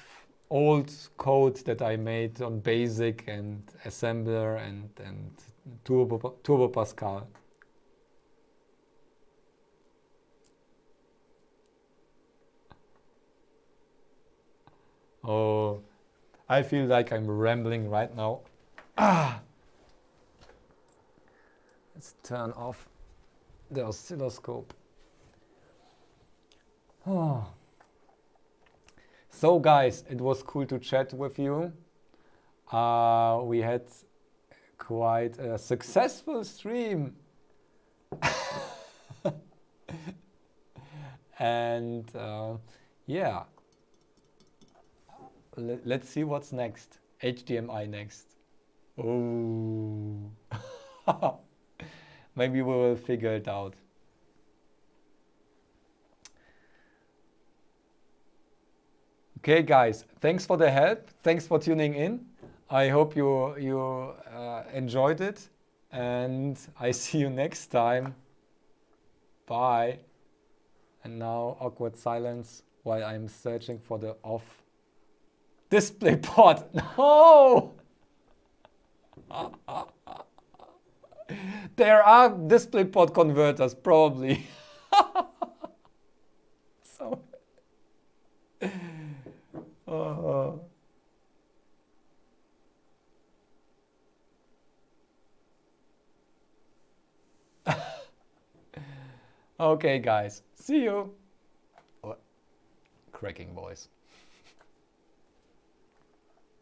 old code that I made on BASIC and assembler and Turbo Pascal. Oh, I feel like I'm rambling right now. Let's turn off the oscilloscope. Oh. So guys, it was cool to chat with you. We had quite a successful stream. And yeah, let's see what's next. HDMI next. Oh. Maybe we will figure it out. Okay, guys, thanks for the help. Thanks for tuning in. I hope you enjoyed it, and I see you next time. Bye. And now awkward silence while I'm searching for the off display port. No! There are DisplayPort converters, probably. So, okay, guys, see you. Oh, cracking voice.